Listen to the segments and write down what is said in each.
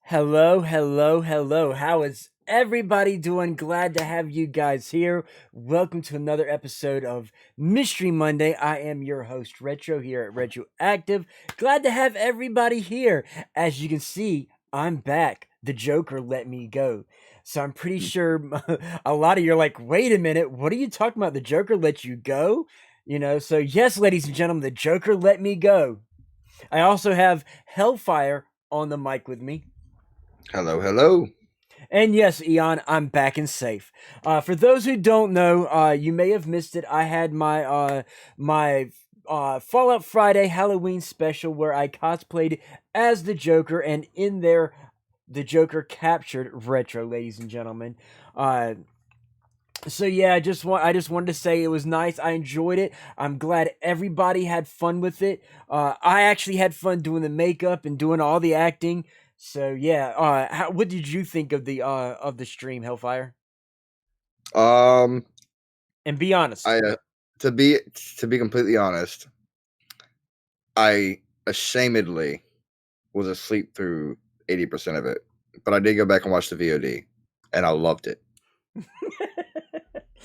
Hello, hello, hello. How is everybody doing? Glad to have you guys here. Welcome to another episode of Mystery Monday. I am your host, Retro, here at RetroActive. Glad to have everybody here. As you can see, I'm back. The Joker let me go. So I'm pretty sure a lot of you are like, wait a minute, what are you talking about? The Joker let you go? So yes, ladies and gentlemen, the Joker let me go. I also have Hellfire on the mic with me. Hello, hello. And yes, Eon, I'm back and safe. For those who don't know, you may have missed it. I had my Fallout Friday Halloween special where I cosplayed as the Joker, and in there, the Joker captured Retro, ladies and gentlemen. Uh, so yeah, I just wanted to say it was nice. I enjoyed it. I'm glad everybody had fun with it. I actually had fun doing the makeup and doing all the acting. So yeah, what did you think of the stream, Hellfire? Um, And be honest. I to be to be completely honest, I ashamedly was asleep through 80% of it, but I did go back and watch the VOD, and I loved it.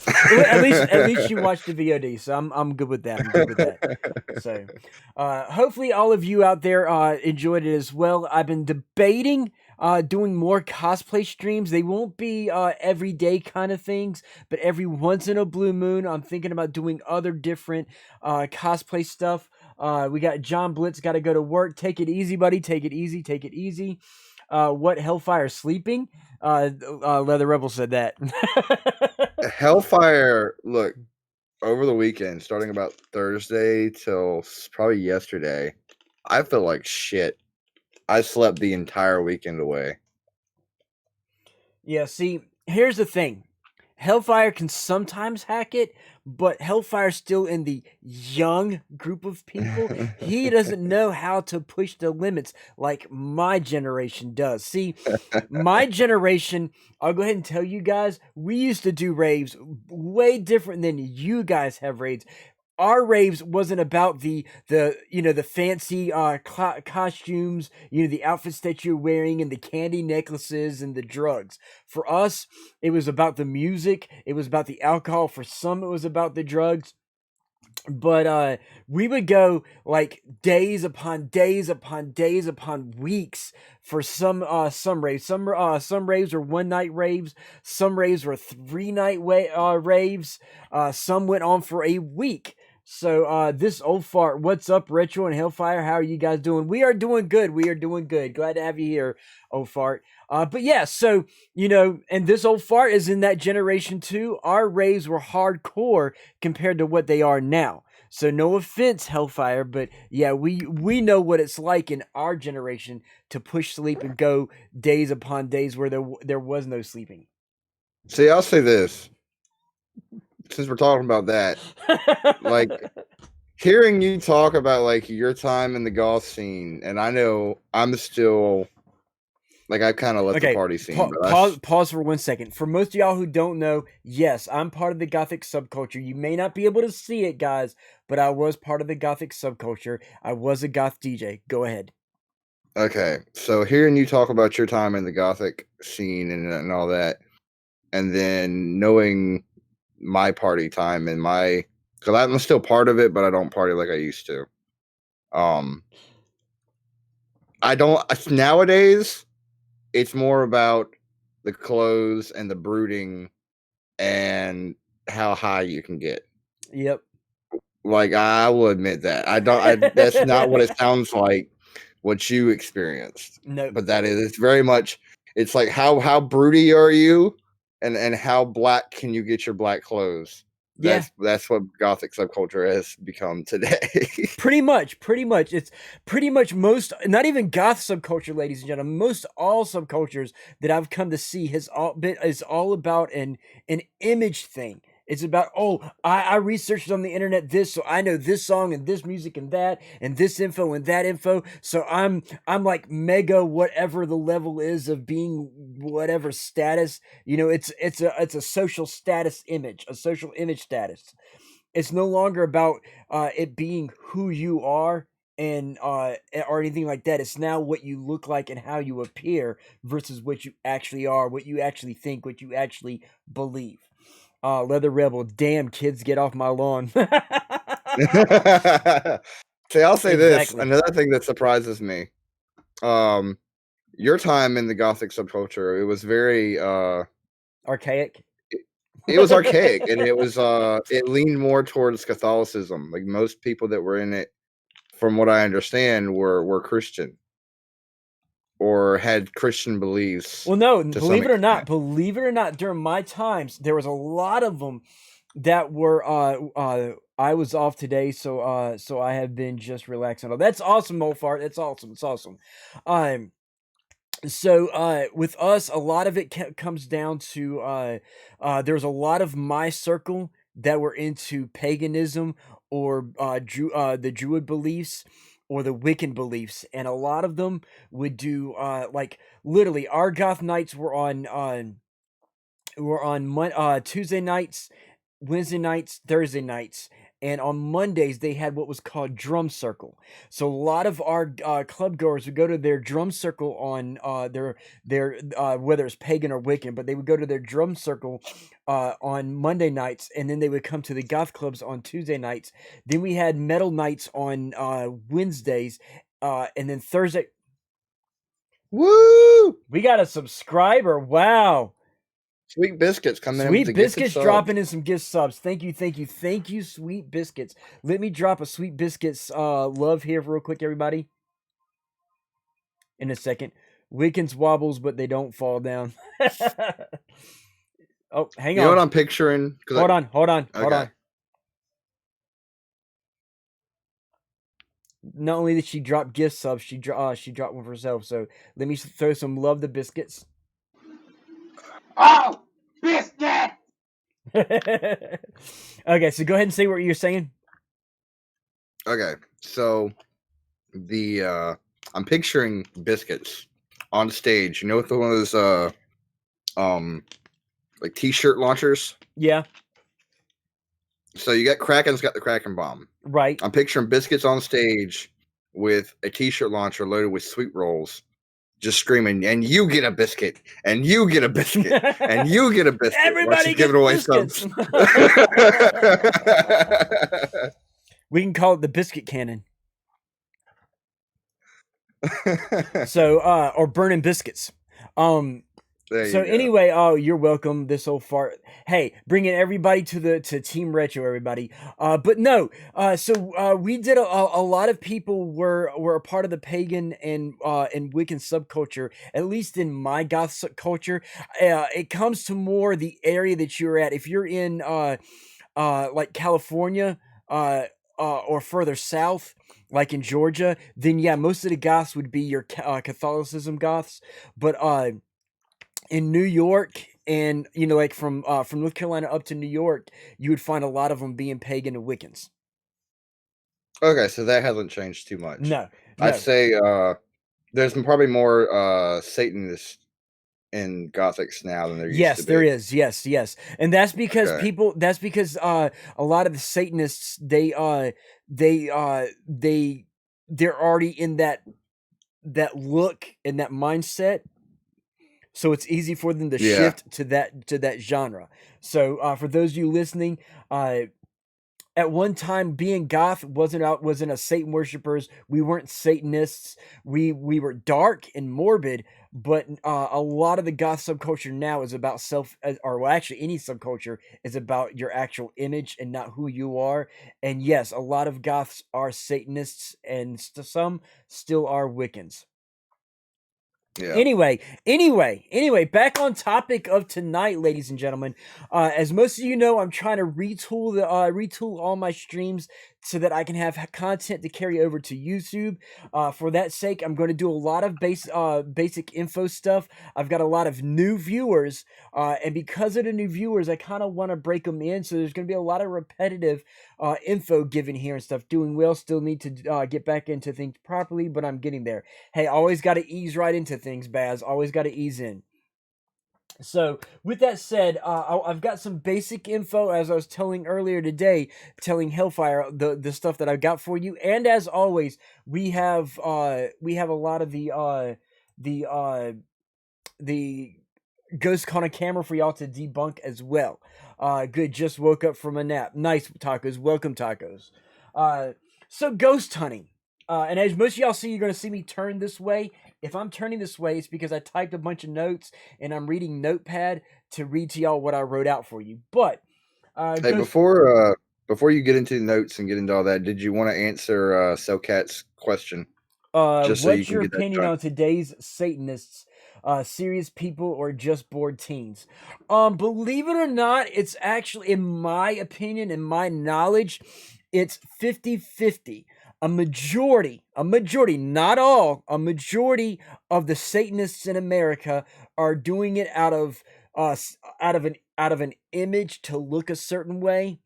At least you watched the VOD, so I'm good with that. I'm good with that. So, hopefully all of you out there enjoyed it as well. I've been debating doing more cosplay streams. They won't be everyday kind of things, but every once in a blue moon, I'm thinking about doing other different cosplay stuff. We got John Blitz got to go to work. Take it easy, buddy. Take it easy. Take it easy. What Hellfire sleeping? Leather Rebel said that. Hellfire, look, over the weekend, starting about Thursday till probably yesterday, I felt like shit. I slept the entire weekend away. Yeah, see, here's the thing. Hellfire can sometimes hack it, but Hellfire's still in the young group of people. He doesn't know how to push the limits like my generation does. See, my generation, I'll go ahead and tell you guys, we used to do raves way different than you guys have raves. Our raves wasn't about the fancy costumes, the outfits that you're wearing and the candy necklaces and the drugs. For us, it was about the music, it was about the alcohol. For some, it was about the drugs. But we would go like days upon days upon days upon weeks for some raves. Some raves were one night raves. Some raves were 3 night raves. Some went on for a week. So this old fart, what's up, Retro and Hellfire? How are you guys doing? We are doing good. We are doing good. Glad to have you here, old fart. But yeah, so and this old fart is in that generation too. Our raves were hardcore compared to what they are now. So no offense, Hellfire, but yeah, we know what it's like in our generation to push sleep and go days upon days where there was no sleeping. See, I'll say this, since we're talking about that, like hearing you talk about like your time in the golf scene, and I know I'm still like I kind of left the Okay, party scene, but pause for 1 second. For most of y'all who don't know, yes, I'm part of the Gothic subculture. You may not be able to see it, guys, but I was part of the Gothic subculture. I was a goth DJ. Go ahead. okay. So hearing you talk about your time in the Gothic scene and all that, and then knowing my party time and my because I'm still part of it, but I don't party like I used to. Um, I don't nowadays. It's more about the clothes and the brooding and how high you can get. Yep. Like I will admit that I don't. That's not what it sounds like. What you experienced, Nope. but that is it's very much. It's like how broody are you, and how black can you get your black clothes? Yeah. That's what Gothic subculture has become today. Pretty much. It's pretty much most, not even goth subculture, ladies and gentlemen. Most all subcultures that I've come to see has all been is all about an image thing. It's about, oh, I researched on the internet this, so I know this song and this music and this info and that info. So I'm like mega whatever the level is of being whatever status. It's a social status image, a social image status. It's no longer about it being who you are. and or anything like that. It's now what you look like and how you appear versus what you actually are, what you actually think, what you actually believe. Leather Rebel, damn kids, get off my lawn. See, I'll say this. Exactly. Another thing that surprises me. Your time in the Gothic subculture, it was very Archaic. it was archaic, and it leaned more towards Catholicism. Like most people that were in it, from what I understand, were Christian or had Christian beliefs. Well, no, to believe some it or not, extent. during my times, there was a lot of them that were I was off today, so I have been just relaxing. Oh, that's awesome, Molfart. That's awesome. It's awesome. So with us, a lot of it comes down to there's a lot of my circle that were into paganism or the Druid beliefs or the Wiccan beliefs, and a lot of them would do like literally our goth nights were on Tuesday nights, Wednesday nights, Thursday nights, and on Mondays they had what was called drum circle. So a lot of our club goers would go to their drum circle on their whether it's pagan or Wiccan, but they would go to their drum circle on Monday nights, and then they would come to the goth clubs on Tuesday nights. Then we had metal nights on Wednesdays, and then Thursday. Woo! We got a subscriber. Wow. Sweet Biscuits coming in with Sweet the Biscuits gifted dropping subs. in some gift subs. Thank you, Sweet Biscuits. Let me drop a Sweet Biscuits love here real quick, everybody. In a second. Wiccans wobbles, but they don't fall down. Oh, hang You on. know what I'm picturing? Hold on. Okay. Not only did she drop gift subs, she dropped one for herself. So let me throw some love to Biscuits. Oh, biscuit! Okay, so go ahead and say what you're saying. Okay, so the I'm picturing Biscuits on stage. You know, with one of those like t-shirt launchers. Yeah. So you got Kraken's got the Kraken bomb. Right. I'm picturing Biscuits on stage with a t-shirt launcher loaded with sweet rolls, just screaming, "And you get a biscuit, and you get a biscuit, and you get a biscuit." Everybody gets giving away biscuits. subs. We can call it the biscuit cannon. So or burning biscuits. So anyway, oh, you're welcome. This old fart. Hey, bringing everybody to Team Retro, everybody. But no. So we did a lot of people were a part of the pagan and Wiccan subculture. At least in my goth subculture, it comes to more the area that you're at. If you're in like California, or further south, like in Georgia, then yeah, most of the goths would be your Catholicism goths. But in New York, and like from North Carolina up to New York, you would find a lot of them being pagan and Wiccans. Okay, so that hasn't changed too much. No. I'd say there's probably more Satanists in Gothics now than there used to be. Yes, there is. Yes, and that's because Okay. That's because a lot of the Satanists they're already in that look and that mindset. So it's easy for them to shift to that genre. So for those of you listening, at one time being goth wasn't a Satan worshippers. We weren't Satanists. We were dark and morbid, but a lot of the goth subculture now is about actually any subculture is about your actual image and not who you are. And yes, a lot of goths are Satanists, and some still are Wiccans. Yeah. Anyway, back on topic of tonight, ladies and gentlemen. As most of you know, I'm trying to retool all my streams so that I can have content to carry over to YouTube. For that sake, I'm going to do a lot of basic info stuff. I've got a lot of new viewers, and because of the new viewers, I kind of want to break them in. So there's going to be a lot of repetitive info given here and stuff. Doing well, still need to get back into things properly, but I'm getting there. Hey, always got to ease right into things, Baz. Always got to ease in. So, with that said, I've got some basic info as I was telling earlier today, telling Hellfire the stuff that I've got for you. And as always, we have a lot of the the Ghost on a camera for y'all to debunk as well. Good, just woke up from a nap. Nice, tacos. Welcome, tacos. So ghost hunting. And as most of y'all see, you're going to see me turn this way. If I'm turning this way, it's because I typed a bunch of notes and I'm reading Notepad to read to y'all what I wrote out for you. But Hey, before you get into the notes and get into all that, did you want to answer Cellcat's question just so you what's can your get that opinion done? on today's Satanists? Serious people or just bored teens? Believe it or not, it's actually, in my opinion, in my knowledge, it's 50-50. A majority, not all, a majority of the Satanists in America are doing it out of out of an image to look a certain way.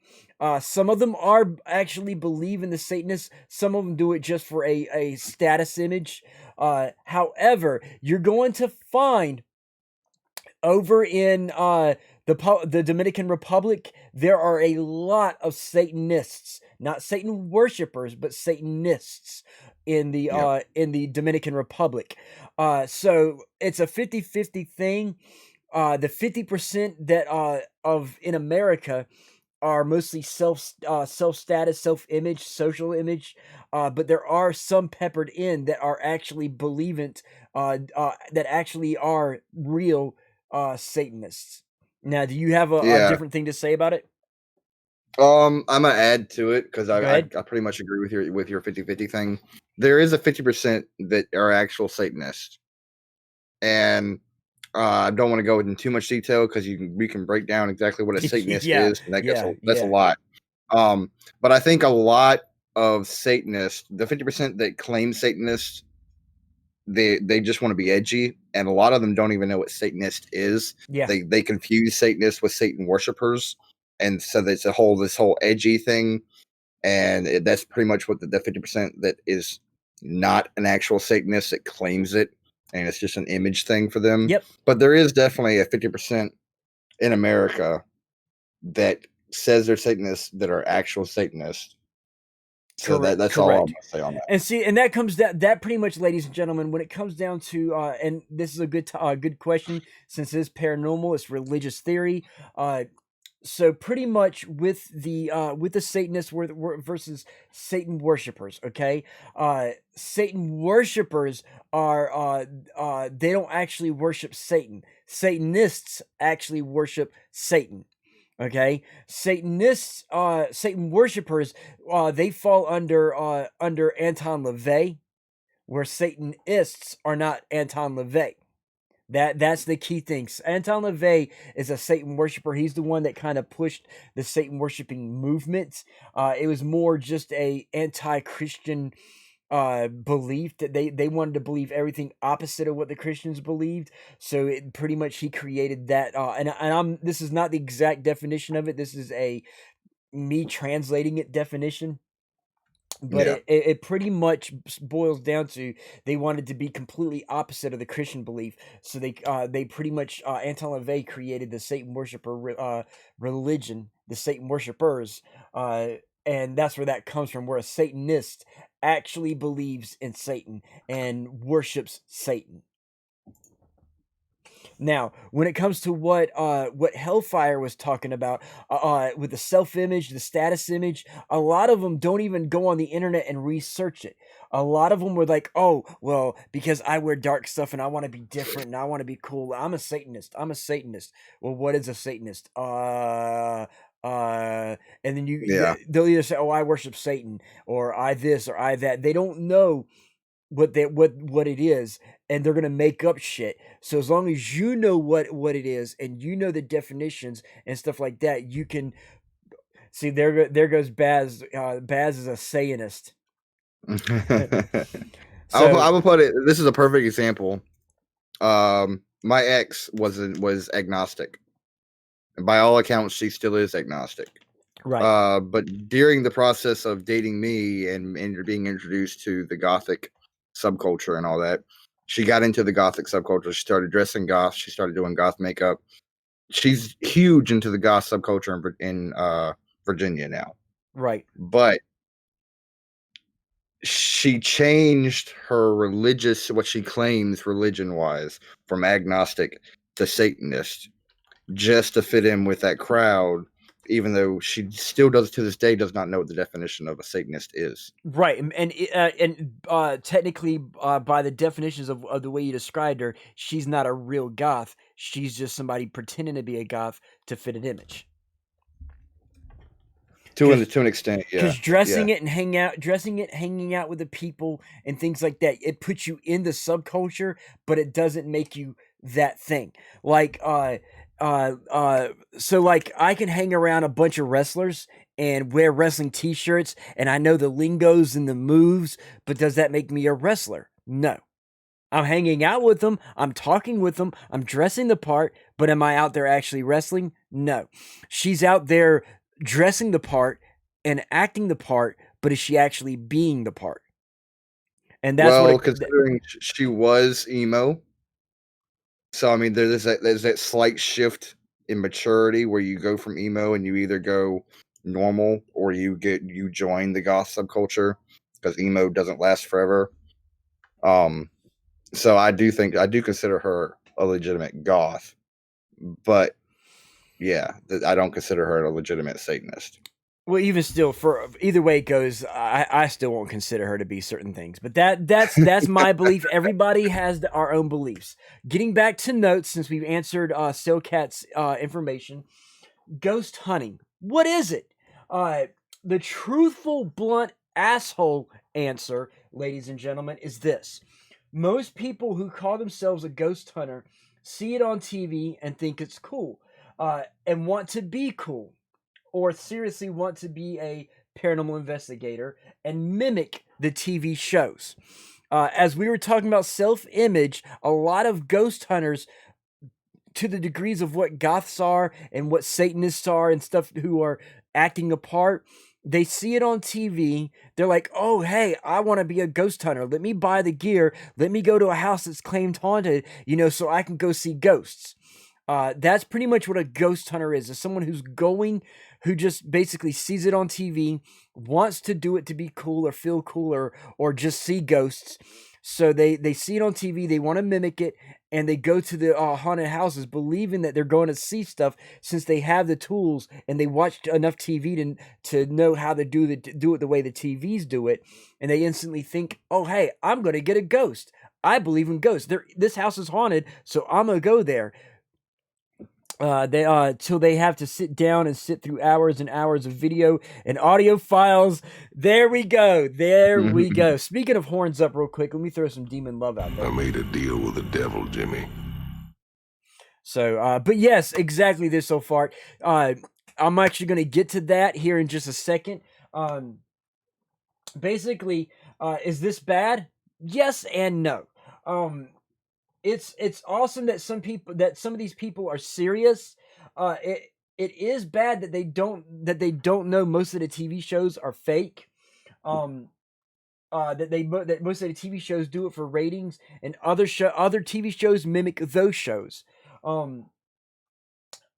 Some of them are actually believe in the Satanists. Some of them do it just for a status image. However, you're going to find over in the Dominican Republic, there are a lot of Satanists, not Satan worshippers, but Satanists Yep. In the Dominican Republic. So it's a 50-50 thing. The 50% that of in America are mostly self status, self image, social image, but there are some peppered in that are actually believant, that actually are real Satanists. Now, do you have a Yeah. different thing to say about it? I'm gonna add to it because Go I ahead. pretty much agree with your 50-50 thing. There is a 50% that are actual Satanists, and I don't want to go into too much detail because we can break down exactly what a Satanist Yeah, is, and yeah, that's a yeah, lot. But I think a lot of Satanists, the 50% that claim Satanists, they just want to be edgy, and a lot of them don't even know what Satanist is. yeah. They confuse Satanists with Satan worshippers, and so there's this whole edgy thing, and that's pretty much what the 50% that is not an actual Satanist that claims it, and it's just an image thing for them. Yep. But there is definitely a 50% in America that says they're Satanists that are actual Satanists. So that's all I'm Correct. gonna say on that. And see, and that comes that pretty much, ladies and gentlemen, when it comes down to and this is a good question since it's paranormal, it's religious theory. So pretty much with the Satanists versus Satan worshippers, okay? Satan worshippers are they don't actually worship Satan. Satanists actually worship Satan. Okay, Satan worshippers, they fall under Anton LaVey, where Satanists are not Anton LaVey. That's the key thing. Anton LaVey is a Satan worshiper. He's the one that kind of pushed the Satan worshiping movement. It was more just a anti-Christian belief that they wanted to believe everything opposite of what the Christians believed. So it pretty much he created that. And I'm this is not the exact definition of it. This is a me translating it definition, but Yeah. it pretty much boils down to they wanted to be completely opposite of the Christian belief. So they pretty much Anton LaVey created the Satan worshiper religion, the Satan worshipers, and that's where that comes from. Where a Satanist actually believes in Satan and worships Satan. Now, when it comes to what Hellfire was talking about, with the self image, the status image, a lot of them don't even go on the internet and research it. A lot of them were like, "Oh, well, because I wear dark stuff and I want to be different and I want to be cool. I'm a Satanist. I'm a Satanist." Well, what is a Satanist? And then Yeah. they'll either say, "Oh, I worship Satan," or "I this," or "I that." They don't know what it is, and they're gonna make up shit. So as long as you know what it is and you know the definitions and stuff like that, you can see there goes Baz. Baz is a Satanist. I So will put it. This is a perfect example. My ex was agnostic, and by all accounts, she still is agnostic. right, But during the process of dating me and being introduced to the gothic subculture and all that, she got into the gothic subculture. She started dressing goth. She started doing goth makeup. She's huge into the goth subculture in Virginia now. Right. But she changed her what she claims religion-wise, from agnostic to Satanist, just to fit in with that crowd, even though she still to this day does not know what the definition of a Satanist is. Right, and technically, by the definitions of the way you described her, she's not a real goth. She's just somebody pretending to be a goth to fit an image. To an extent, yeah. Because dressing it, hanging out with the people and things like that, it puts you in the subculture, but it doesn't make you that thing. Like, so like I can hang around a bunch of wrestlers and wear wrestling t-shirts, and I know the lingos and the moves, but does that make me a wrestler? No. I'm hanging out with them, I'm talking with them, I'm dressing the part, but am I out there actually wrestling? No. She's out there dressing the part and acting the part, but is she actually being the part? And that's considering she was emo, so I mean, there's that slight shift in maturity where you go from emo and you either go normal or you join the goth subculture, because emo doesn't last forever. So I do consider her a legitimate goth, but yeah, I don't consider her a legitimate Satanist. Well, even still, for either way it goes, I still won't consider her to be certain things. But that's my belief. Everybody has our own beliefs. Getting back to notes, since we've answered Stillcat's information, ghost hunting. What is it? The truthful, blunt, asshole answer, ladies and gentlemen, is this. Most people who call themselves a ghost hunter see it on TV and think it's cool, and want to be cool, or seriously want to be a paranormal investigator and mimic the TV shows. As we were talking about self-image, a lot of ghost hunters, to the degrees of what goths are and what Satanists are and stuff who are acting a part, they see it on TV. They're like, oh, hey, I want to be a ghost hunter. Let me buy the gear. Let me go to a house that's claimed haunted, so I can go see ghosts. That's pretty much what a ghost hunter is someone who just basically sees it on TV, wants to do it to be cool or feel cooler or just see ghosts. So they see it on TV, they want to mimic it, and they go to the haunted houses believing that they're going to see stuff since they have the tools and they watched enough TV to know how to do it the way the TVs do it. And they instantly think, oh, hey, I'm going to get a ghost. I believe in ghosts. This house is haunted, so I'm going to go there. Till they have to sit down and sit through hours and hours of video and audio files. There we go. Speaking of horns up real quick, let me throw some demon love out there. I made a deal with the devil, Jimmy. So, but yes, exactly this so far. I'm actually going to get to that here in just a second. Basically, is this bad? Yes and no. It's awesome that some of these people are serious. It is bad that they don't know most of the TV shows are fake. That most of the TV shows do it for ratings, and other TV shows mimic those shows. On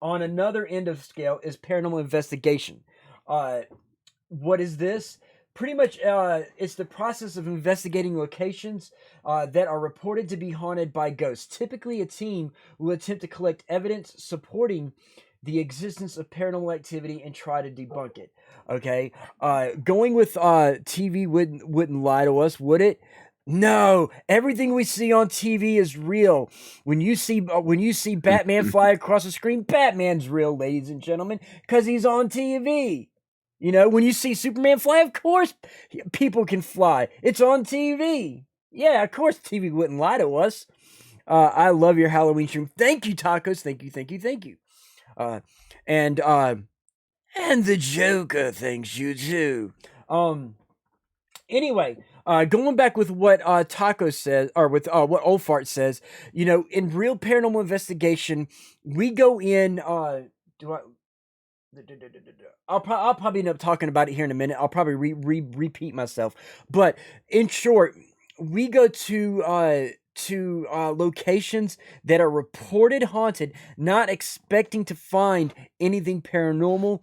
another end of scale is paranormal investigation. What is this? Pretty much, it's the process of investigating locations that are reported to be haunted by ghosts. Typically, a team will attempt to collect evidence supporting the existence of paranormal activity and try to debunk it. Okay, going with TV wouldn't lie to us, would it? No, everything we see on TV is real. When you see Batman fly across the screen, Batman's real, ladies and gentlemen, because he's on TV. When you see Superman fly, of course people can fly. It's on TV. Yeah, of course TV wouldn't lie to us. I love your Halloween stream. Thank you, Tacos. Thank you. And the Joker thanks you too. Anyway, going back with what Tacos says, or with what Old Fart says, in real paranormal investigation, we go in. I'll probably end up talking about it here in a minute. I'll probably repeat myself. But in short, we go to to locations that are reported haunted, not expecting to find anything paranormal,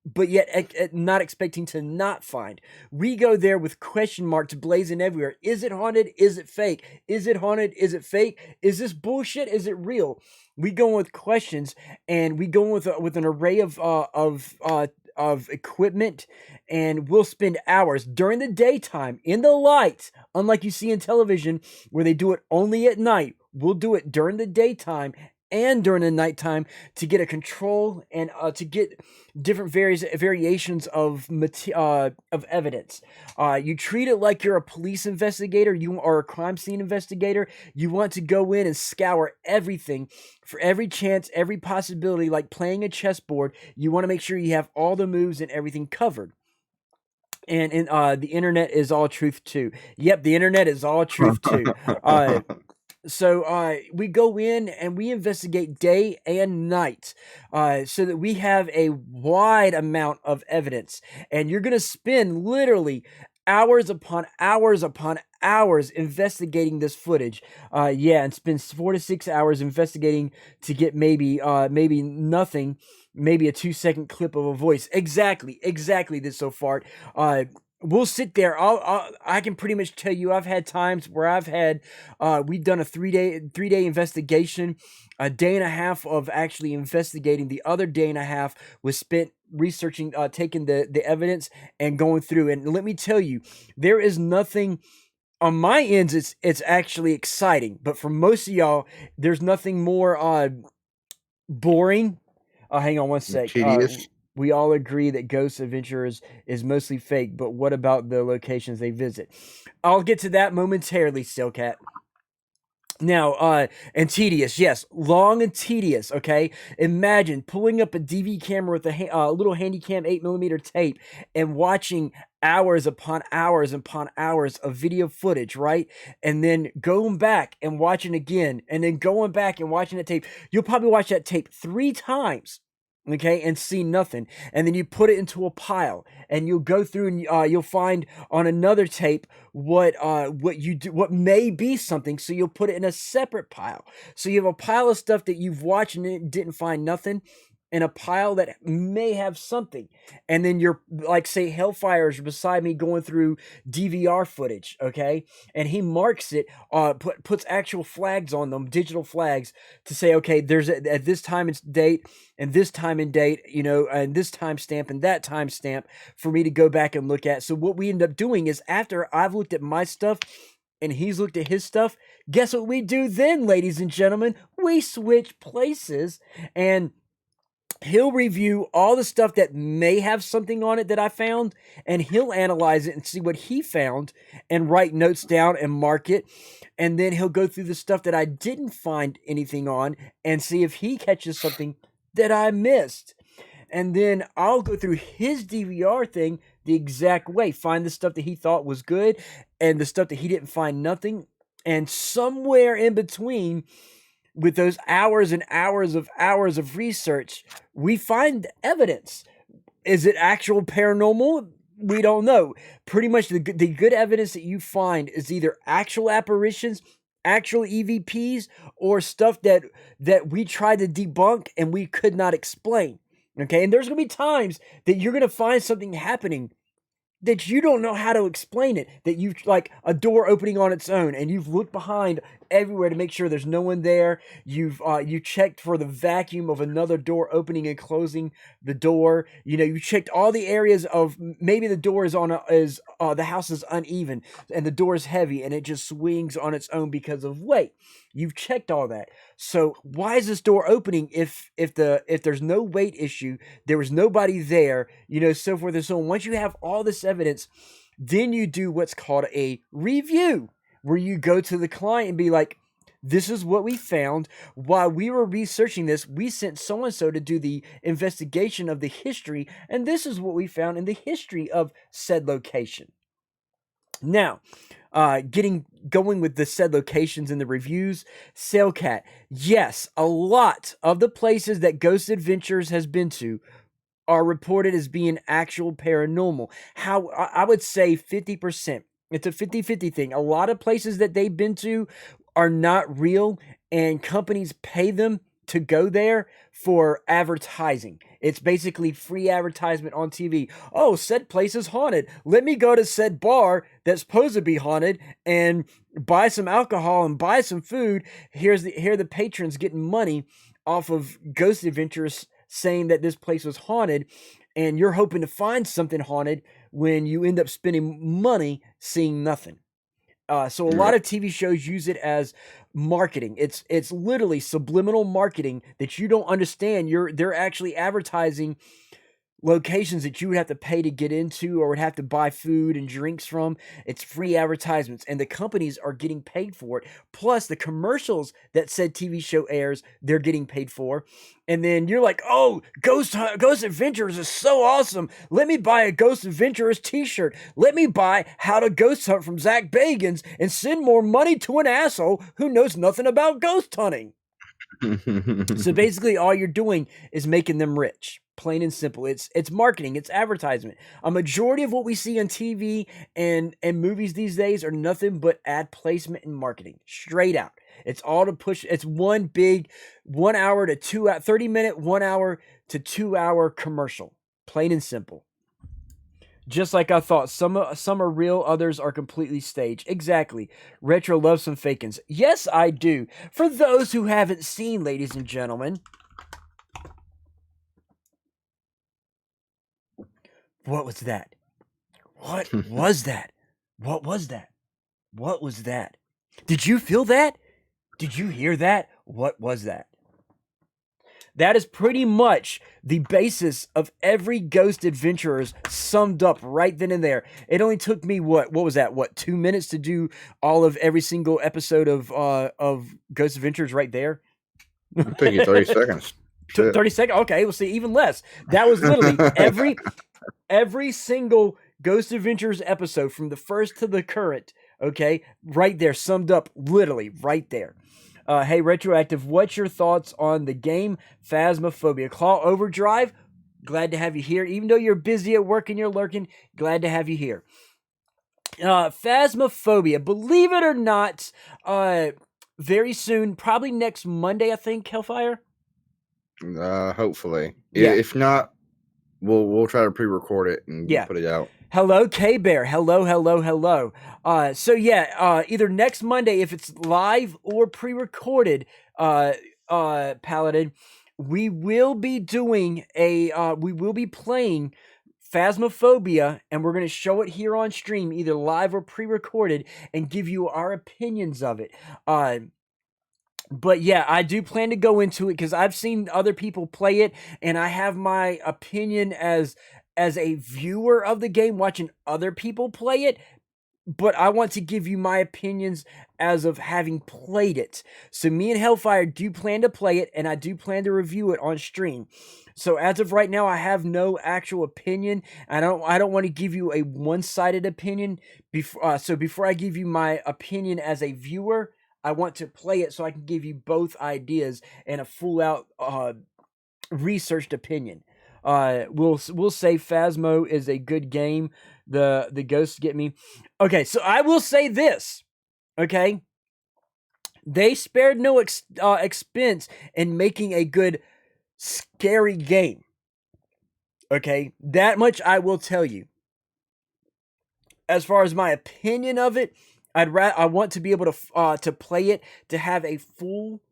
but yet not expecting to not find. We go there with question marks blazing everywhere. Is it haunted? Is it fake? Is it haunted? Is it fake? Is this bullshit? Is it real? We go with questions, and we go with an array of equipment, and we'll spend hours during the daytime in the light, unlike you see in television where they do it only at night. We'll do it during the daytime and during the nighttime to get a control and to get different variations of evidence. You treat it like you're a police investigator, you are a crime scene investigator. You want to go in and scour everything for every chance, every possibility, like playing a chessboard. You want to make sure you have all the moves and everything covered. And the internet is all truth too. Yep, the internet is all truth too. So we go in and we investigate day and night so that we have a wide amount of evidence. And you're going to spend literally hours upon hours investigating this footage. And spend 4 to 6 hours investigating to get maybe nothing, maybe a 2-second clip of a voice. Exactly this so far. We'll sit there. I can pretty much tell you I've had times where we've done a 3-day investigation, a day and a half of actually investigating. The other day and a half was spent researching, taking the evidence and going through. And let me tell you, there is nothing on my ends. It's actually exciting, but for most of y'all, there's nothing more boring. Hang on one sec. Tedious. We all agree that Ghost Adventures is mostly fake, but what about the locations they visit? I'll get to that momentarily, Stillcat. Now, and tedious, yes, long and tedious, okay? Imagine pulling up a DV camera with a little Handycam 8mm tape and watching hours upon hours upon hours of video footage, right? And then going back and watching again, and then going back and watching that tape. You'll probably watch that tape 3 times. Okay, and see nothing, and then you put it into a pile, and you'll go through and you'll find on another tape what may be something. So you'll put it in a separate pile. So you have a pile of stuff that you've watched and it didn't find nothing, and a pile that may have something. And then you're like, say, Hellfire's beside me going through DVR footage, okay? And he marks it, puts actual flags on them, digital flags, to say, okay, there's at this time and date, and this time and date, and this timestamp and that timestamp for me to go back and look at. So what we end up doing is, after I've looked at my stuff and he's looked at his stuff, guess what we do then, ladies and gentlemen? We switch places, and he'll review all the stuff that may have something on it that I found, and he'll analyze it and see what he found and write notes down and mark it. And then he'll go through the stuff that I didn't find anything on and see if he catches something that I missed. And then I'll go through his DVR thing the exact way, find the stuff that he thought was good and the stuff that he didn't find nothing. And somewhere in between, with those hours and hours of research, we find evidence. Is it actual paranormal? We don't know. Pretty much the good evidence that you find is either actual apparitions, actual EVPs, or stuff that we tried to debunk and we could not explain. Okay, and there's going to be times that you're going to find something happening that you don't know how to explain it, that you like a door opening on its own, and you've looked behind everywhere to make sure there's no one there. You checked for the vacuum of another door opening and closing the door. You checked all the areas of maybe the door is the house is uneven and the door is heavy and it just swings on its own because of weight. You've checked all that. So why is this door opening if there's no weight issue, there was nobody there, so forth and so on. Once you have all this evidence, then you do what's called a review, where you go to the client and be like, this is what we found. While we were researching this, we sent so-and-so to do the investigation of the history, and this is what we found in the history of said location. Now, going with the said locations and the reviews, Sailcat, yes, a lot of the places that Ghost Adventures has been to are reported as being actual paranormal. How I would say 50%. It's a 50-50 thing. A lot of places that they've been to are not real, and companies pay them to go there for advertising. It's basically free advertisement on TV. Oh, said place is haunted. Let me go to said bar that's supposed to be haunted and buy some alcohol and buy some food. Here are the patrons getting money off of ghost adventurers saying that this place was haunted, and you're hoping to find something haunted when you end up spending money seeing nothing. So a lot of TV shows use it as marketing. It's literally subliminal marketing that you don't understand. They're actually advertising locations that you would have to pay to get into or would have to buy food and drinks from. It's free advertisements, and the companies are getting paid for it. Plus the commercials that said TV show airs, they're getting paid for. And then you're like, oh, Ghost Adventurers is so awesome. Let me buy a Ghost Adventurers t-shirt. Let me buy How to Ghost Hunt from Zach Bagans and send more money to an asshole who knows nothing about ghost hunting. So basically all you're doing is making them rich. Plain and simple. It's marketing, it's advertisement. A majority of what we see on TV and movies these days are nothing but ad placement and marketing. Straight out. It's all to push. It's one big 1 hour to 2 hour, 30-minute, 1 hour to 2 hour commercial. Plain and simple. Just like I thought, some are real, others are completely staged. Exactly. Retro loves some fakins. Yes, I do. For those who haven't seen, ladies and gentlemen. What was that? What was that? What was that? What was that? Did you feel that? Did you hear that? What was that? That is pretty much the basis of every Ghost Adventurers summed up right then and there. It only took me, what was that? 2 minutes to do all of every single episode of Ghost Adventurers right there? It'll take you 30 seconds. 30 seconds? Okay, we'll see, even less. That was literally every single Ghost Adventurers episode from the first to the current, okay? Right there, summed up literally right there. Hey, RetroActive, what's your thoughts on the game Phasmophobia? Claw Overdrive, glad to have you here. Even though you're busy at work and you're lurking, glad to have you here. Phasmophobia, believe it or not, very soon, probably next Monday, I think, Hellfire? Hopefully. Yeah. If not, we'll try to pre-record it and put it out. Hello, K-Bear. Hello. So yeah, either next Monday, if it's live or pre-recorded, Paladin, we will be doing we will be playing Phasmophobia, and we're going to show it here on stream, either live or pre-recorded, and give you our opinions of it. But yeah, I do plan to go into it because I've seen other people play it, and I have my opinion as a viewer of the game watching other people play it, but I want to give you my opinions as of having played it. So me and Hellfire do plan to play it, and I do plan to review it on stream. So as of right now, I have no actual opinion. I don't want to give you a one-sided opinion. So before I give you my opinion as a viewer, I want to play it so I can give you both ideas and a full-out researched opinion. We'll say Phasmo is a good game. The ghosts get me. Okay, so I will say this. Okay, they spared no expense in making a good scary game. Okay, that much I will tell you. As far as my opinion of it, I want to be able to play it, to have a full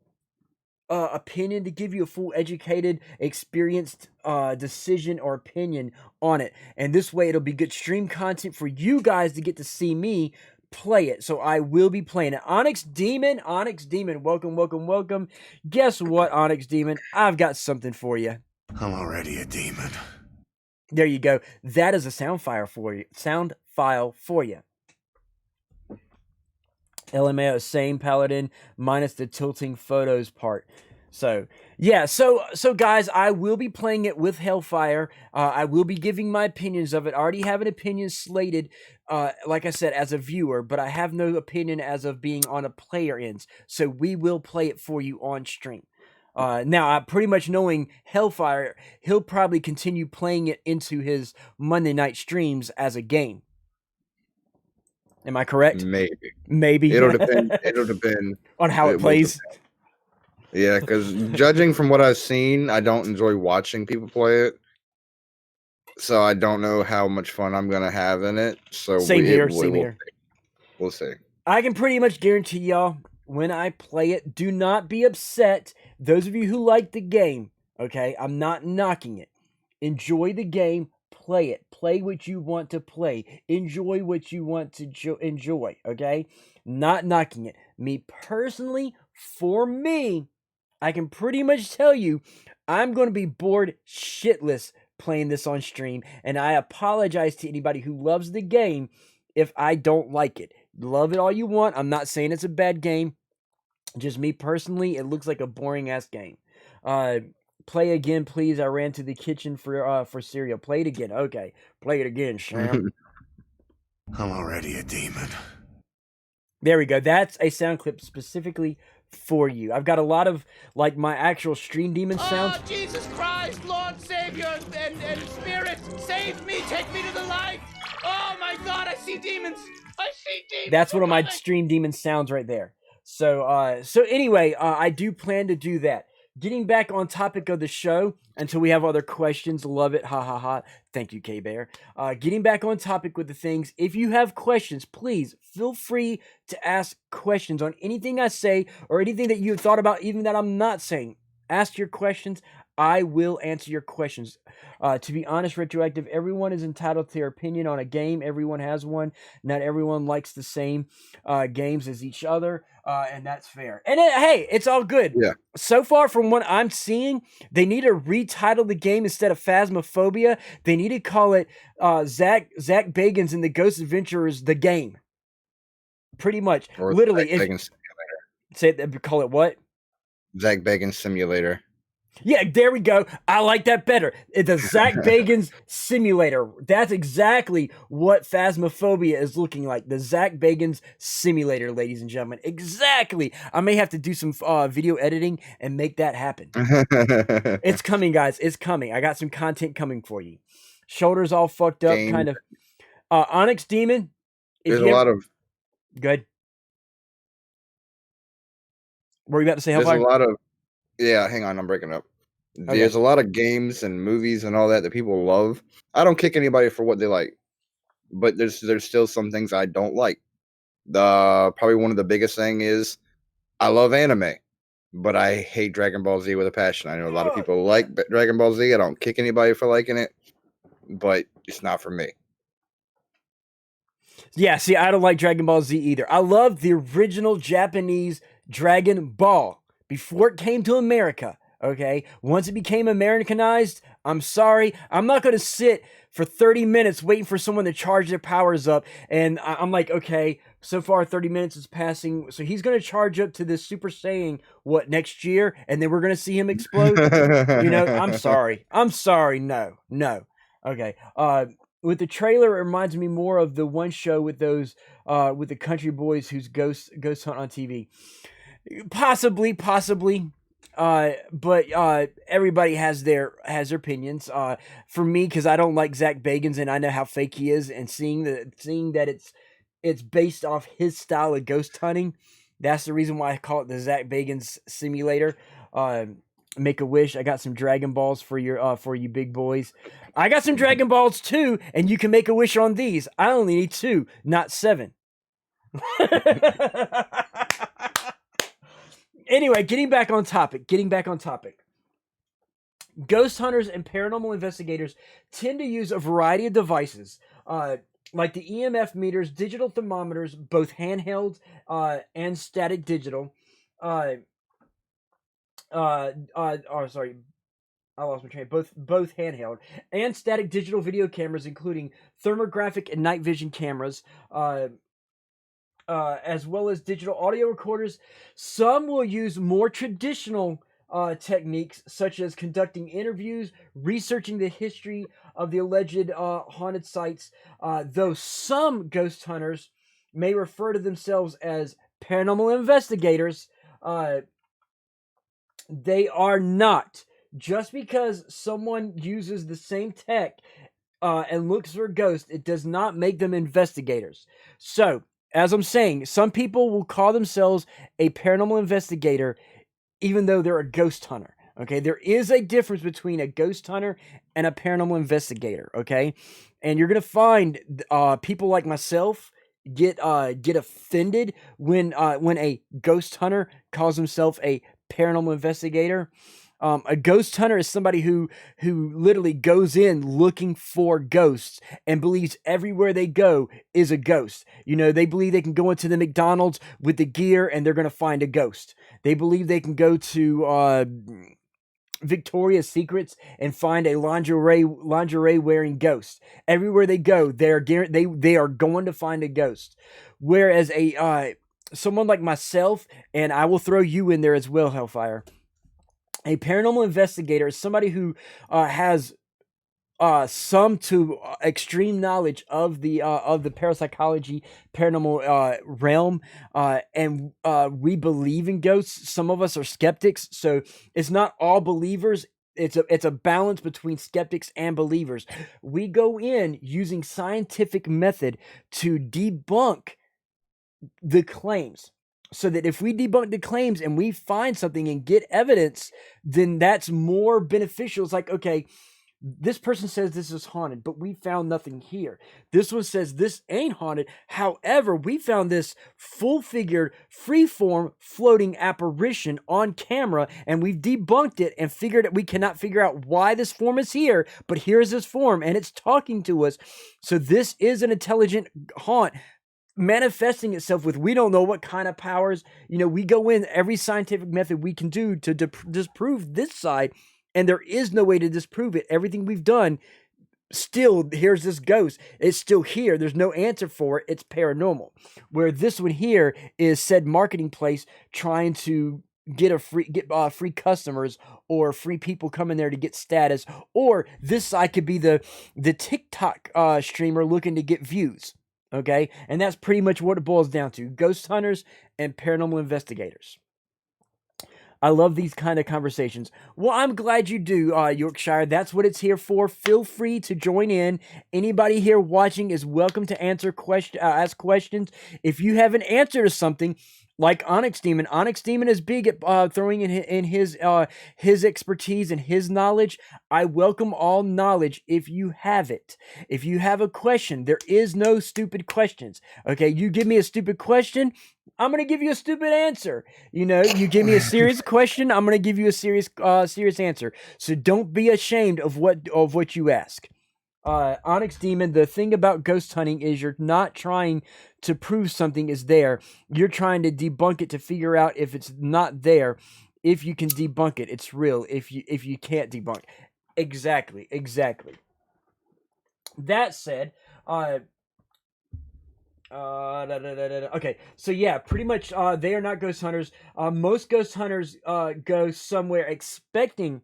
opinion, to give you a full educated, experienced decision or opinion on it. And this way it'll be good stream content for you guys to get to see me play it. So I will be playing it. Onyx Demon, welcome. Guess what, Onyx Demon? I've got something for you. I'm already a demon. There you go. That is a sound file for you. LMAO, same Paladin, minus the tilting photos part. So, yeah, so guys, I will be playing it with Hellfire. I will be giving my opinions of it. I already have an opinion slated, like I said, as a viewer, but I have no opinion as of being on a player ends. So we will play it for you on stream. Now, I pretty much knowing Hellfire, he'll probably continue playing it into his Monday night streams as a game. Am I correct? Maybe. Maybe. It'll depend. It'll depend on how it will plays. depend. Yeah, because judging from what I've seen, I don't enjoy watching people play it. So I don't know how much fun I'm gonna have in it. So Same here. Same here. We'll see. I can pretty much guarantee y'all when I play it, do not be upset. Those of you who like the game, okay, I'm not knocking it. Enjoy the game. Play it. Play what you want to play. Enjoy what you want to enjoy, okay? Not knocking it. Me personally, for me, I can pretty much tell you I'm going to be bored shitless playing this on stream, and I apologize to anybody who loves the game if I don't like it. Love it all you want. I'm not saying it's a bad game. Just me personally, it looks like a boring ass game. Play again, please. I ran to the kitchen for cereal. Play it again. Okay, play it again, Sam. I'm already a demon. There we go. That's a sound clip specifically for you. I've got a lot of like my actual Stream Demon sounds. Oh, Jesus Christ, Lord, Savior, and Spirit, save me, take me to the light. Oh my God, I see demons. I see demons. That's one of my Stream Demon sounds right there. So anyway, I do plan to do that. Getting back on topic of the show until we have other questions. Love it. Ha ha ha. Thank you, K-Bear. Getting back on topic with the things. If you have questions, please feel free to ask questions on anything I say or anything that you thought about, even that I'm not saying. Ask your questions. I will answer your questions. To be honest, RetroActive, everyone is entitled to their opinion on a game. Everyone has one. Not everyone likes the same games as each other, and that's fair. And hey, it's all good. Yeah. So far, from what I'm seeing, they need to retitle the game instead of Phasmophobia. They need to call it Zach Bagans and the Ghost Adventurers: The Game. Pretty much, Or literally. Zach Bagans Simulator. Call it what? Zach Bagans Simulator. Yeah, there we go. I like that better. It's a Zach Bagans Simulator. That's exactly what Phasmophobia is looking like. The Zach Bagans Simulator, ladies and gentlemen. Exactly. I may have to do some video editing and make that happen. It's coming, guys. It's coming. I got some content coming for you. Shoulders all fucked up, kind of. Onyx Demon. There's a lot of... Good. Were you about to say Hellfire? There's a lot of... Yeah, hang on. I'm breaking up. Okay. There's a lot of games and movies and all that people love. I don't kick anybody for what they like, but there's still some things I don't like. Probably one of the biggest thing is I love anime, but I hate Dragon Ball Z with a passion. I know a lot of people like Dragon Ball Z. I don't kick anybody for liking it, but it's not for me. Yeah, see, I don't like Dragon Ball Z either. I love the original Japanese Dragon Ball before it came to America. Okay, once it became Americanized, I'm sorry, I'm not going to sit for 30 minutes waiting for someone to charge their powers up. And I'm like, okay, so far 30 minutes is passing. So he's going to charge up to this Super Saiyan, what, next year? And then we're going to see him explode? You know, I'm sorry. No. Okay. With the trailer, it reminds me more of the one show with those, with the country boys who's ghost hunt on TV. Possibly. But everybody has their opinions. For me, because I don't like Zach Bagans and I know how fake he is, and seeing that it's based off his style of ghost hunting, that's the reason why I call it the Zach Bagans Simulator. Make a wish. I got some Dragon Balls for you big boys. I got some Dragon Balls too, and you can make a wish on these. I only need 2, not 7. Anyway, getting back on topic. Ghost hunters and paranormal investigators tend to use a variety of devices, like the EMF meters, digital thermometers, both handheld and static digital. Sorry, I lost my train. Both handheld and static digital video cameras, including thermographic and night vision cameras. As well as digital audio recorders. Some will use more traditional techniques, such as conducting interviews, researching the history of the alleged haunted sites, though some ghost hunters may refer to themselves as paranormal investigators. They are not. Just because someone uses the same tech and looks for a ghost, it does not make them investigators. So, as I'm saying, some people will call themselves a paranormal investigator, even though they're a ghost hunter. Okay, there is a difference between a ghost hunter and a paranormal investigator. Okay, and you're gonna find people like myself get offended when a ghost hunter calls himself a paranormal investigator. A ghost hunter is somebody who literally goes in looking for ghosts and believes everywhere they go is a ghost. You know, they believe they can go into the McDonald's with the gear and they're going to find a ghost. They believe they can go to Victoria's Secrets and find a lingerie wearing ghost. Everywhere they go, they are going to find a ghost. Whereas a someone like myself, and I will throw you in there as well, Hellfire. A paranormal investigator is somebody who has some to extreme knowledge of the parapsychology, paranormal realm, and we believe in ghosts. Some of us are skeptics, so it's not all believers. It's a balance between skeptics and believers. We go in using scientific method to debunk the claims. So that if we debunk the claims and we find something and get evidence, then that's more beneficial. It's like, okay, this person says this is haunted, but we found nothing here. This one says this ain't haunted. However, we found this full-figured, free-form, floating apparition on camera, and we've debunked it and figured that we cannot figure out why this form is here, but here's this form, and it's talking to us. So this is an intelligent haunt manifesting itself with we don't know what kind of powers. You know, we go in every scientific method we can do to disprove this side, and there is no way to disprove it. Everything we've done, still, here's this ghost. It's still here. There's no answer for it. It's paranormal. Where this one here is said marketing place trying to get free customers or free people coming there to get status, or this side could be the TikTok streamer looking to get views. Okay, and that's pretty much what it boils down to: ghost hunters and paranormal investigators. I love these kind of conversations. Well, I'm glad you do, Yorkshire. That's what it's here for. Feel free to join in. Anybody here watching is welcome to ask questions. If you have an answer to something, like Onyx Demon is big at throwing in his expertise and his knowledge. I welcome all knowledge if you have it. If you have a question, there is no stupid questions. Okay, you give me a stupid question, I'm gonna give you a stupid answer. You know, you give me a serious question, I'm gonna give you a serious answer. So don't be ashamed of what you ask. Onyx Demon, the thing about ghost hunting is you're not trying to prove something is there. You're trying to debunk it to figure out if it's not there. If you can debunk it, it's real. If you can't debunk. Exactly. That said, okay, so yeah, pretty much they are not ghost hunters. Most ghost hunters go somewhere expecting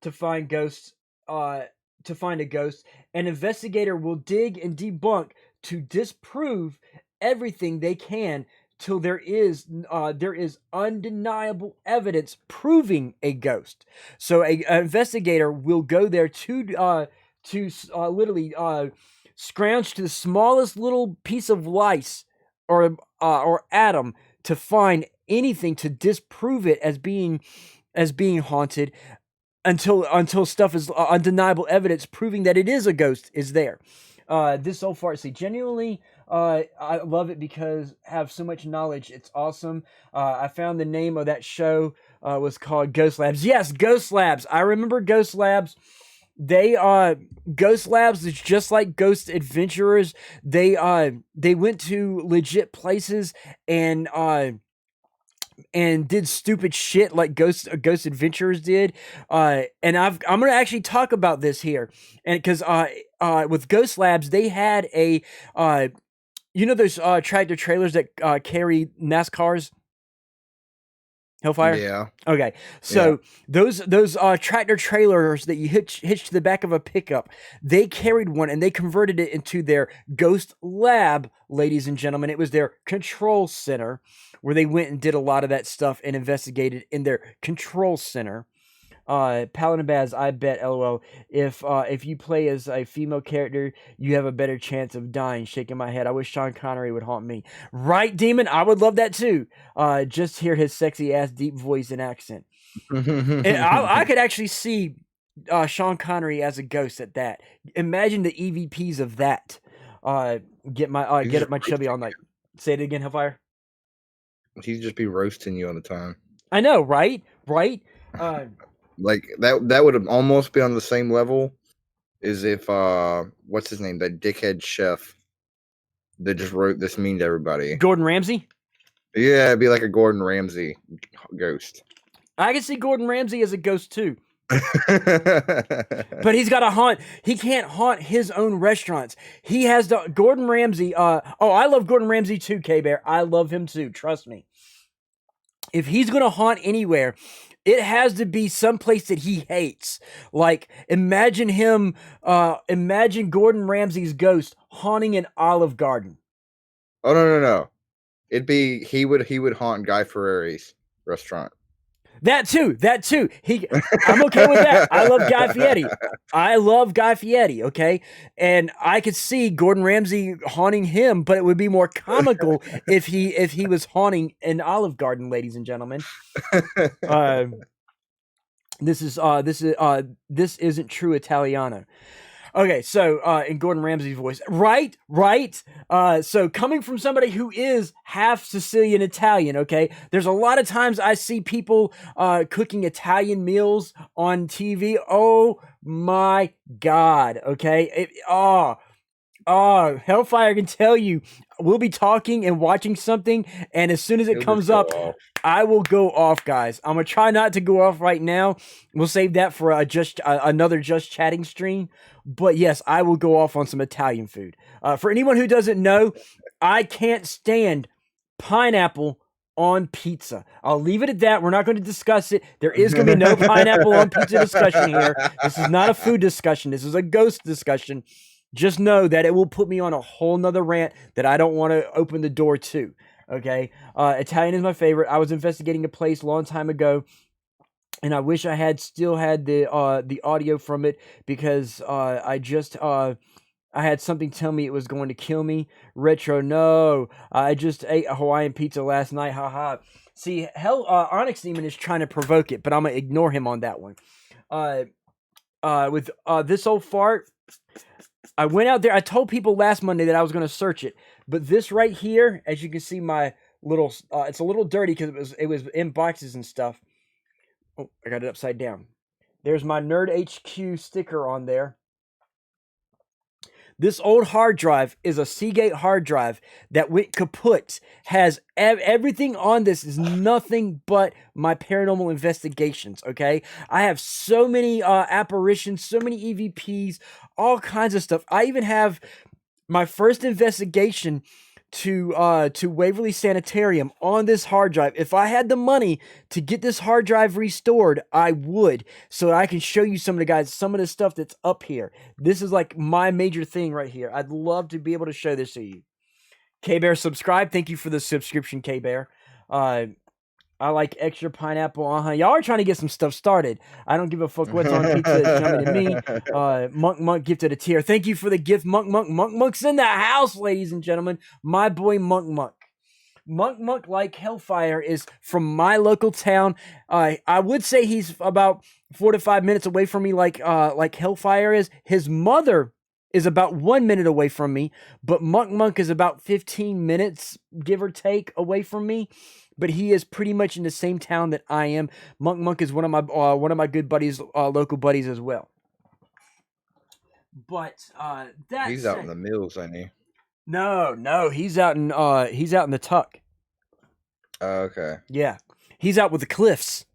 to find ghosts, to find a ghost. An investigator will dig and debunk to disprove everything they can till there is undeniable evidence proving a ghost. So an investigator will go there to literally scrounge to the smallest little piece of lice or atom to find anything to disprove it as being haunted, until stuff is undeniable evidence proving that it is a ghost is there. This so far, see, genuinely, I love it because I have so much knowledge. It's awesome. I found the name of that show was called Ghost Labs. Yes, Ghost Labs. I remember Ghost Labs. Ghost Labs is just like Ghost Adventurers. They went to legit places and did stupid shit like Ghost Adventurers did. And I'm gonna actually talk about this here, and because with Ghost Labs they had a you know those tractor trailers that carry NASCARs. Hellfire? Yeah. Okay. So those tractor trailers that you hitch to the back of a pickup, they carried one and they converted it into their Ghost Lab, ladies and gentlemen. It was their control center where they went and did a lot of that stuff and investigated in their control center. Paladin Baz, I bet, lol. If you play as a female character, you have a better chance of dying. Shaking my head. I wish Sean Connery would haunt me. Right, Demon? I would love that too. Just hear his sexy ass deep voice and accent. And I could actually see Sean Connery as a ghost at that. Imagine the EVPs of that. Get my chubby all night. Say it again, Hellfire. He'd just be roasting you all the time. I know, right? Like that would almost be on the same level as if what's his name, that dickhead chef that just wrote this mean to everybody. Gordon Ramsay? Yeah, it'd be like a Gordon Ramsay ghost. I can see Gordon Ramsay as a ghost too. But he's got to haunt. He can't haunt his own restaurants. He has the Gordon Ramsay. I love Gordon Ramsay too, K-Bear. I love him too. Trust me. If he's going to haunt anywhere, it has to be someplace that he hates. Like, imagine Gordon Ramsay's ghost haunting an Olive Garden. Oh, no. It'd be, he would haunt Guy Fieri's restaurant. That too. I'm okay with that. I love Guy Fieri. Okay. And I could see Gordon Ramsay haunting him, but it would be more comical if he was haunting an Olive Garden, ladies and gentlemen. This isn't true Italiano. Okay, so in Gordon Ramsay's voice, right. So coming from somebody who is half Sicilian Italian, okay, there's a lot of times I see people cooking Italian meals on TV. Oh my God, okay. Hellfire can tell you, we'll be talking and watching something, and as soon as it comes up, I will go off, guys. I'm gonna try not to go off right now. We'll save that for another just chatting stream. But yes, I will go off on some Italian food. For anyone who doesn't know, I can't stand pineapple on pizza. I'll leave it at that. We're not going to discuss it. There is going to be no pineapple on pizza discussion here. This is not a food discussion. This is a ghost discussion. Just know that it will put me on a whole nother rant that I don't want to open the door to. Okay? Italian is my favorite. I was investigating a place a long time ago, and I wish I still had the audio from it, because I had something tell me it was going to kill me. Retro, no. I just ate a Hawaiian pizza last night. Haha. See, Onyx Demon is trying to provoke it, but I'm going to ignore him on that one. With this old fart, I went out there. I told people last Monday that I was going to search it, but this right here, as you can see, my little, it's a little dirty because it was in boxes and stuff. Oh, I got it upside down. There's my Nerd HQ sticker on there. This old hard drive is a Seagate hard drive that went kaput. Has everything on this is nothing but my paranormal investigations, okay? I have so many apparitions, so many EVPs, all kinds of stuff. I even have my first investigation to Waverly Sanitarium on this hard drive. If I had the money to get this hard drive restored, I would, so I can show you some of the stuff that's up here. This is like my major thing right here. I'd love to be able to show this to you. K-Bear, subscribe. Thank you for the subscription, K-Bear. I like extra pineapple. Y'all are trying to get some stuff started. I don't give a fuck what's on pizza. It's yummy to me. Monk gifted a tier. Thank you for the gift, Monk's in the house, ladies and gentlemen. My boy Monk. Monk, like Hellfire, is from my local town. I would say he's about 4 to 5 minutes away from me, like Hellfire is. His mother is about 1 minute away from me, but Monk is about 15 minutes, give or take, away from me. But he is pretty much in the same town that I am. Monk is one of my good buddies, local buddies as well. But he's out in the mills, ain't he? No, he's out in the Tuck. Okay. Yeah, he's out with the Cliffs.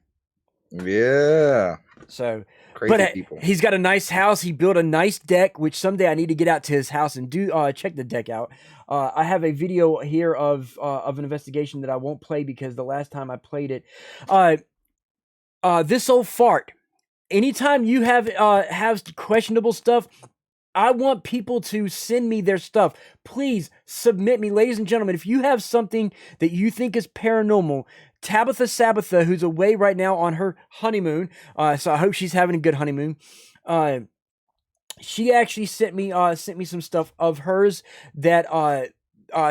Yeah. So, crazy people. He's got a nice house. He built a nice deck, which someday I need to get out to his house and check the deck out. I have a video here of an investigation that I won't play because the last time I played it, this old fart. Anytime you have questionable stuff, I want people to send me their stuff. Please submit me, ladies and gentlemen. If you have something that you think is paranormal, Tabitha Sabatha, who's away right now on her honeymoon. So I hope she's having a good honeymoon. She actually sent me some stuff of hers that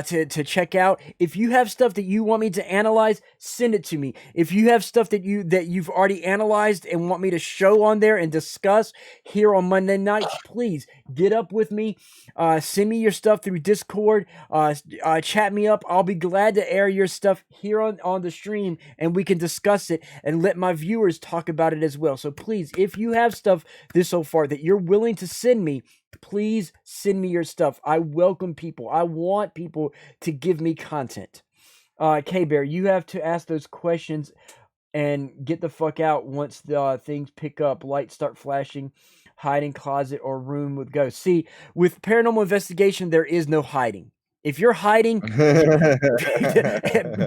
to check out. If you have stuff that you want me to analyze, send it to me. If you have stuff that you've already analyzed and want me to show on there and discuss here on Monday nights, please get up with me. Send me your stuff through Discord. Chat me up. I'll be glad to air your stuff here on the stream, and we can discuss it and let my viewers talk about it as well. So please, if you have stuff this so far that you're willing to send me, please send me your stuff. I welcome people. I want people to give me content. K-Bear, you have to ask those questions and get the fuck out once the things pick up. Lights start flashing. Hiding closet or room with ghosts. See, with paranormal investigation, there is no hiding. If you're hiding,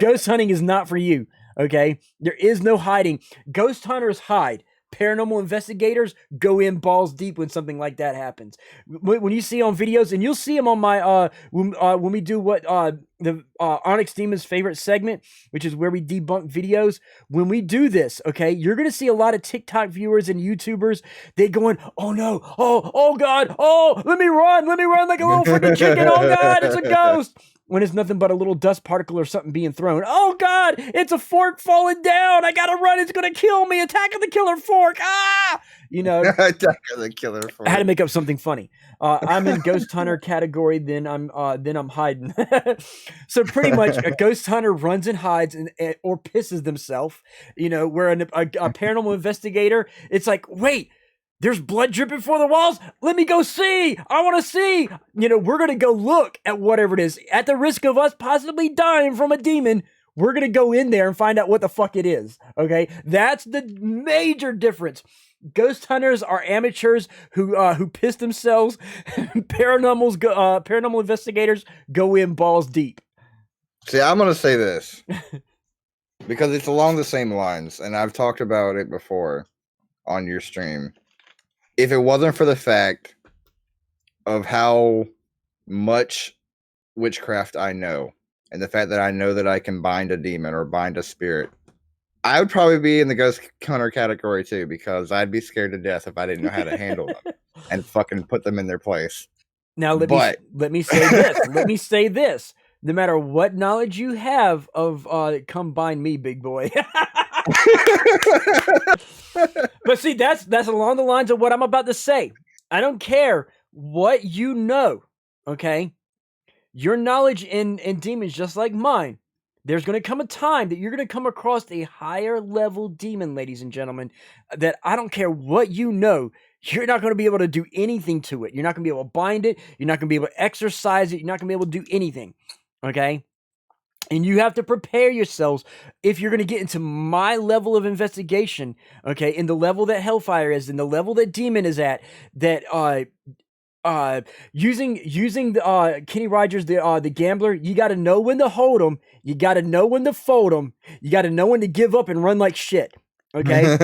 ghost hunting is not for you. Okay? There is no hiding. Ghost hunters hide. Paranormal investigators go in balls deep when something like that happens. When you see on videos, and you'll see them on my when we do what the Onyx Demon's favorite segment, which is where we debunk videos. When we do this, okay, you're gonna see a lot of TikTok viewers and YouTubers. They going, oh no, oh god, oh let me run like a little freaking chicken. Oh god, it's a ghost. When it's nothing but a little dust particle or something being thrown. Oh god, it's a fork falling down. I gotta run. It's gonna kill me. Attack of the killer fork. Ah, you know. Attack of the killer fork. I had to make up something funny. I'm in ghost hunter category. Then I'm hiding. So pretty much, a ghost hunter runs and hides or pisses themselves. You know, where a paranormal investigator, it's like, wait. There's blood dripping for the walls. Let me go see. I want to see. You know, we're going to go look at whatever it is. At the risk of us possibly dying from a demon, we're going to go in there and find out what the fuck it is. Okay? That's the major difference. Ghost hunters are amateurs who piss themselves. Paranormal investigators go in balls deep. See, I'm going to say this because it's along the same lines, and I've talked about it before on your stream. If it wasn't for the fact of how much witchcraft I know, and the fact that I know that I can bind a demon or bind a spirit, I would probably be in the ghost hunter category too, because I'd be scared to death if I didn't know how to handle them and fucking put them in their place. Now, let me say this. Let me say this. No matter what knowledge you have of come bind me, big boy. But see, that's along the lines of what I'm about to say. I don't care what you know, okay? Your knowledge in demons, just like mine, there's going to come a time that you're going to come across a higher level demon, ladies and gentlemen, that I don't care what you know, you're not going to be able to do anything to it. You're not going to be able to bind it. You're not going to be able to exorcise it. You're not going to be able to do anything, okay? And you have to prepare yourselves if you're going to get into my level of investigation, okay, in the level that Hellfire is, in the level that Demon is at, that using the Kenny Rogers, the gambler, you got to know when to hold them, you got to know when to fold them, you got to know when to give up and run like shit. Okay,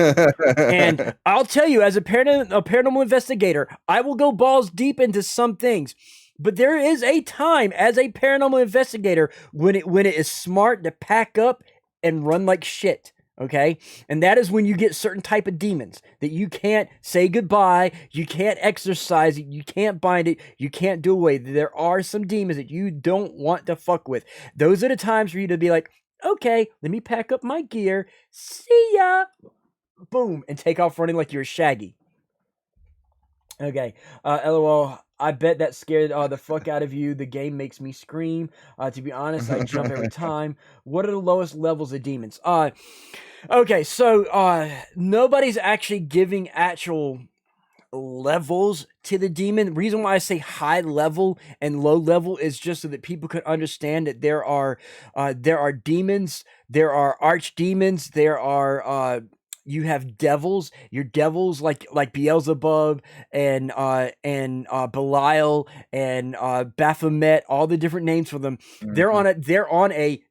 and I'll tell you, as a paranormal investigator, I will go balls deep into some things. But there is a time as a paranormal investigator when it is smart to pack up and run like shit, okay? And that is when you get certain type of demons that you can't say goodbye, you can't exorcise it, you can't bind it, you can't do away. There are some demons that you don't want to fuck with. Those are the times for you to be like, okay, let me pack up my gear, see ya, boom, and take off running like you're Shaggy. Okay, LOL. I bet that scared the fuck out of you. The game makes me scream. To be honest, I jump every time. What are the lowest levels of demons? Okay, so nobody's actually giving actual levels to the demon. The reason why I say high level and low level is just so that people can understand that there are demons, there are archdemons, there are you have devils. Your devils like Beelzebub and Belial and Baphomet, all the different names for them. Mm-hmm. They're on a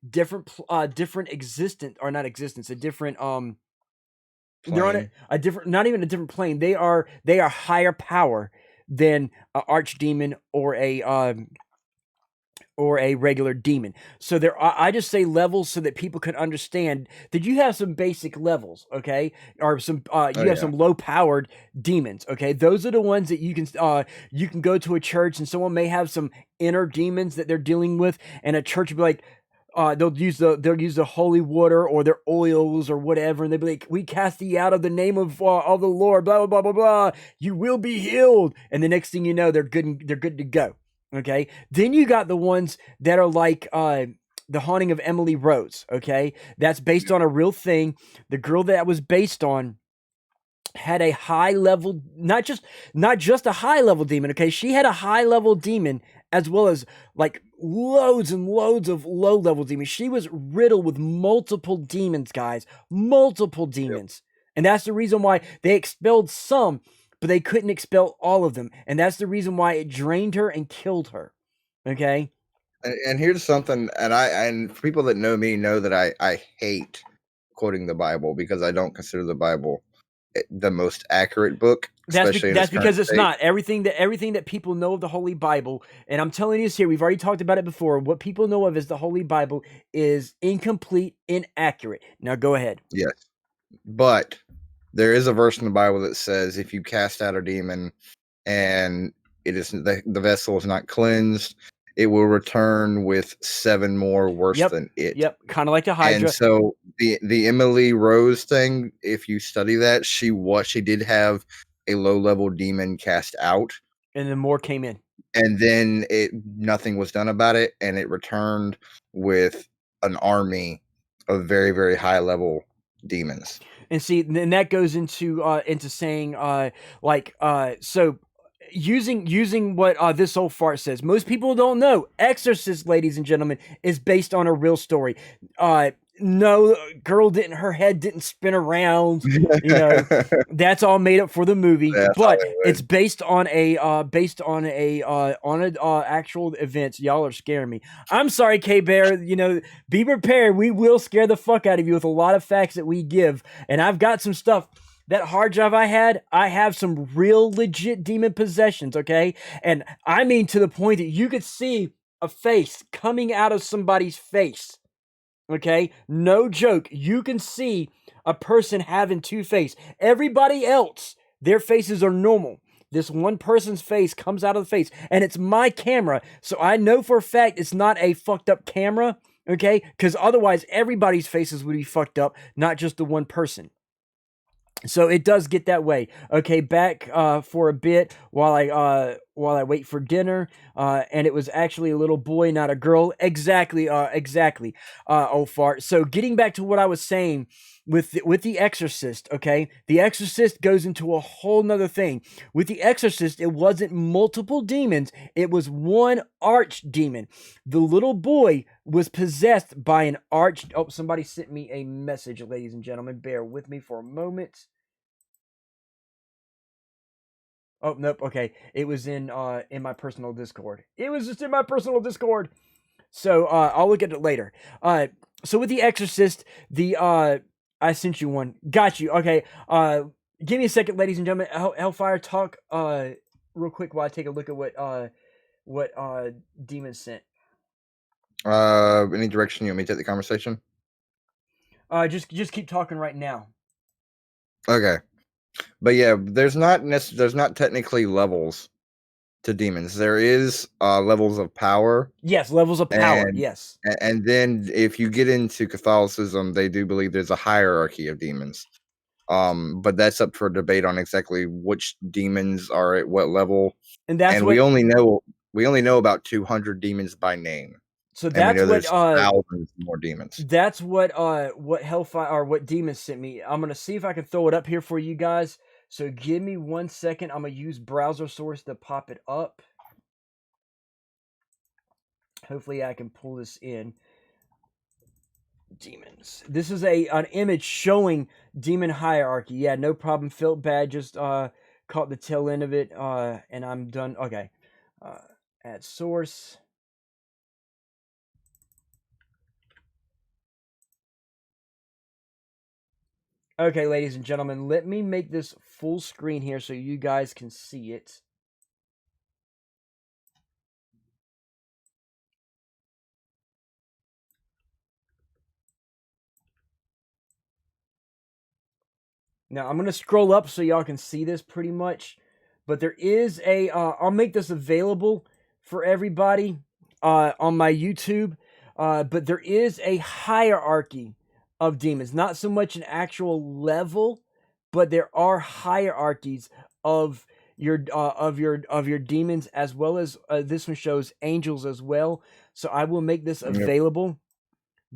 different existence, or not existence, a different plane. They're on a different, not even a different plane. They are higher power than an archdemon or or a regular demon. So I just say levels so that people can understand that you have some basic levels, okay, or some you have some low powered demons, okay. Those are the ones that you can go to a church and someone may have some inner demons that they're dealing with, and a church will be like, they'll use the holy water or their oils or whatever, and they'll be like, "We cast thee out of the name of the Lord, blah blah blah blah blah. You will be healed." And the next thing you know, they're good to go. Okay. Then you got the ones that are like The Haunting of Emily Rose. Okay, that's based on a real thing. The girl that was based on had a high level, not just a high level demon. Okay, she had a high level demon as well as like loads and loads of low level demons. She was riddled with multiple demons, guys, multiple demons. Yep. And that's the reason why they expelled some, but they couldn't expel all of them. And that's the reason why it drained her and killed her. Okay. And here's something, and for people that know me know that I hate quoting the Bible because I don't consider the Bible the most accurate book. That's because it's not everything that people know of the Holy Bible. And I'm telling you this here, we've already talked about it before. What people know of as the Holy Bible is incomplete, inaccurate. Now go ahead. Yes, but there is a verse in the Bible that says if you cast out a demon and it is the vessel is not cleansed, it will return with 7 more worse than it. Yep, kind of like the Hydra. And so the Emily Rose thing, if you study that, she did have a low-level demon cast out. And then more came in. And then nothing was done about it, and it returned with an army of very, very high-level demons. And see, and that goes into saying so using what this old fart says. Most people don't know Exorcist, ladies and gentlemen, is based on a real story. No, her head didn't spin around. You know, that's all made up for the movie. But it's based on actual events. Y'all are scaring me. I'm sorry, K-Bear. You know, be prepared. We will scare the fuck out of you with a lot of facts that we give. And I've got some stuff. That hard drive I have some real legit demon possessions, okay? And I mean to the point that you could see a face coming out of somebody's face, okay? No joke. You can see a person having 2 faces. Everybody else, their faces are normal. This one person's face comes out of the face, and it's my camera, so I know for a fact it's not a fucked up camera, okay? Because otherwise, everybody's faces would be fucked up, not just the one person. So it does get that way. Okay, back for a bit while I wait for dinner. And it was actually a little boy, not a girl. Exactly. Old fart. So getting back to what I was saying with the Exorcist. Okay, the Exorcist goes into a whole nother thing. With the Exorcist, it wasn't multiple demons. It was one archdemon. The little boy was possessed by an Oh, somebody sent me a message, ladies and gentlemen. Bear with me for a moment. Oh, nope. Okay. It was in my personal Discord. It was just in my personal Discord. So, I'll look at it later. So with the Exorcist, I sent you one. Got you. Okay. Give me a second, ladies and gentlemen. Hellfire, talk real quick while I take a look at what Demon sent. Any direction you want me to take the conversation? Just keep talking right now. Okay. But yeah, there's not technically levels to demons. There is levels of power. Yes, levels of power. Yes. And then if you get into Catholicism, they do believe there's a hierarchy of demons. But that's up for debate on exactly which demons are at what level. And we only know about 200 demons by name. So that's what thousands more demons. That's what Hellfire or what Demon sent me. I'm gonna see if I can throw it up here for you guys. So give me 1 second. I'm gonna use browser source to pop it up. Hopefully I can pull this in. Demons. This is an image showing demon hierarchy. Yeah, no problem. Felt bad. Just caught the tail end of it. And I'm done. Okay. Add source. Okay, ladies and gentlemen, let me make this full screen here so you guys can see it. Now I'm gonna scroll up so y'all can see this pretty much, but there is a. I'll make this available for everybody on my YouTube. But there is a hierarchy of demons, not so much an actual level, but there are hierarchies of your demons, as well as this one shows angels as well. So I will make this available.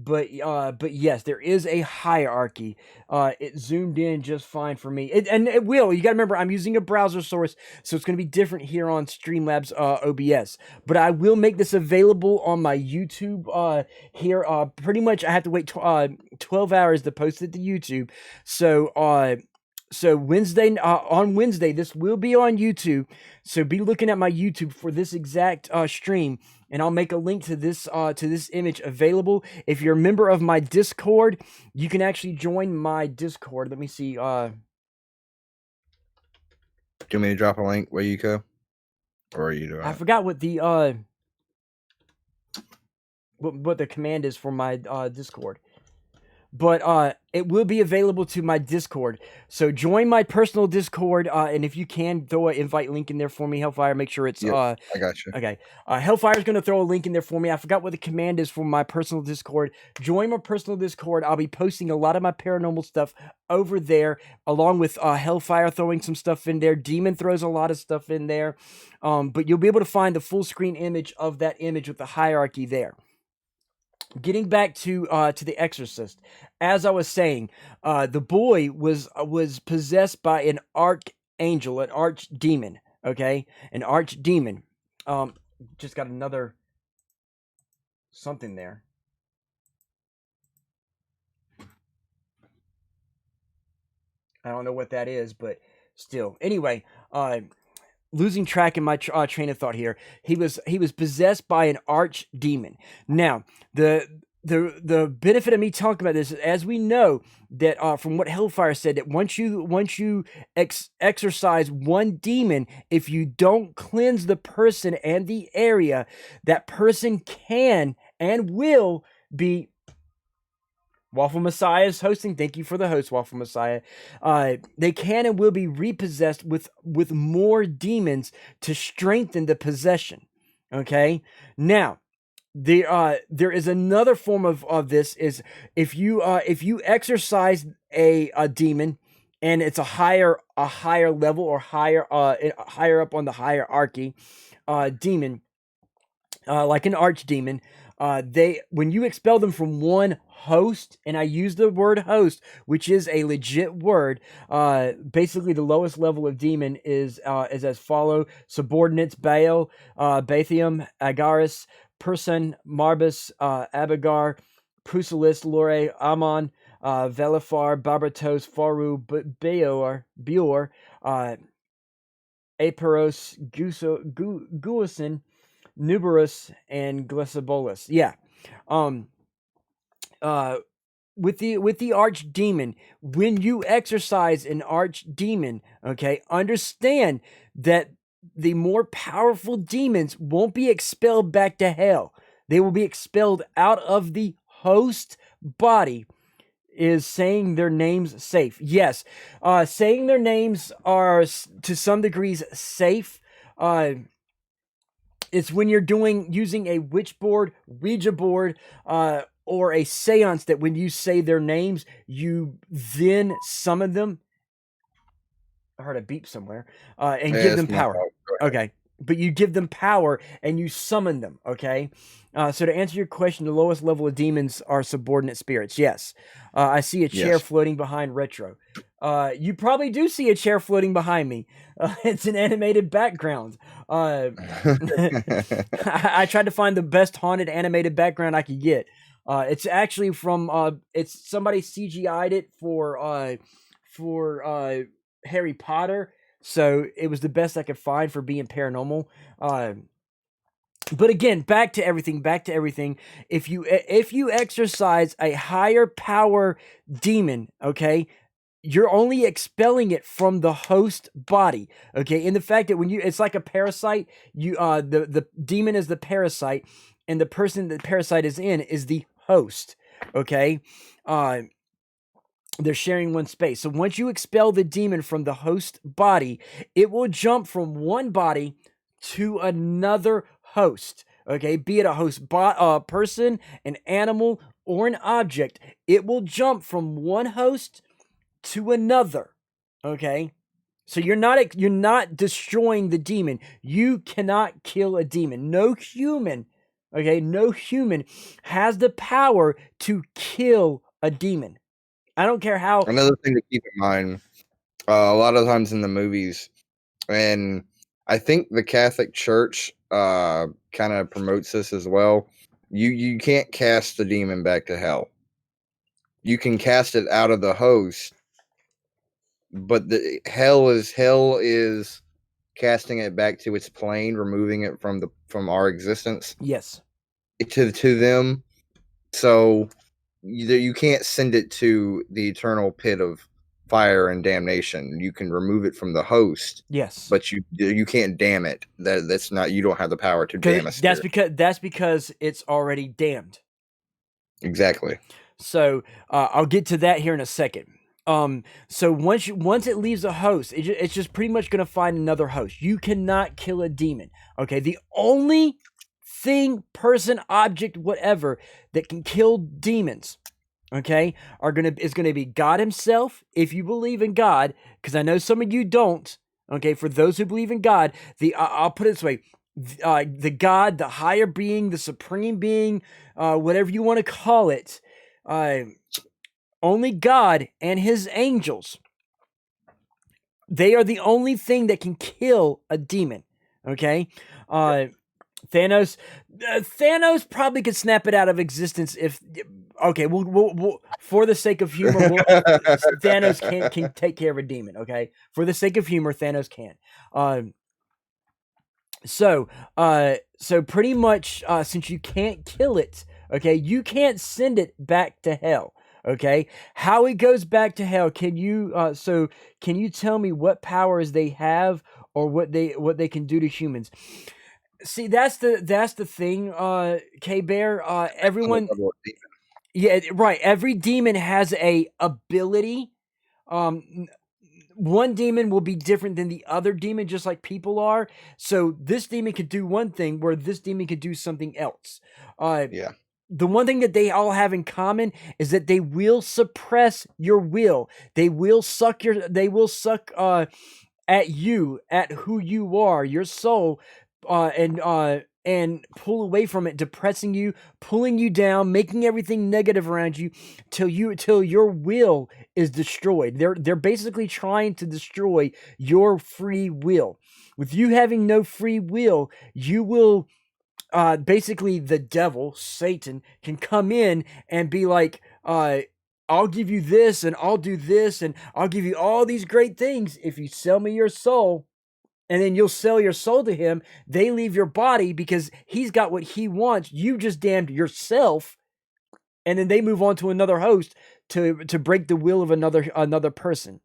But yes, there is a hierarchy. It zoomed in just fine for me. And it will. You got to remember, I'm using a browser source, so it's going to be different here on Streamlabs OBS. But I will make this available on my YouTube here. Pretty much, I have to wait 12 hours to post it to YouTube. So Wednesday, on Wednesday, this will be on YouTube. So be looking at my YouTube for this exact stream, and I'll make a link to this image available. If you're a member of my Discord, you can actually join my Discord. Let me see. Do you want me to drop a link where you go, or are you doing? I forgot what the what the command is for my Discord. But it will be available to my Discord. So join my personal Discord, and if you can, throw an invite link in there for me, Hellfire. Make sure it's... I got you. Okay. Hellfire's going to throw a link in there for me. I forgot what the command is for my personal Discord. Join my personal Discord. I'll be posting a lot of my paranormal stuff over there, along with Hellfire throwing some stuff in there. Demon throws a lot of stuff in there. But you'll be able to find the full screen image of that image with the hierarchy there. Getting back to The Exorcist, as I was saying, the boy was possessed by an archangel, an archdemon. Okay, an archdemon. Just got another something there. I don't know what that is, but still. Anyway, losing track in my train of thought here. He was possessed by an archdemon. Now, the benefit of me talking about this is, as we know that from what Hellfire said, that once you exorcise one demon, if you don't cleanse the person and the area, that person can and will be... Waffle Messiah is hosting. Thank you for the host, Waffle Messiah. They can and will be repossessed with more demons to strengthen the possession. Okay? Now, there is another form of this, is if you exorcise a demon and it's a higher level, or higher up on the hierarchy demon, like an archdemon, when you expel them from one host, and I use the word host, which is a legit word, basically the lowest level of demon is as follow: subordinates Baal, Bathium, Agaris, Person, Marbus, Abagar, Prusilis, Lore, Amon, Velifar, Barbatos, Faru, Beor, Aparos, Guasin, Nuberus, and Glycibolus. Yeah. With the archdemon, when you exorcise an archdemon, okay, understand that the more powerful demons won't be expelled back to hell. They will be expelled out of the host body. Is saying their names safe? Yes. Saying their names are to some degrees safe. It's when you're using a witch board, Ouija board, or a seance, that when you say their names, you then summon them. I heard a beep somewhere. And give them power. Okay. But you give them power and you summon them. Okay. So to answer your question, the lowest level of demons are subordinate spirits. Yes. I see a chair floating behind Retro. You probably do see a chair floating behind me. It's an animated background. I tried to find the best haunted animated background I could get. It's actually from it's somebody CGI'd it for Harry Potter, so it was the best I could find for being paranormal. But again, back to everything. If you exorcise a higher power demon, okay, you're only expelling it from the host body, okay? And the fact that it's like a parasite, the demon is the parasite, and the person the parasite is in is the host, okay? They're sharing one space. So once you expel the demon from the host body, it will jump from one body to another host. Okay, be it a host person, an animal, or an object, it will jump from one host to another. Okay, so you're not destroying the demon. You cannot kill a demon. No human, okay, no human has the power to kill a demon. I don't care how. Another thing to keep in mind, a lot of times in the movies, and I think the Catholic Church kind of promotes this as well. You can't cast the demon back to hell. You can cast it out of the host, but the hell is casting it back to its plane, removing it from our existence. Yes. To them. So you can't send it to the eternal pit of fire and damnation. You can remove it from the host. Yes. But you can't damn it. That's not, you don't have the power to damn a spirit. That's because it's already damned. Exactly. So I'll get to that here in a second. So once it leaves a host, it's just pretty much going to find another host. You cannot kill a demon. Okay, the only thing, person, object, whatever that can kill demons, okay, is gonna be God Himself. If you believe in God, because I know some of you don't. Okay, for those who believe in God, I'll put it this way: the God, the higher being, the supreme being, whatever you want to call it. Only God and His angels, they are the only thing that can kill a demon. Okay, Thanos probably could snap it out of existence if. Okay, we'll for the sake of humor, Thanos can take care of a demon. Okay, for the sake of humor, Thanos can. So pretty much, since you can't kill it, okay, you can't send it back to hell. Okay, how it goes back to hell? Can you tell me what powers they have or what they can do to humans? See, that's the thing, K-Bear. Everyone, yeah, right. Every demon has a ability. One demon will be different than the other demon, just like people are. So this demon could do one thing, where this demon could do something else. Yeah. The one thing that they all have in common is that they will suppress your will. They will suck at you, at who you are, your soul, and pull away from it, depressing you, pulling you down, making everything negative around you, till your will is destroyed. They're basically trying to destroy your free will. With you having no free will, you will. Basically the devil, Satan, can come in and be like, I'll give you this and I'll do this and I'll give you all these great things if you sell me your soul. And then you'll sell your soul to him. They leave your body because he's got what he wants. You just damned yourself. And then they move on to another host to break the will of another person.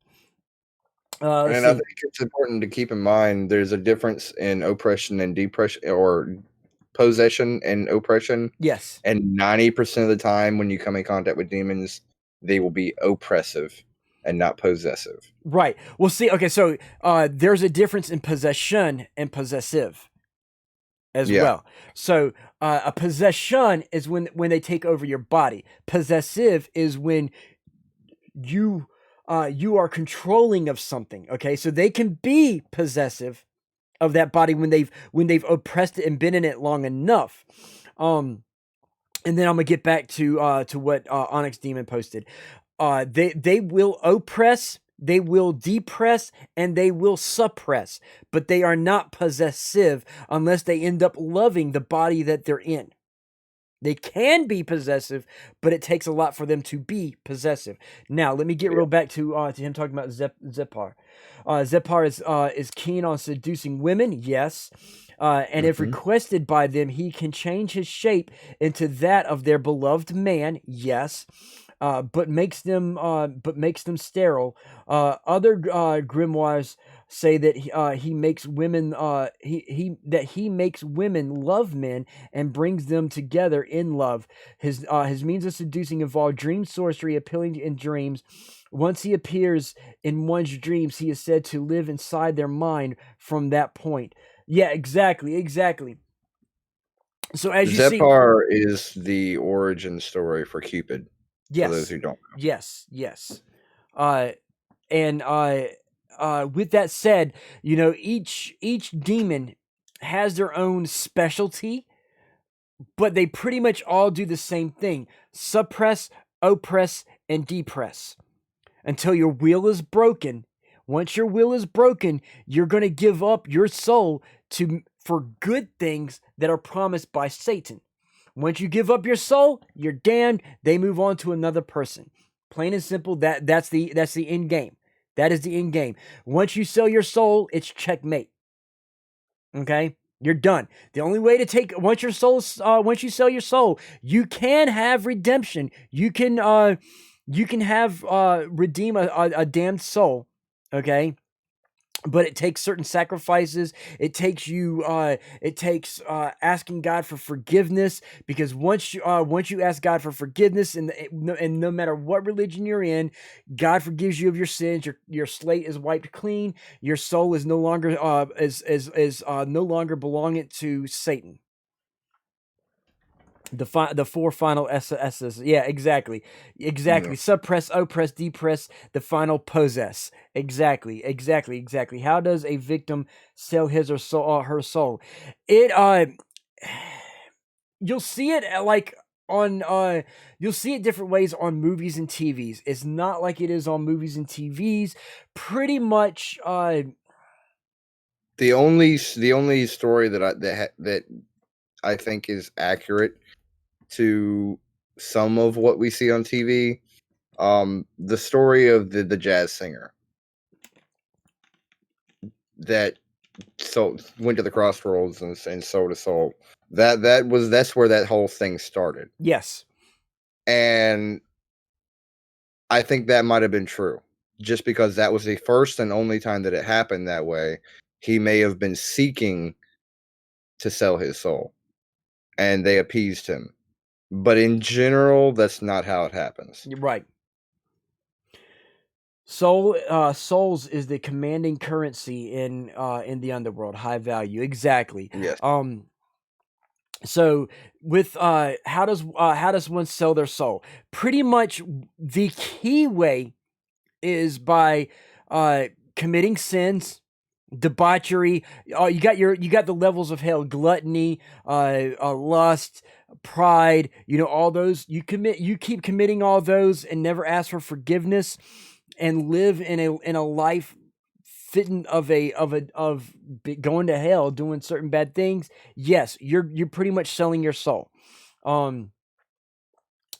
And I think it's important to keep in mind there's a difference in oppression and depression, or possession and oppression. Yes. And 90% of the time when you come in contact with demons, they will be oppressive and not possessive. Right. Well, see, okay, so there's a difference in possession and possessive as well. So a possession is when they take over your body. Possessive is when you are controlling of something. Okay, so they can be possessive of that body when they've oppressed it and been in it long enough. And then I'm gonna get back to what Onyx Demon posted. They will oppress, they will depress, and they will suppress, but they are not possessive unless they end up loving the body that they're in. They can be possessive, but it takes a lot for them to be possessive. Now, let me get real back to him talking about Zepar. Zepar is keen on seducing women, yes. And if requested by them, he can change his shape into that of their beloved man, yes. But makes them sterile. Other grimoires say that he makes women he makes women love men and brings them together in love. His means of seducing involve dream sorcery, appealing in dreams. Once he appears in one's dreams, he is said to live inside their mind from that point. Yeah, exactly. So as you see, Zephyr is the origin story for Cupid. yes, For those who don't know. yes. And with that said, you know, each demon has their own specialty, but they pretty much all do the same thing: suppress, oppress, and depress until your will is broken. Once your will is broken, you're going to give up your soul for good things that are promised by Satan. Once you give up your soul, you're damned. They move on to another person. Plain and simple. That's the end game. That is the end game. Once you sell your soul, it's checkmate. Okay, you're done. The only way to take once you sell your soul, you can have redemption. You can have redeem a damned soul. Okay. But it takes certain sacrifices. It takes asking God for forgiveness, because once you ask God for forgiveness, and no matter what religion you're in, God forgives you of your sins. Your slate is wiped clean. Your soul is no longer no longer belonging to Satan. The four final S's. Yeah, exactly. Yeah. Suppress, oppress, depress, the final possess. Exactly. How does a victim sell his or her soul? It you'll see it you'll see it different ways on movies and TVs. It's not like it is on movies and TVs. Pretty much The only story that I think is accurate to some of what we see on TV, the story of the jazz singer that went to the crossroads and sold a soul. That's where that whole thing started. yes. And I think that might have been true, just because that was the first and only time that it happened that way. He may have been seeking to sell his soul, and they appeased him. But in general, that's not how it happens. You're right. Souls is the commanding currency in the underworld. High value, exactly. Yes. So with how does one sell their soul? Pretty much the key way is by committing sins, debauchery. You got the levels of hell: gluttony, lust, pride. You know, all those you keep committing all those and never ask for forgiveness, and live in a life fitting of going to hell, doing certain bad things. Yes, you're pretty much selling your soul.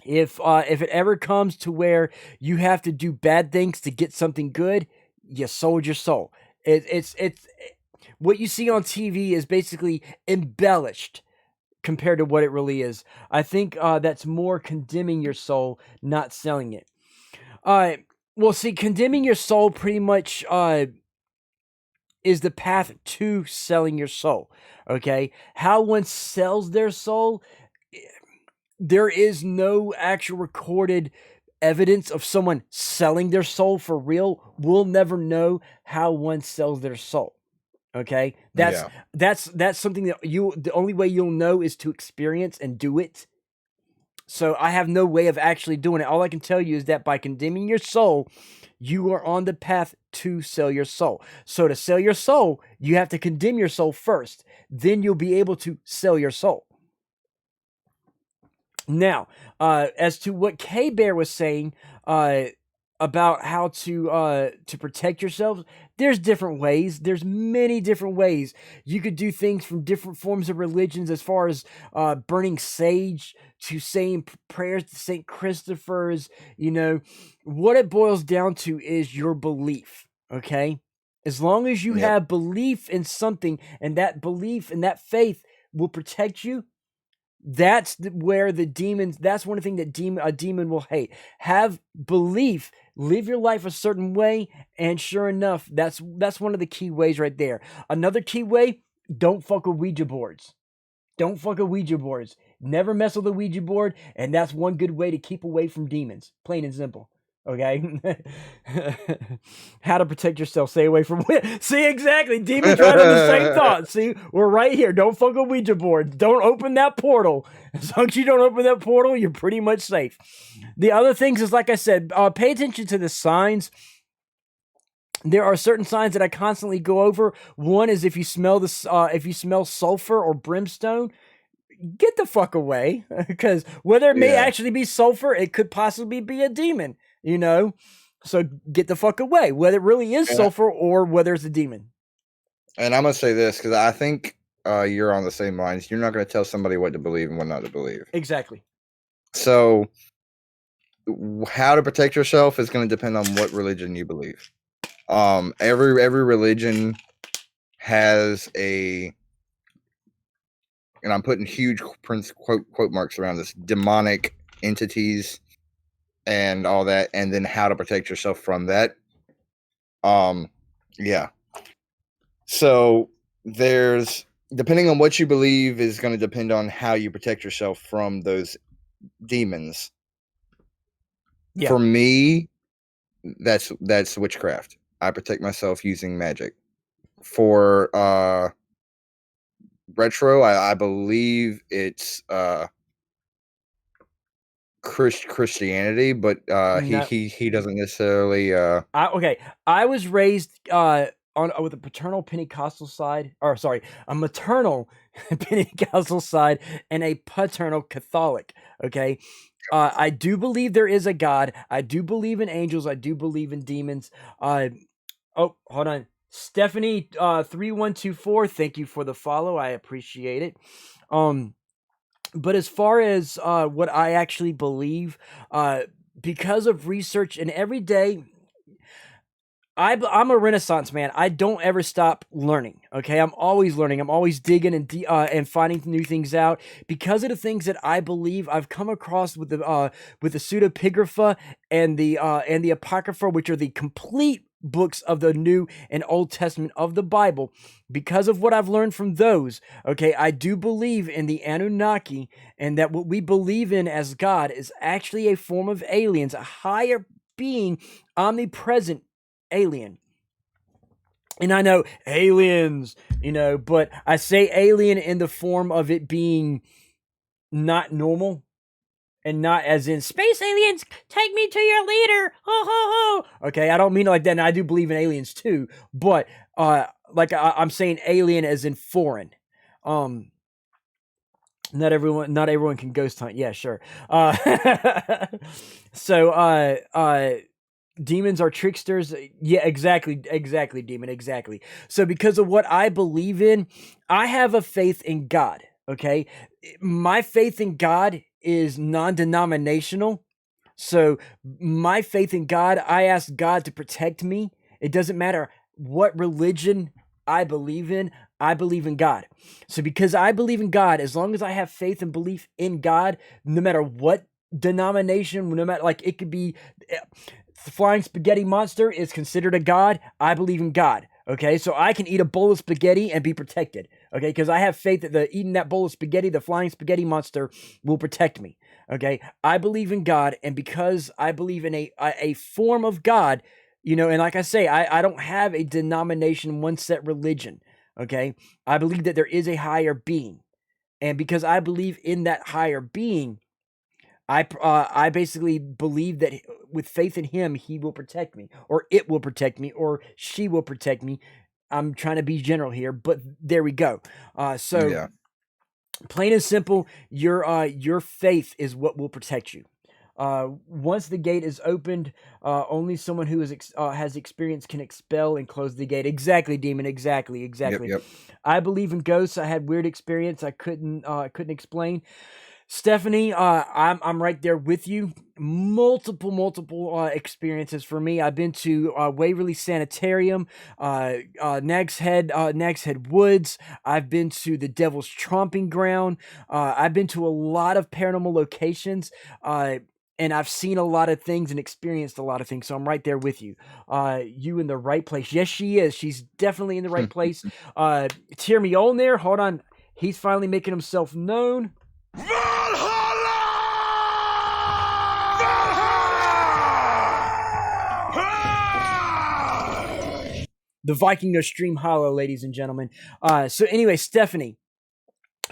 If it ever comes to where you have to do bad things to get something good, you sold your soul. It's what you see on TV is basically embellished compared to what it really is. I think that's more condemning your soul, not selling it. Well, see, condemning your soul pretty much is the path to selling your soul. Okay, how one sells their soul, there is no actual recorded evidence of someone selling their soul for real. We'll never know how one sells their soul. Okay, that's something that the only way you'll know is to experience and do it. So I have no way of actually doing it. All I can tell you is that by condemning your soul, you are on the path to sell your soul. So to sell your soul, you have to condemn your soul first. Then you'll be able to sell your soul. Now, as to what K-Bear was saying about how to protect yourselves, there's different ways. There's many different ways. You could do things from different forms of religions, as far as burning sage to saying prayers to St. Christopher's. You know, what it boils down to is your belief, okay? As long as you have belief in something, and that belief and that faith will protect you, That's where the demons. That's one thing that a demon will hate. Have belief. Live your life a certain way, and sure enough, that's one of the key ways right there. Another key way: don't fuck with Ouija boards. Don't fuck with Ouija boards. Never mess with a Ouija board, and that's one good way to keep away from demons. Plain and simple. Okay? How to protect yourself. Stay away from... See, exactly. Demons right on the same thought. See, we're right here. Don't fuck with Ouija boards. Don't open that portal. As long as you don't open that portal, you're pretty much safe. The other things is, like I said, pay attention to the signs. There are certain signs that I constantly go over. One is if you smell sulfur or brimstone, get the fuck away, because whether it may actually be sulfur, it could possibly be a demon, you know? So get the fuck away, whether it really is sulfur or whether it's a demon. And I'm going to say this, because I think you're on the same lines. You're not going to tell somebody what to believe and what not to believe. Exactly. So how to protect yourself is going to depend on what religion you believe. Every religion has a, and I'm putting huge quote marks around this, demonic entities and all that, and then how to protect yourself from that. Yeah. So there's, depending on what you believe is going to depend on how you protect yourself from those demons. Yeah. For me, that's witchcraft. I protect myself using magic. For retro, I believe it's Christianity, but he doesn't necessarily. Okay, I was raised with a paternal Pentecostal side, or sorry, a maternal Pentecostal side, and a paternal Catholic. Okay. I do believe there is a God. I do believe in angels. I do believe in demons. Oh, hold on. Stephanie 3124, thank you for the follow. I appreciate it. But as far as what I actually believe, because of research and every day, I'm a Renaissance man. I don't ever stop learning. Okay, I'm always learning. I'm always digging and finding new things out because of the things that I believe I've come across with the pseudepigrapha and the apocrypha, which are the complete books of the New and Old Testament of the Bible. Because of what I've learned from those, okay, I do believe in the Anunnaki, and that what we believe in as God is actually a form of aliens, a higher being, omnipresent alien. And I know aliens, but I say alien in the form of it being not normal. And not as in space aliens, take me to your leader. Ho ho ho. Okay, I don't mean it like that. And I do believe in aliens too, but I'm saying alien as in foreign. Not everyone can ghost hunt. Yeah, sure. So demons are tricksters. Yeah, exactly, demon, exactly. So because of what I believe in, I have a faith in God. Okay, my faith in God is non-denominational. So my faith in God, I ask God to protect me. It doesn't matter what religion I believe in God. So because I believe in God, as long as I have faith and belief in God, no matter what denomination, no matter, like, it could be the flying spaghetti monster is considered a god, I believe in God. Okay, so I can eat a bowl of spaghetti and be protected. Okay, because I have faith that eating that bowl of spaghetti, the flying spaghetti monster will protect me. Okay, I believe in God, and because I believe in a form of God, and like I say, I don't have a denomination, one set religion. Okay, I believe that there is a higher being, and because I believe in that higher being, I basically believe that with faith in him, he will protect me, or it will protect me, or she will protect me. I'm trying to be general here, but there we go. So plain and simple, your faith is what will protect you. Once the gate is opened, only someone who has experience can expel and close the gate. Exactly, demon. Exactly. Yep. I believe in ghosts. I had weird experience I couldn't explain. Stephanie, I'm right there with you. Multiple experiences for me. I've been to Waverly Sanitarium, Nag's Head Woods. I've been to the Devil's Tromping Ground. I've been to a lot of paranormal locations. And I've seen a lot of things and experienced a lot of things, so I'm right there with you. You in the right place. Yes, she is. She's definitely in the right place. Tear me on there. Hold on. He's finally making himself known. The Viking No Stream Hollow, ladies and gentlemen. So anyway, Stephanie,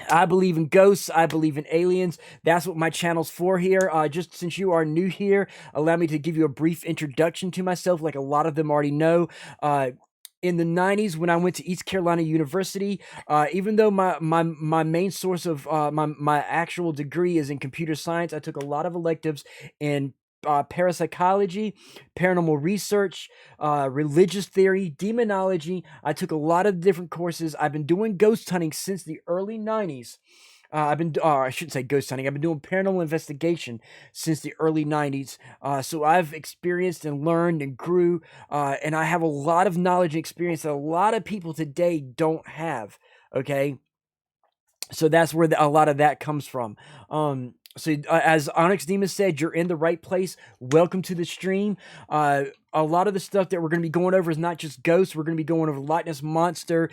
I believe in ghosts. I believe in aliens. That's what my channel's for here. Just since you are new here, allow me to give you a brief introduction to myself, like a lot of them already know. In the 90s, when I went to East Carolina University, even though my main source of my actual degree is in computer science, I took a lot of electives in parapsychology, paranormal research, religious theory, demonology. I took a lot of different courses. I've been doing ghost hunting since the early 90s. I shouldn't say ghost hunting. I've been doing paranormal investigation since the early 90s. So I've experienced and learned and grew, and I have a lot of knowledge and experience that a lot of people today don't have. Okay. So that's where a lot of that comes from. So as Onyx Demon said, you're in the right place. Welcome to the stream. A lot of the stuff that we're going to be going over is not just ghosts. We're going to be going over Loch Ness Monster,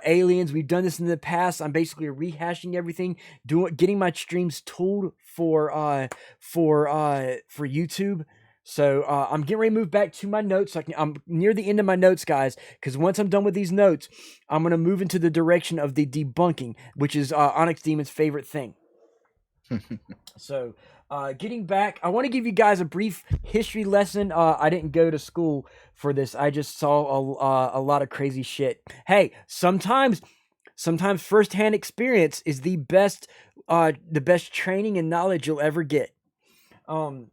aliens. We've done this in the past. I'm basically rehashing everything, getting my streams tooled for YouTube. So I'm getting ready to move back to my notes. I'm near the end of my notes, guys, because once I'm done with these notes, I'm going to move into the direction of the debunking, which is Onyx Demon's favorite thing. So getting back, I want to give you guys a brief history lesson. I didn't go to school for this. I just saw a lot of crazy shit. Hey, sometimes firsthand experience is the best training and knowledge you'll ever get. I'd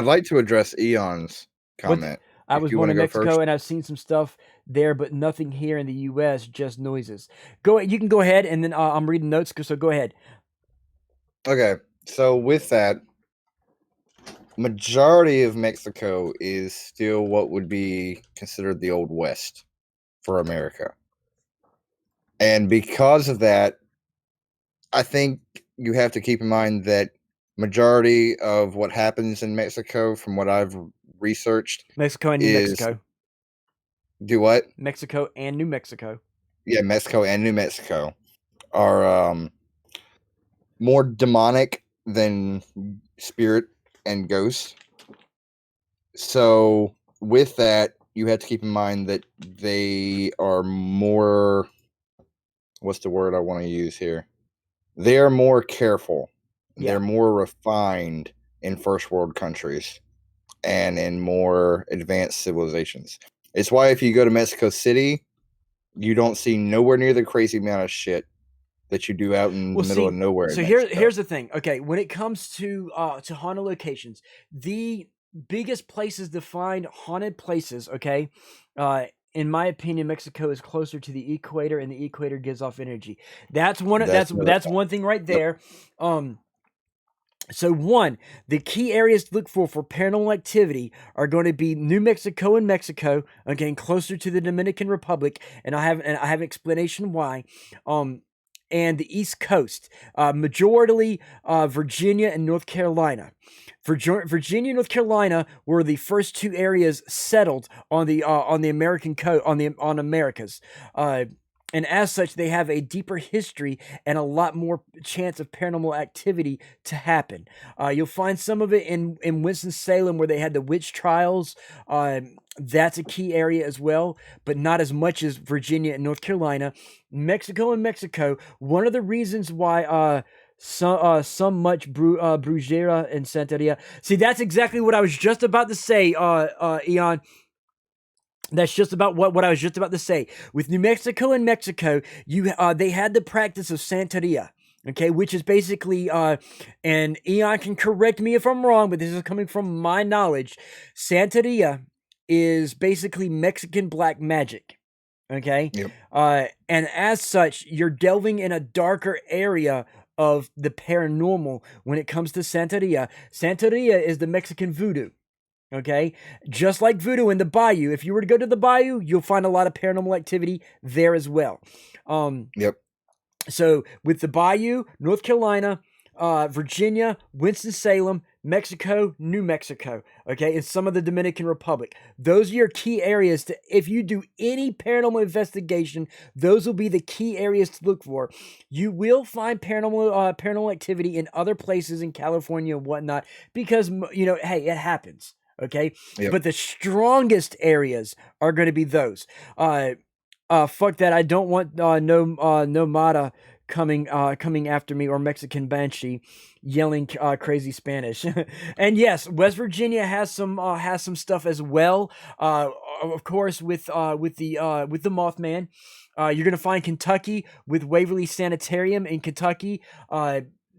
like to address Eon's comment. I was born in Mexico and I've seen some stuff there, but nothing here in the U.S., just noises. You can go ahead, and then I'm reading notes, so go ahead. Okay, so with that, majority of Mexico is still what would be considered the Old West for America. And because of that, I think you have to keep in mind that majority of what happens in Mexico, from what I've researched, Mexico and New Mexico. Do what? Mexico and New Mexico. Yeah, Mexico and New Mexico are more demonic than spirit and ghosts. So with that, you have to keep in mind that they are more, what's the word I want to use here? They are more careful. Yeah. They're more refined in first world countries and in more advanced civilizations. It's why if you go to Mexico City, you don't see nowhere near the crazy amount of shit that you do out in the middle of nowhere. So here's the thing. Okay, when it comes to haunted locations, the biggest places to find haunted places, okay, in my opinion, Mexico is closer to the equator, and the equator gives off energy. That's one thing right there. So the key areas to look for paranormal activity are going to be New Mexico and Mexico, again, closer to the Dominican Republic, and I have an explanation why. And the East Coast, majority Virginia and North Carolina. Virginia and North Carolina were the first two areas settled on the American coast, on Americas. And as such, they have a deeper history and a lot more chance of paranormal activity to happen. You'll find some of it in Winston-Salem, where they had the witch trials. That's a key area as well, but not as much as Virginia and North Carolina. Mexico, one of the reasons why some much Brujeria and Santeria. See, that's exactly what I was just about to say, Eon. That's just about what I was just about to say. With New Mexico and Mexico, they had the practice of Santeria, okay, which is basically, and Eon can correct me if I'm wrong, but this is coming from my knowledge. Santeria is basically Mexican black magic, okay? Yep. And as such, you're delving in a darker area of the paranormal when it comes to Santeria. Santeria is the Mexican voodoo. Okay, just like voodoo in the bayou. If you were to go to the bayou, you'll find a lot of paranormal activity there as well. Yep. So with the bayou, North Carolina, Virginia, Winston-Salem, Mexico, New Mexico, okay, and some of the Dominican Republic. Those are your key areas to, if you do any paranormal investigation, those will be the key areas to look for. You will find paranormal activity in other places in California and whatnot, because, you know, hey, it happens, okay? Yep. But the strongest areas are going to be those. Fuck that, I don't want Nomada coming after me, or Mexican Banshee yelling crazy Spanish. And yes, West Virginia has some stuff as well. Of course, with the Mothman. You're gonna find Kentucky with Waverly Sanitarium in Kentucky.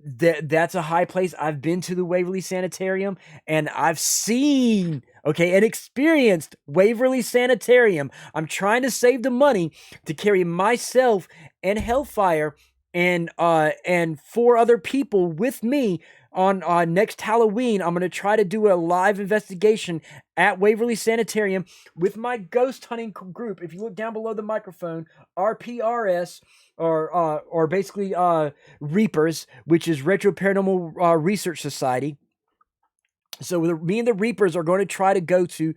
That's a high place. I've been to the Waverly Sanitarium and I've seen, okay, and experienced Waverly Sanitarium. I'm trying to save the money to carry myself and Hellfire and 4 other people with me on next Halloween. I'm going to try to do a live investigation at Waverly Sanitarium with my ghost hunting group. If you look down below the microphone, RPRS, or basically Reapers, which is Retro Paranormal Research Society. So me and the Reapers are going to try to go to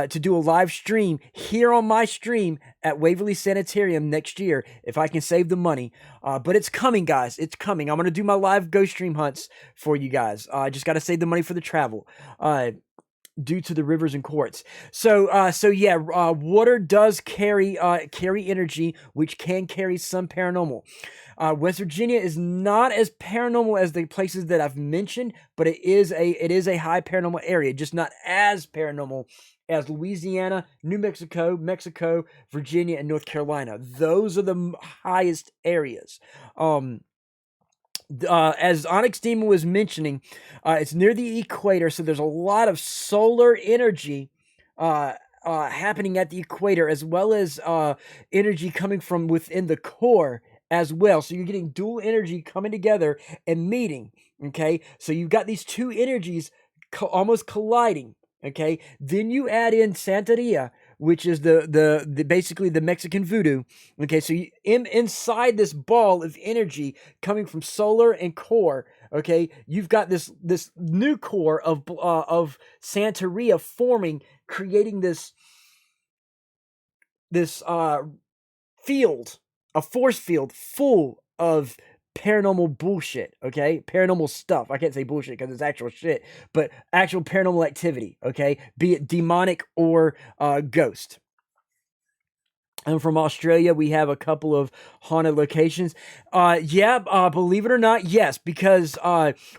do a live stream here on my stream at Waverly Sanitarium next year, if I can save the money. But it's coming, guys. It's coming. I'm going to do my live ghost stream hunts for you guys. I just got to save the money for the travel. Due to the rivers and quartz. So yeah, water does carry energy, which can carry some paranormal. West Virginia is not as paranormal as the places that I've mentioned, but it is a high paranormal area, just not as paranormal as Louisiana, New Mexico, Virginia, and North Carolina. Those are the highest areas. As Onyx Demon was mentioning, it's near the equator, so there's a lot of solar energy happening at the equator, as well as energy coming from within the core as well. So you're getting dual energy coming together and meeting, okay? So you've got these two energies almost colliding, okay? Then you add in Santeria, which is the basically the Mexican voodoo. Okay, so inside this ball of energy coming from solar and core, okay, you've got this new core of Santeria forming, creating this field, a force field full of paranormal bullshit, okay? Paranormal stuff. I can't say bullshit because it's actual shit, but actual paranormal activity, okay? Be it demonic or ghost. And from Australia, we have a couple of haunted locations. Believe it or not, yes, because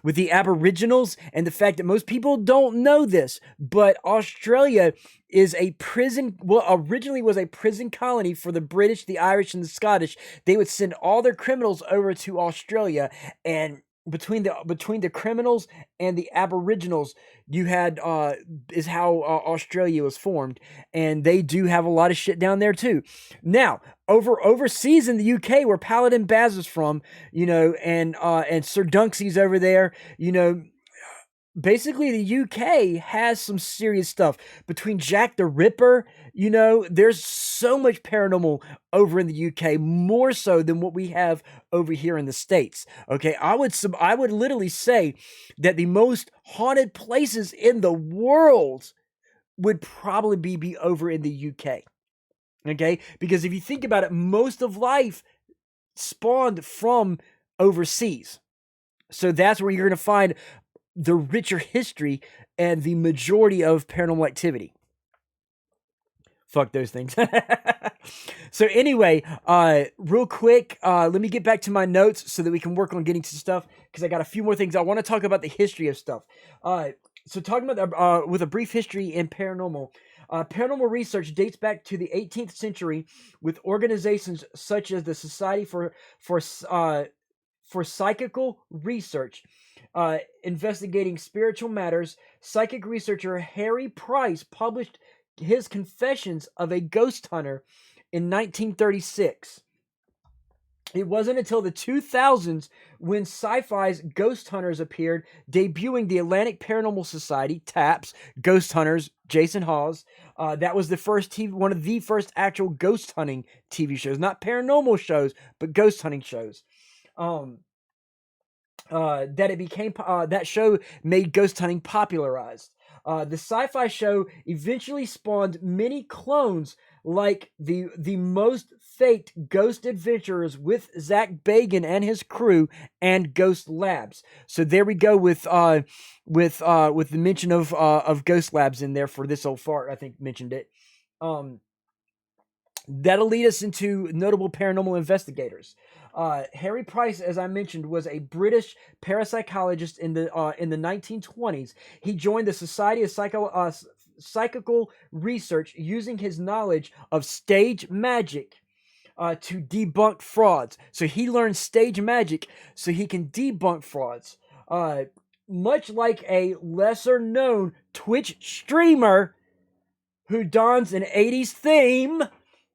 with the Aboriginals and the fact that most people don't know this, but Australia is a prison, well, originally was a prison colony for the British, the Irish, and the Scottish. They would send all their criminals over to Australia, and between the criminals and the Aboriginals, you had is how Australia was formed, and they do have a lot of shit down there too. Now, overseas in the UK, where Paladin Baz is from, you know, and Sir Dunksy's over there, you know. Basically, the UK has some serious stuff. Between Jack the Ripper, you know, there's so much paranormal over in the UK, more so than what we have over here in the States. Okay, I would literally say that the most haunted places in the world would probably be over in the UK. Okay, because if you think about it, most of life spawned from overseas. So that's where you're going to find the richer history and the majority of paranormal activity. Fuck those things. So anyway, real quick, let me get back to my notes so that we can work on getting to stuff, because I got a few more things. I want to talk about the history of stuff. So talking about with a brief history in paranormal. Paranormal research dates back to the 18th century, with organizations such as the Society for Psychical Research, investigating spiritual matters. Psychic researcher Harry Price published his Confessions of a Ghost Hunter in 1936. It wasn't until the 2000s when Sci-Fi's Ghost Hunters appeared, debuting the Atlantic Paranormal Society, TAPS, Ghost Hunters, Jason Hawes. That was the first one of the first actual ghost hunting TV shows, not paranormal shows, but ghost hunting shows. That show made ghost hunting popularized. The Sci-Fi show eventually spawned many clones, like the most faked Ghost Adventurers with Zach Bagan and his crew, and Ghost Labs. So there we go with the mention of Ghost Labs in there for this old fart. I think mentioned it. That'll lead us into notable paranormal investigators. Harry Price, as I mentioned, was a British parapsychologist in the 1920s. He joined the Society of Psychical Research, using his knowledge of stage magic to debunk frauds. So he learned stage magic so he can debunk frauds. Much like a lesser-known Twitch streamer who dons an 80s theme,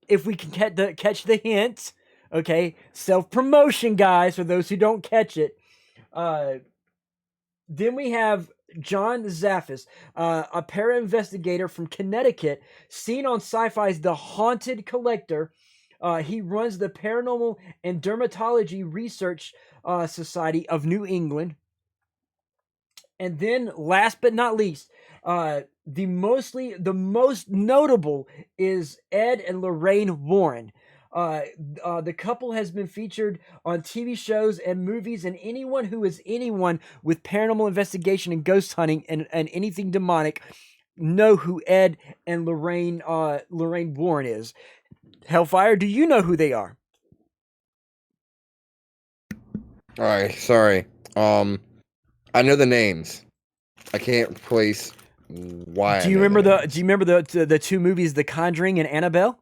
if we can catch the hint. Okay, self-promotion, guys, for those who don't catch it. Then we have John Zaffis, a para-investigator from Connecticut, seen on Sci-Fi's The Haunted Collector. He runs the Paranormal and Dermatology Research Society of New England. And then, last but not least, the most notable is Ed and Lorraine Warren. The couple has been featured on TV shows and movies, and anyone who is anyone with paranormal investigation and ghost hunting and anything demonic know who Ed and Lorraine Warren is. Hellfire, do you know who they are? All right, sorry. I know the names. I can't place why. Do you remember the two movies, The Conjuring and Annabelle?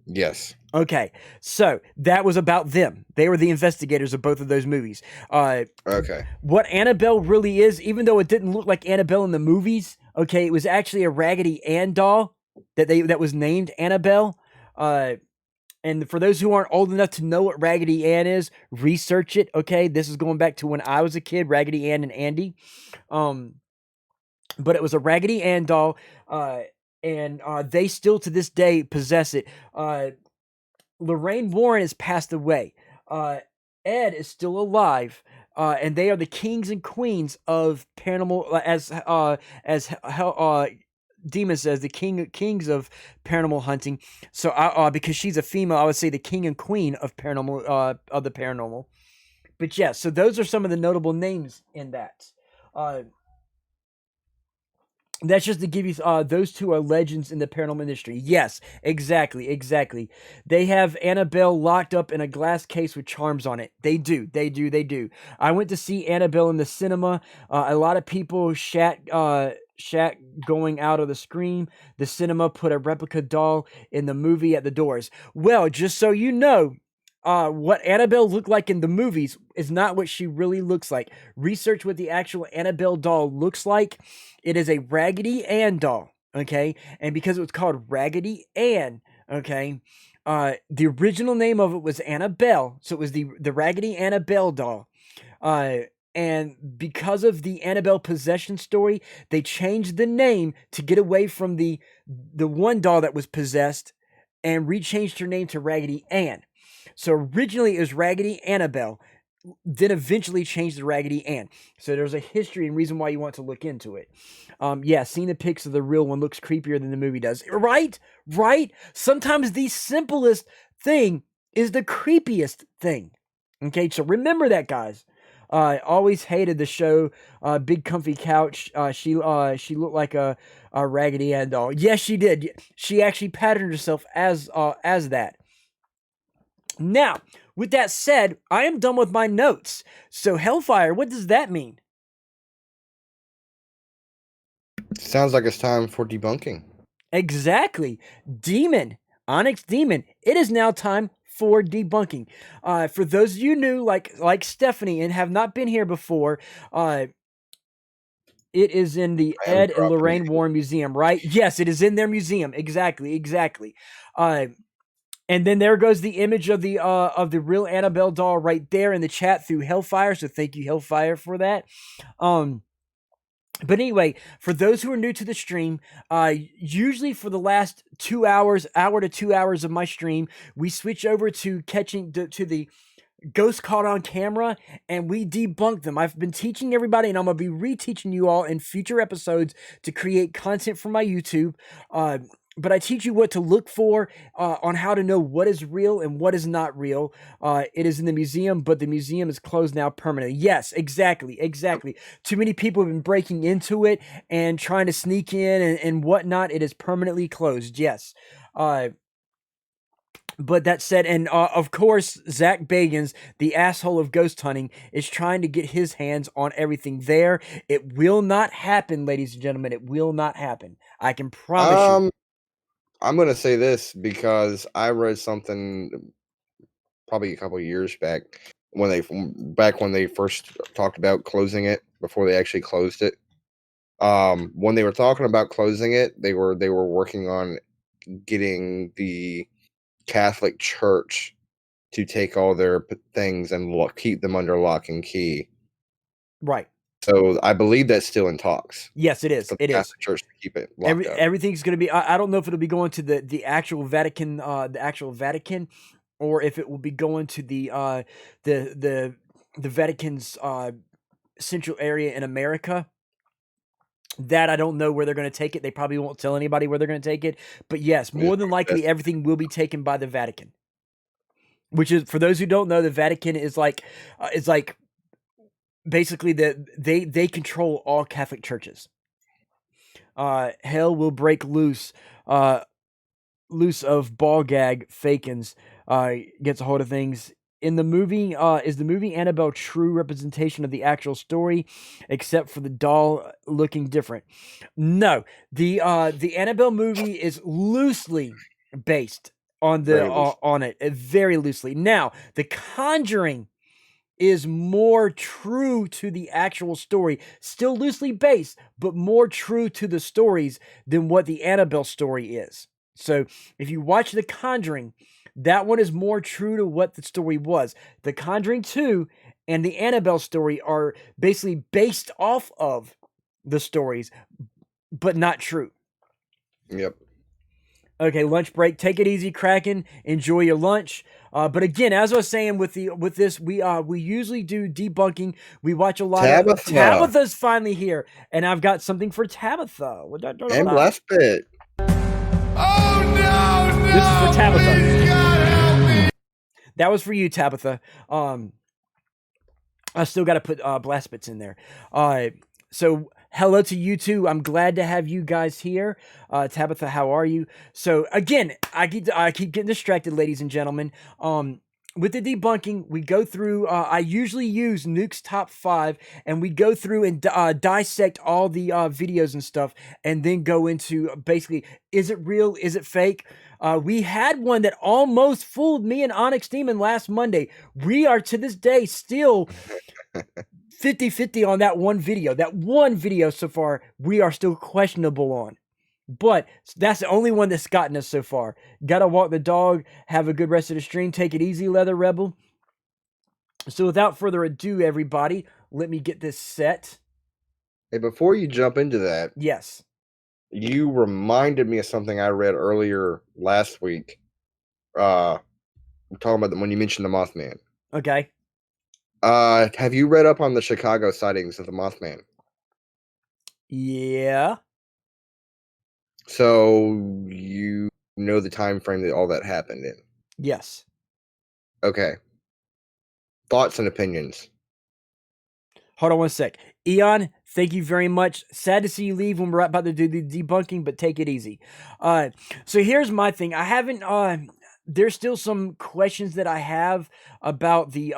Yes. Okay, so that was about them. They were the investigators of both of those movies. Okay. What Annabelle really is, even though it didn't look like Annabelle in the movies, okay, it was actually a Raggedy Ann doll that was named Annabelle. And for those who aren't old enough to know what Raggedy Ann is, research it. Okay, this is going back to when I was a kid, Raggedy Ann and Andy. But it was a Raggedy Ann doll, and they still to this day possess it. Lorraine Warren has passed away. Ed is still alive, and they are the kings and queens of paranormal, as Demon says, the kings of paranormal hunting. So, because she's a female, I would say the king and queen of paranormal, of the paranormal. But yeah, so those are some of the notable names in that. That's just to give you, those two are legends in the paranormal industry. Yes, exactly. They have Annabelle locked up in a glass case with charms on it. They do. I went to see Annabelle in the cinema. A lot of people shat going out of the screen. The cinema put a replica doll in the movie at the doors. Well, just so you know, what Annabelle looked like in the movies is not what she really looks like. Research what the actual Annabelle doll looks like. It is a Raggedy Ann doll, okay? And because it was called Raggedy Ann, okay, the original name of it was Annabelle, so it was the Raggedy Annabelle doll. And because of the Annabelle possession story, they changed the name to get away from the one doll that was possessed and rechanged her name to Raggedy Ann. So originally it was Raggedy Annabelle, then eventually changed to Raggedy Ann. So there's a history and reason why you want to look into it. Yeah, seeing the pics of the real one looks creepier than the movie does. Right? Sometimes the simplest thing is the creepiest thing. Okay, so remember that, guys. Always hated the show, Big Comfy Couch. She looked like a Raggedy Ann doll. Yes, she did. She actually patterned herself as that. Now, with that said, I am done with my notes. So, Hellfire, what does that mean? Sounds like it's time for debunking. Exactly. Demon, Onyx Demon, it is now time for debunking. For those of you new, like Stephanie, and have not been here before, it is in the Ed and Lorraine Warren Museum, right? Yes, it is in their museum. Exactly. And then there goes the image of the real Annabelle doll right there in the chat through Hellfire. So thank you, Hellfire, for that. But anyway, for those who are new to the stream, usually for the last 2 hours, hour to 2 hours of my stream, we switch over to catching to the ghosts caught on camera, and we debunk them. I've been teaching everybody, and I'm going to be reteaching you all in future episodes to create content for my YouTube. But I teach you what to look for on how to know what is real and what is not real. It is in the museum, but the museum is closed now permanently. Yes, exactly. Too many people have been breaking into it and trying to sneak in and whatnot. It is permanently closed, yes. But that said, and of course, Zach Bagans, the asshole of ghost hunting, is trying to get his hands on everything there. It will not happen, ladies and gentlemen. It will not happen. I can promise you. I'm going to say this because I read something probably a couple of years back when they first talked about closing it before they actually closed it. When they were talking about closing it, they were working on getting the Catholic Church to take all their things and keep them under lock and key. Right. So I believe that's still in talks. Yes, it is. For the Catholic Church to keep it locked up. Everything's going to be. I don't know if it'll be going to the actual Vatican, or if it will be going to the Vatican's central area in America. That I don't know where they're going to take it. They probably won't tell anybody where they're going to take it. But yes, more than likely, everything will be taken by the Vatican. Which is, for those who don't know, the Vatican is like basically they control all Catholic churches. Hell will break loose of ball gag Fakins gets a hold of things. In the movie, is the movie Annabelle true representation of the actual story, except for the doll looking different? No, the Annabelle movie is loosely based on it, very loosely. Now, The Conjuring is more true to the actual story, still loosely based, but more true to the stories than what the Annabelle story is. So if you watch The Conjuring, that one is more true to what the story was. The Conjuring 2 and the Annabelle story are basically based off of the stories, but not true. Yep. Okay, lunch break. Take it easy, Kraken. Enjoy your lunch. But again, as I was saying with this, we usually do debunking. We watch a lot of Tabitha's finally here, and I've got something for Tabitha. And Blast Pit. Oh no! This is for Tabitha. That was for you, Tabitha. I still got to put blast bits in there. So hello to you too. I'm glad to have you guys here. Tabitha, how are you? So again, I keep getting distracted, ladies and gentlemen. With the debunking, we go through, I usually use Nuke's Top 5, and we go through and dissect all the videos and stuff, and then go into basically, is it real? Is it fake? We had one that almost fooled me and Onyx Demon last Monday. We are to this day still 50-50 on that one video. That one video so far, we are still questionable on. But that's the only one that's gotten us so far. Gotta walk the dog. Have a good rest of the stream. Take it easy, Leather Rebel. So without further ado, everybody, let me get this set. Hey, before you jump into that. Yes. You reminded me of something I read earlier last week. I'm talking about when you mentioned the Mothman. Okay. Have you read up on the Chicago sightings of the Mothman? Yeah. So you know the time frame that all that happened in? Yes. Okay. Thoughts and opinions. Hold on one sec. Eon, thank you very much. Sad to see you leave when we're about to do the debunking, but take it easy. So here's my thing. I haven't there's still some questions that I have about the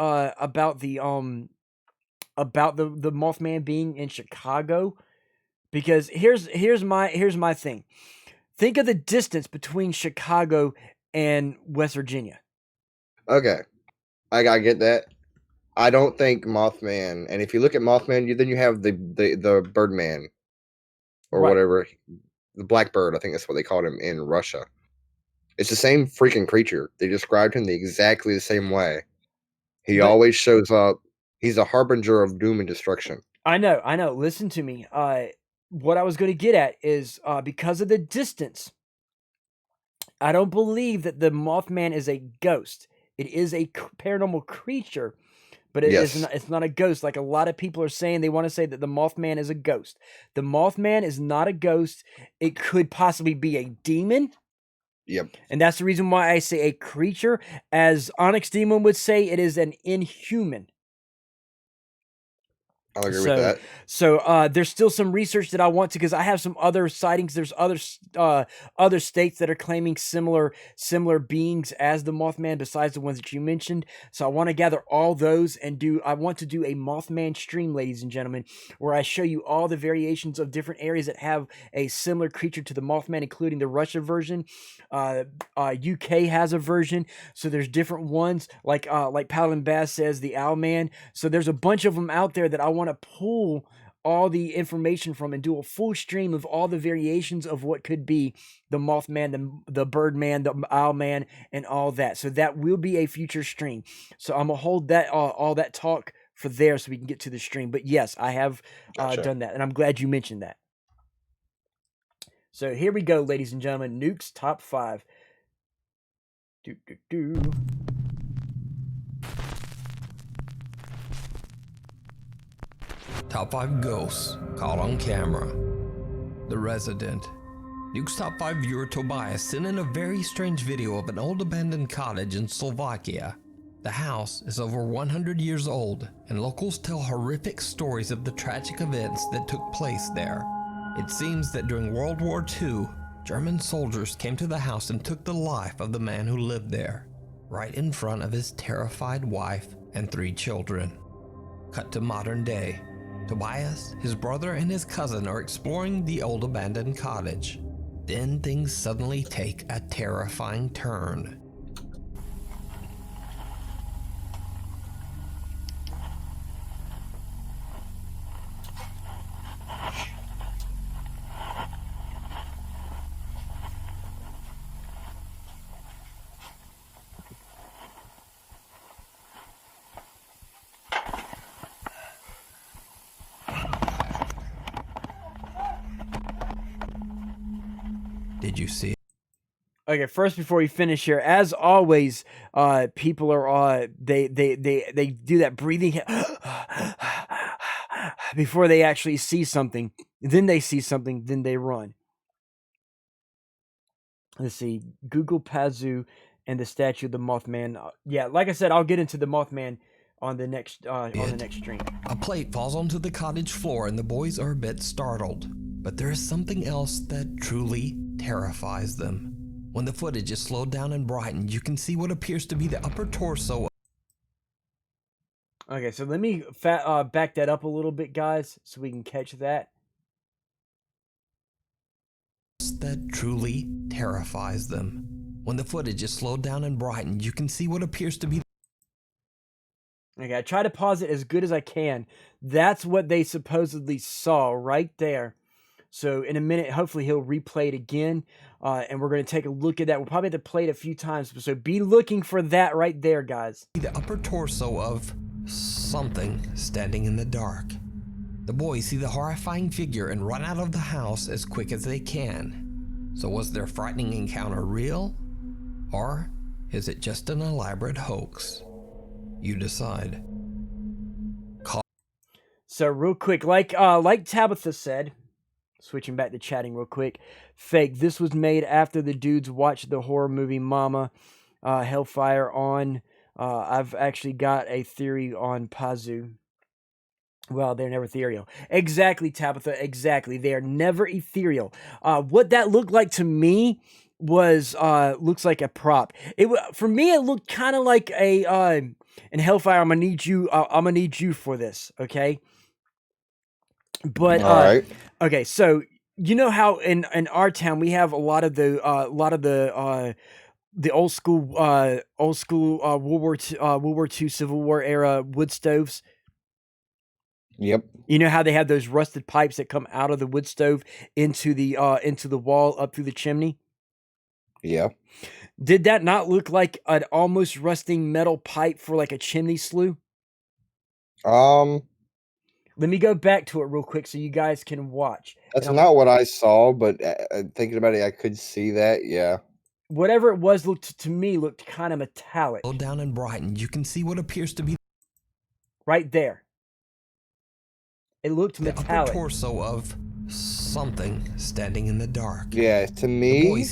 Mothman being in Chicago, because here's my thing. Think of the distance between Chicago and West Virginia. Okay. I get that. I don't think Mothman, and if you look at Mothman, then you have the Birdman or whatever, the Blackbird. I think that's what they called him in Russia. It's the same freaking creature. They described him exactly the same way. He But- always shows up. He's a harbinger of doom and destruction. I know. Listen to me. What I was going to get at is because of the distance, I don't believe that the Mothman is a ghost. It is a paranormal creature, but it's not a ghost. Like a lot of people are saying, they want to say that the Mothman is a ghost. The Mothman is not a ghost. It could possibly be a demon. Yep. And that's the reason why I say a creature. As Onyx Demon would say, it is an inhuman. I'll agree with that. So there's still some research that I want to, because I have some other sightings. There's other states that are claiming similar beings as the Mothman, besides the ones that you mentioned. So I want to gather all those and I want to do a Mothman stream, ladies and gentlemen, where I show you all the variations of different areas that have a similar creature to the Mothman, including the Russia version. UK has a version, so there's different ones, like Paladin Bass says, the Owlman. So there's a bunch of them out there that I want to pull all the information from and do a full stream of all the variations of what could be the Mothman, the Birdman, the Owlman, and all that. So that will be a future stream. So I'm gonna hold that all that talk for there so we can get to the stream. But yes, I have done that, and I'm glad you mentioned that. So here we go, ladies and gentlemen. Nuke's top 5. Top 5 ghosts caught on camera. The Resident. Nuke's top 5 viewer Tobias sent in a very strange video of an old abandoned cottage in Slovakia. The house is over 100 years old, and locals tell horrific stories of the tragic events that took place there. It seems that during World War II, German soldiers came to the house and took the life of the man who lived there, right in front of his terrified wife and 3 children. Cut to modern day. Tobias, his brother, and his cousin are exploring the old abandoned cottage. Then things suddenly take a terrifying turn. Did you see it? Okay, first, before we finish here, as always, people are they do that breathing before they actually see something. Then they see something, then they run. Let's see, Google Pazu and the statue of the Mothman. Yeah, like I said, I'll get into the Mothman on the next stream. A plate falls onto the cottage floor and the boys are a bit startled. But there is something else that truly terrifies them. When the footage is slowed down and brightened, you can see what appears to be the upper torso. Okay, so let me back that up a little bit, guys, so we can catch that. That truly terrifies them. When the footage is slowed down and brightened, you can see what appears to be. Okay, I try to pause it as good as I can. That's what they supposedly saw right there. So in a minute, hopefully he'll replay it again, and we're going to take a look at that. We'll probably have to play it a few times, so be looking for that right there, guys. The upper torso of something standing in the dark. The boys see the horrifying figure and run out of the house as quick as they can. So was their frightening encounter real? Or is it just an elaborate hoax? You decide. So real quick, like Tabitha said, switching back to chatting real quick, fake. This was made after the dudes watched the horror movie Mama, Hellfire on. I've actually got a theory on Pazu. Well, they're never ethereal. Exactly, Tabitha. Exactly. They are never ethereal. What that looked like to me was looks like a prop. For me, it looked kind of like a in Hellfire. I'm gonna need you for this, okay? But all right. Okay, so you know how in our town we have a lot of the old school World War II Civil War era wood stoves. Yep. You know how they have those rusted pipes that come out of the wood stove into the wall up through the chimney? Yeah. Did that not look like an almost rusting metal pipe for like a chimney slue? Let me go back to it real quick so you guys can watch. That's not what I saw, but thinking about it, I could see that. Yeah. Whatever it was looked to me looked kind of metallic. Down and brightened, you can see what appears to be right there. It looked the upper metallic. torso of something standing in the dark. Yeah, to me,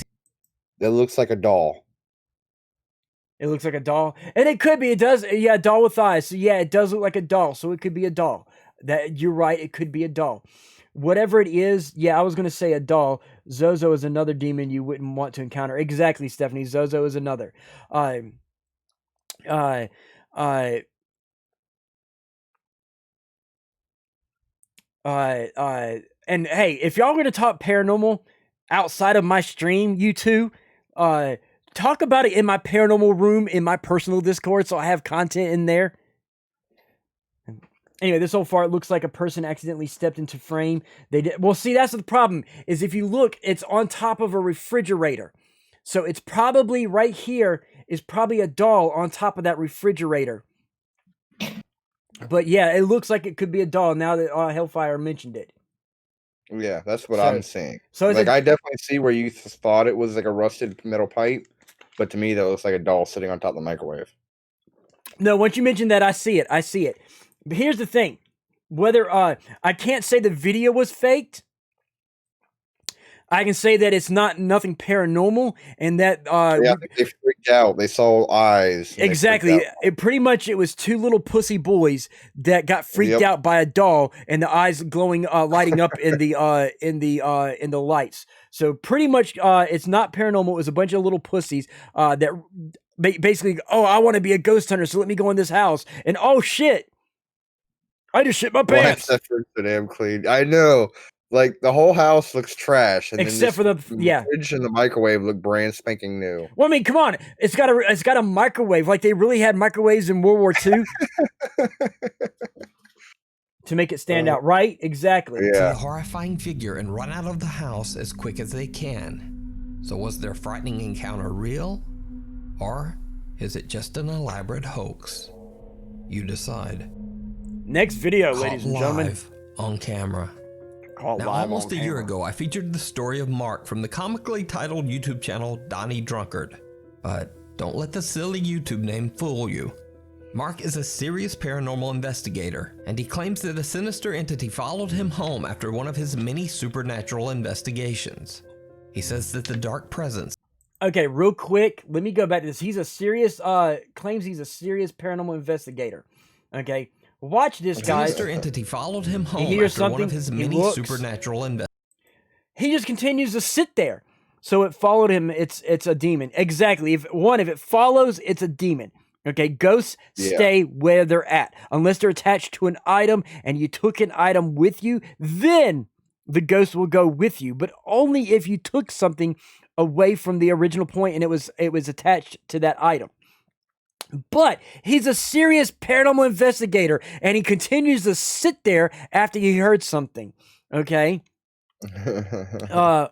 that looks like a doll. It looks like a doll, and it could be. It does. Yeah, a doll with eyes. So yeah, it does look like a doll. So it could be a doll. That you're right. It could be a doll. Whatever it is, yeah, I was gonna say a doll. Zozo is another demon you wouldn't want to encounter. Exactly, Stephanie. Zozo is another. And hey, if y'all are gonna talk paranormal outside of my stream, you two, talk about it in my paranormal room in my personal Discord, so I have content in there. Anyway, this so far it looks like a person accidentally stepped into frame. They did. Well, see, that's the problem. Is if you look, it's on top of a refrigerator, so it's probably right here. Is probably a doll on top of that refrigerator. But yeah, it looks like it could be a doll now that Hellfire mentioned it. Yeah, that's what I'm seeing. So like, I definitely see where you thought it was like a rusted metal pipe, but to me, that looks like a doll sitting on top of the microwave. No, once you mention that, I see it. I see it. But here's the thing: whether I can't say the video was faked. I can say that it's nothing paranormal, and that yeah, they freaked out. They saw eyes. Exactly. It was two little pussy boys that got freaked out by a doll, and the eyes glowing, lighting up in the lights. So pretty much, it's not paranormal. It was a bunch of little pussies that basically, oh, I want to be a ghost hunter, so let me go in this house, and oh shit, I just shit my pants. That's so damn clean. I know. Like, the whole house looks trash, and except for the fridge and the microwave look brand spanking new. Well, I mean, come on, it's got a microwave. Like they really had microwaves in World War II to make it stand out, right? Exactly. See a horrifying figure and run out of the house as quick as they can. So was their frightening encounter real, or is it just an elaborate hoax? You decide. Next video, ladies and gentlemen, live on camera. Now, almost a year ago, I featured the story of Mark from the comically titled YouTube channel Donnie Drunkard. But don't let the silly YouTube name fool you. Mark is a serious paranormal investigator, and he claims that a sinister entity followed him home after one of his many supernatural investigations. He says that the dark presence... Okay, real quick, let me go back to this. He's a serious, claims he's a serious paranormal investigator. Okay. Watch this, guys. A sinister entity followed him home after one of his many supernatural investigations. He just continues to sit there. So it followed him. It's a demon. Exactly. If it follows, it's a demon. Okay, ghosts stay where they're at. Unless they're attached to an item and you took an item with you, then the ghost will go with you. But only if you took something away from the original point and it was attached to that item. But he's a serious paranormal investigator, and he continues to sit there after he heard something, okay?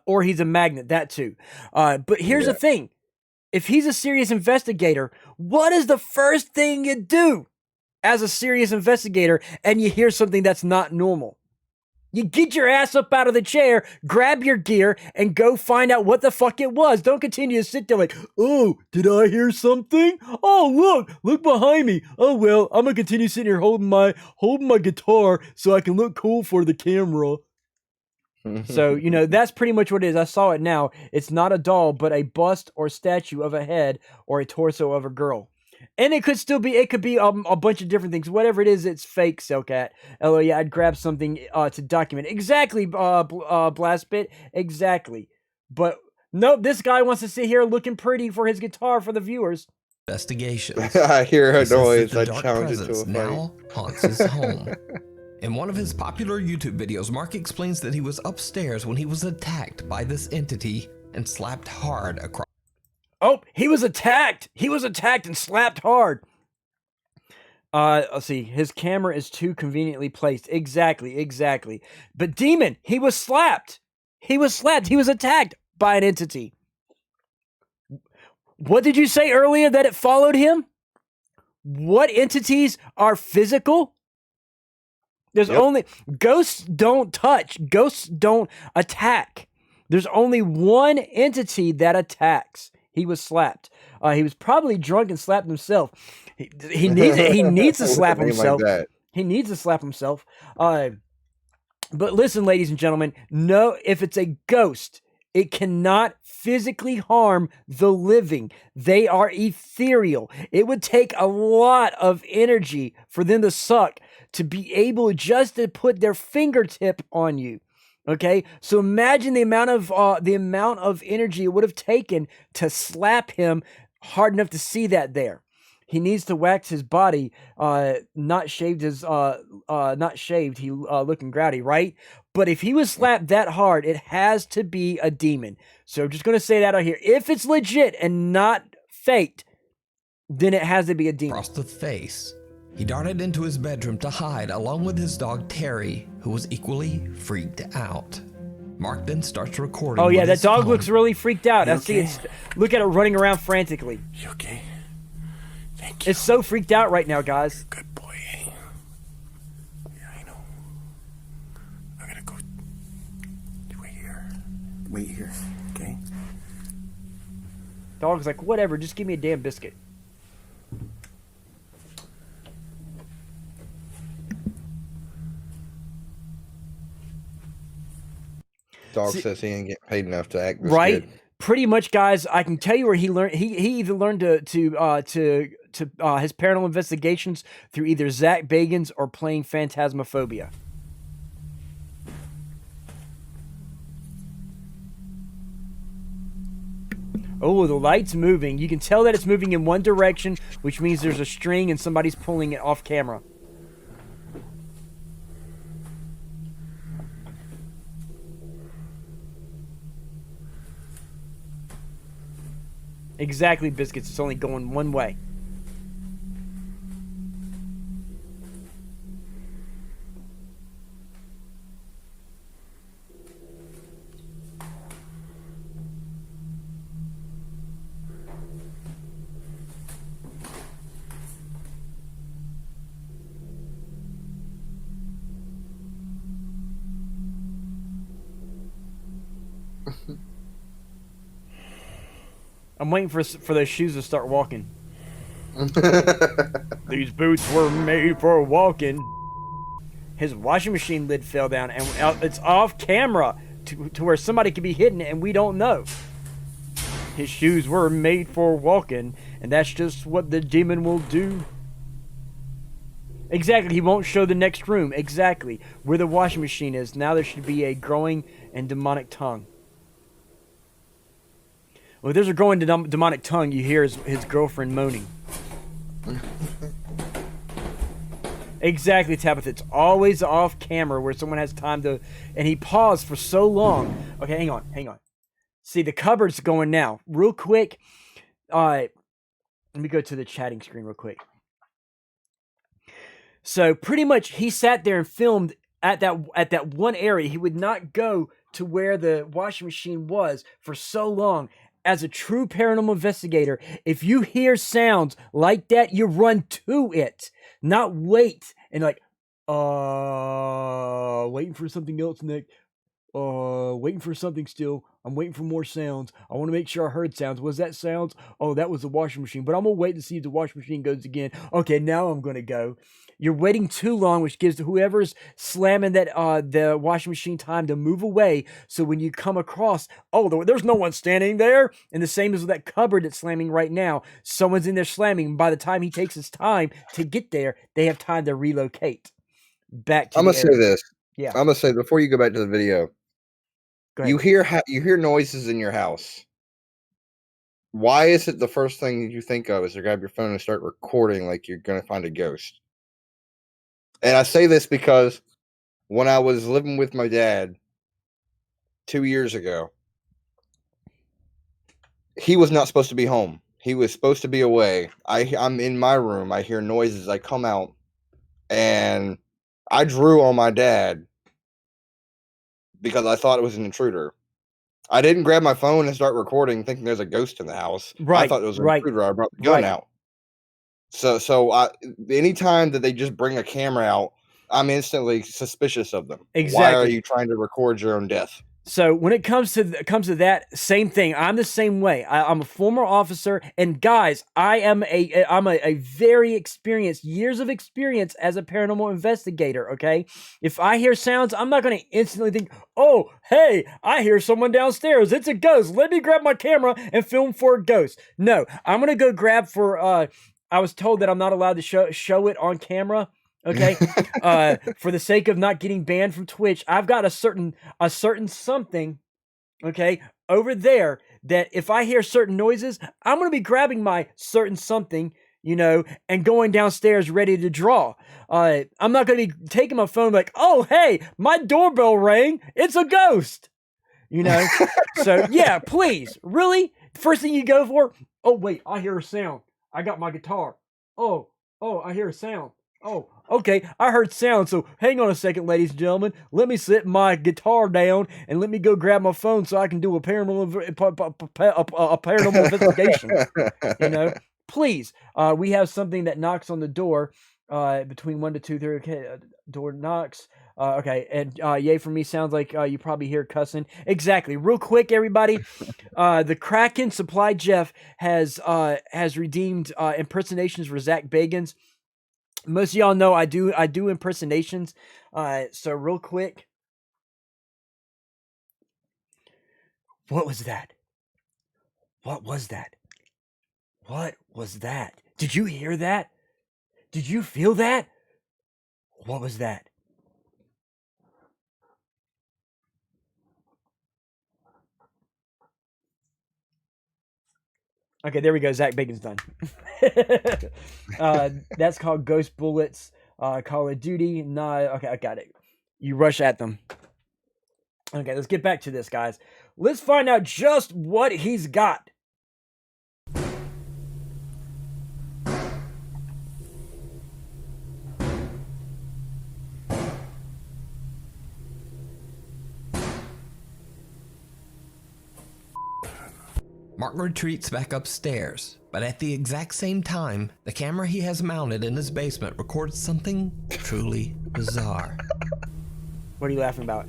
Or he's a magnet, that too. But here's the thing. If he's a serious investigator, what is the first thing you do as a serious investigator and you hear something that's not normal? You get your ass up out of the chair, grab your gear, and go find out what the fuck it was. Don't continue to sit there like, oh, did I hear something? Oh, look behind me. Oh, well, I'm going to continue sitting here holding my guitar so I can look cool for the camera. So, that's pretty much what it is. I saw it now. It's not a doll, but a bust or statue of a head or a torso of a girl. And it could be a bunch of different things. Whatever it is, it's fake, Selcat. Oh, yeah, I'd grab something to document. Exactly, Blastbit. Exactly. But, nope, this guy wants to sit here looking pretty for his guitar for the viewers. Investigations. I hear a noise. I challenge it to a fight. Now haunts his home. In one of his popular YouTube videos, Mark explains that he was upstairs when he was attacked by this entity and slapped hard across. Oh, he was attacked. He was attacked and slapped hard. Let's see. His camera is too conveniently placed. Exactly. But demon, he was slapped. He was attacked by an entity. What did you say earlier that it followed him? What entities are physical? There's only ghosts don't touch. Ghosts don't attack. There's only one entity that attacks. He was slapped. He was probably drunk and slapped himself. He needs it. He needs to slap himself. He needs to slap himself. But listen, ladies and gentlemen, no, if it's a ghost, it cannot physically harm the living. They are ethereal. It would take a lot of energy for them to suck to be able just to put their fingertip on you. Okay, so imagine the amount of energy it would have taken to slap him hard enough to see that there. He needs to wax his body, not shaved. He looking grouty, right? But if he was slapped that hard, it has to be a demon. So I'm just gonna say that out here. If it's legit and not faked, then it has to be a demon. Across the face. He darted into his bedroom to hide along with his dog Terry, who was equally freaked out. Mark then starts recording. Oh yeah, with that his dog phone. looks really freaked out. I see okay? it. Look at it running around frantically. You okay? Thank you. It's so freaked out right now, guys. Good boy, eh? Yeah, I know. I'm gonna go. Wait here. Wait here, okay? Dog's like, whatever, just give me a damn biscuit. Dog says he ain't getting paid enough to act this Right? good. Pretty much, guys. I can tell you where he learned. He either learned to his paranormal investigations through either Zach Bagans or playing Phantasmophobia. Oh, the light's moving. You can tell that it's moving in one direction, which means there's a string and somebody's pulling it off camera. Exactly, Biscuits. It's only going one way. I'm waiting for those shoes to start walking. These boots were made for walking. His washing machine lid fell down, and it's off camera to where somebody could be hitting it, and we don't know. His shoes were made for walking, and that's just what the demon will do. Exactly, he won't show the next room. Exactly, where the washing machine is. Now there should be a growing and demonic tongue. Well, if there's a growing demonic tongue, you hear his girlfriend moaning. Exactly, Tabitha. It's always off camera where someone has time to... And he paused for so long. Okay, hang on. See, the cupboard's going now. Real quick. Let me go to the chatting screen real quick. So, pretty much, he sat there and filmed at that one area. He would not go to where the washing machine was for so long. As a true paranormal investigator, if you hear sounds like that, you run to it, not wait and like, waiting for something else, Nick. Waiting for something still. I'm waiting for more sounds. I want to make sure I heard sounds. Was that sounds? Oh, that was the washing machine. But I'm going to wait to see if the washing machine goes again. Okay, now I'm going to go. You're waiting too long, which gives whoever's slamming that the washing machine time to move away. So when you come across, oh, there's no one standing there. And the same as with that cupboard that's slamming right now. Someone's in there slamming. And by the time he takes his time to get there, they have time to relocate back to I'm going to say this. Yeah. I'm going to say, before you go back to the video, you hear noises in your house. Why is it the first thing you think of is to grab your phone and start recording like you're going to find a ghost? And I say this because when I was living with my dad 2 years ago, he was not supposed to be home. He was supposed to be away. I'm in my room. I hear noises. I come out, and I drew on my dad because I thought it was an intruder. I didn't grab my phone and start recording thinking there's a ghost in the house. I Right, thought it was an right, intruder. I brought the gun right. out. Anytime that they just bring a camera out, I'm instantly suspicious of them. Why are Exactly. you trying to record your own death? So when it comes to that same thing, I'm the same way. I'm a former officer, and guys, I'm a very experienced, years of experience as a paranormal investigator. Okay, if I hear sounds, I'm not going to instantly think, "Oh, hey, I hear someone downstairs. It's a ghost. Let me grab my camera and film for a ghost." No, I'm going to go grab for. I was told that I'm not allowed to show it on camera. Okay, for the sake of not getting banned from Twitch, I've got a certain something, okay, over there that if I hear certain noises, I'm gonna be grabbing my certain something, you know, and going downstairs ready to draw. I'm not gonna be taking my phone like, oh hey, my doorbell rang, it's a ghost, you know. So yeah, please, really, first thing you go for, oh wait, I hear a sound. I got my guitar. Oh, I hear a sound. Oh, okay, I heard sound, so hang on a second, ladies and gentlemen. Let me set my guitar down and let me go grab my phone so I can do a paranormal investigation. You know, please. We have something that knocks on the door between 1 to 2:30. Okay, door knocks. Okay, and yay for me sounds like you probably hear cussing. Exactly. Real quick, everybody. The Kraken Supply Jeff has redeemed impersonations for Zach Bagans. Most of y'all know I do impersonations. So real quick. What was that? What was that? What was that? Did you hear that? Did you feel that? What was that? Okay, there we go. Zach Bacon's done. That's called Ghost Bullets. Call of Duty. Nah, okay, I got it. You rush at them. Okay, let's get back to this, guys. Let's find out just what he's got. Mark retreats back upstairs, but at the exact same time, the camera he has mounted in his basement records something truly bizarre. What are you laughing about?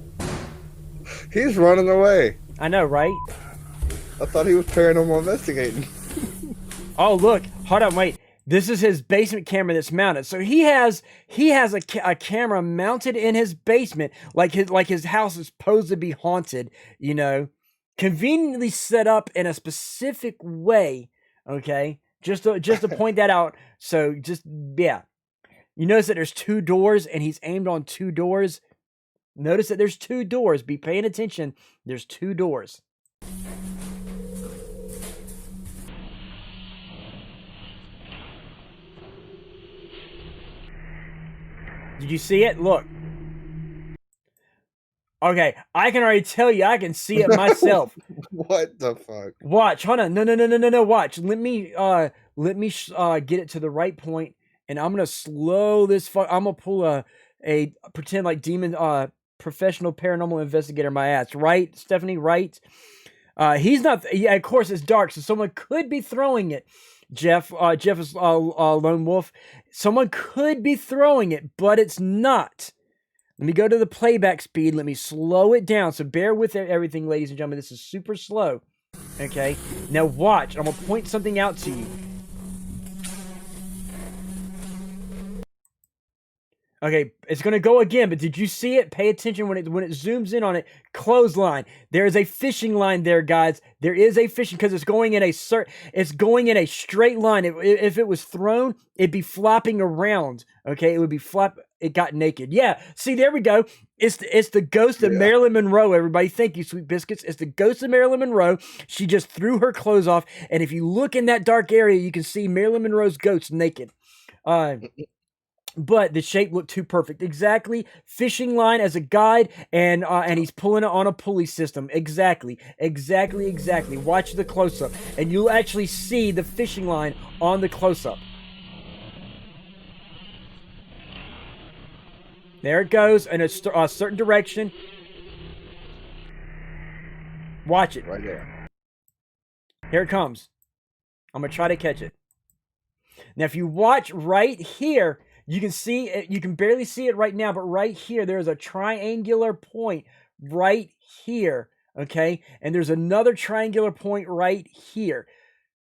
He's running away. I know, right? I thought he was paranormal investigating. Oh, look. Hold on, wait. This is his basement camera that's mounted. So he has a camera mounted in his basement, like his house is supposed to be haunted, you know. Conveniently set up in a specific way, okay? Just to point that out. So just, yeah. You notice that there's 2 doors and he's aimed on 2 doors. Notice that there's 2 doors. Be paying attention. There's 2 doors. Did you see it? Look. Okay, I can already tell you, I can see it myself. What the fuck? Watch, hold on. No. Watch. Let me get it to the right point, and I'm gonna slow this. I'm gonna pull a pretend like demon professional paranormal investigator my ass. Right, Stephanie? Right? He's not. Yeah, of course it's dark, so someone could be throwing it. Jeff is lone wolf. Someone could be throwing it, but it's not. Let me go to the playback speed. Let me slow it down. So bear with everything, ladies and gentlemen. This is super slow. Okay? Now watch. I'm going to point something out to you. Okay, it's going to go again, but did you see it? Pay attention when it zooms in on it. Clothesline. There is a fishing line there, guys. There is a fishing because it's going in a straight line. If it was thrown, it'd be flopping around. Okay, it would be flop. It got naked. Yeah, see, there we go. It's the ghost of Marilyn Monroe, everybody. Thank you, Sweet Biscuits. It's the ghost of Marilyn Monroe. She just threw her clothes off, and if you look in that dark area, you can see Marilyn Monroe's ghost naked. But the shape looked too perfect. Exactly. Fishing line as a guide, and he's pulling it on a pulley system. Exactly. Watch the close-up, and you'll actually see the fishing line on the close-up. There it goes in a certain direction. Watch it. Right there. Here it comes. I'm gonna try to catch it. Now, if you watch right here, you can see it. You can barely see it right now, but right here, there's a triangular point right here. Okay, and there's another triangular point right here.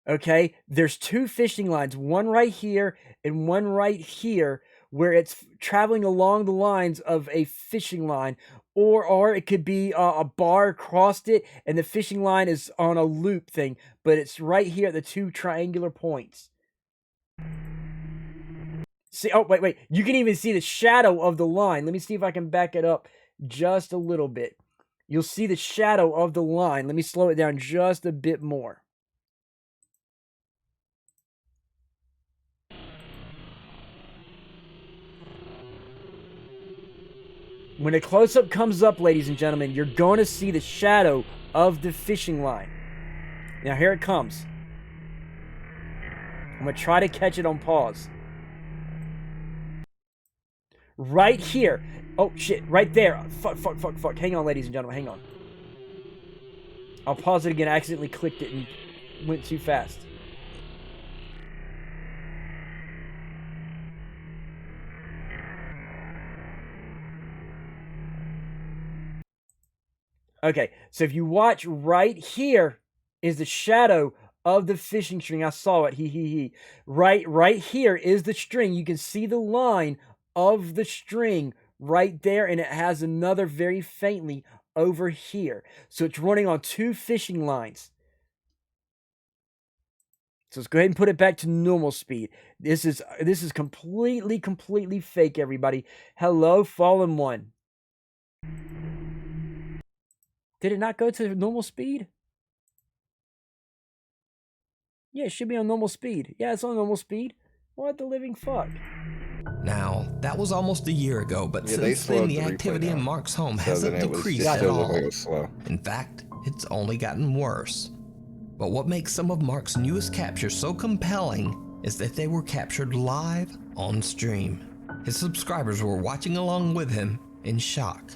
Okay, there's two fishing lines, one right here and one right here, where it's traveling along the lines of a fishing line, or it could be a bar across it, and the fishing line is on a loop thing, but it's right here at the two triangular points. See, oh, wait, you can even see the shadow of the line. Let me see if I can back it up just a little bit. You'll see the shadow of the line. Let me slow it down just a bit more. When a close-up comes up, ladies and gentlemen, you're going to see the shadow of the fishing line. Now, here it comes. I'm going to try to catch it on pause. Right here. Oh, shit. Right there. Fuck. Hang on, ladies and gentlemen. Hang on. I'll pause it again. I accidentally clicked it and went too fast. Okay, so if you watch right here is the shadow of the fishing string. I saw it. Right here is the string. You can see the line of the string right there, and it has another very faintly over here. So it's running on two fishing lines. So let's go ahead and put it back to normal speed. This is completely fake, everybody. Hello, Fallen One. Did it not go to normal speed? Yeah, it should be on normal speed. Yeah, it's on normal speed. What the living fuck? Now, that was almost a year ago, but Yeah, since then the activity in Mark's home hasn't decreased at all. In fact, it's only gotten worse. But what makes some of Mark's newest captures so compelling is that they were captured live on stream. His subscribers were watching along with him in shock.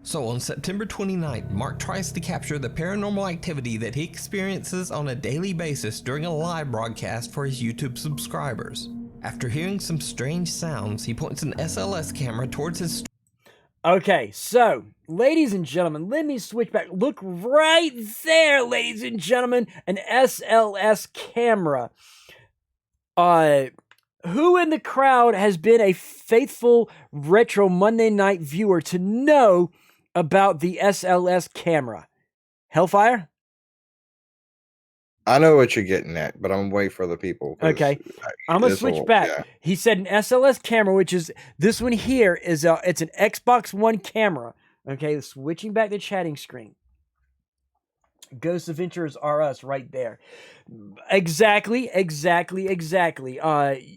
So on September 29th, Mark tries to capture the paranormal activity that he experiences on a daily basis during a live broadcast for his YouTube subscribers. After hearing some strange sounds, he points an SLS camera towards his... Okay, so, ladies and gentlemen, let me switch back. Look right there, ladies and gentlemen, an SLS camera. Who in the crowd has been a faithful Retro Monday Night viewer to know about the SLS camera? Hellfire? I know what you're getting at, but I'm waiting for the people. Okay, I'm gonna switch back. Yeah. He said an SLS camera, which is this one here is it's an Xbox One camera. Okay, switching back to chatting screen. Ghost Adventures are us right there. Exactly.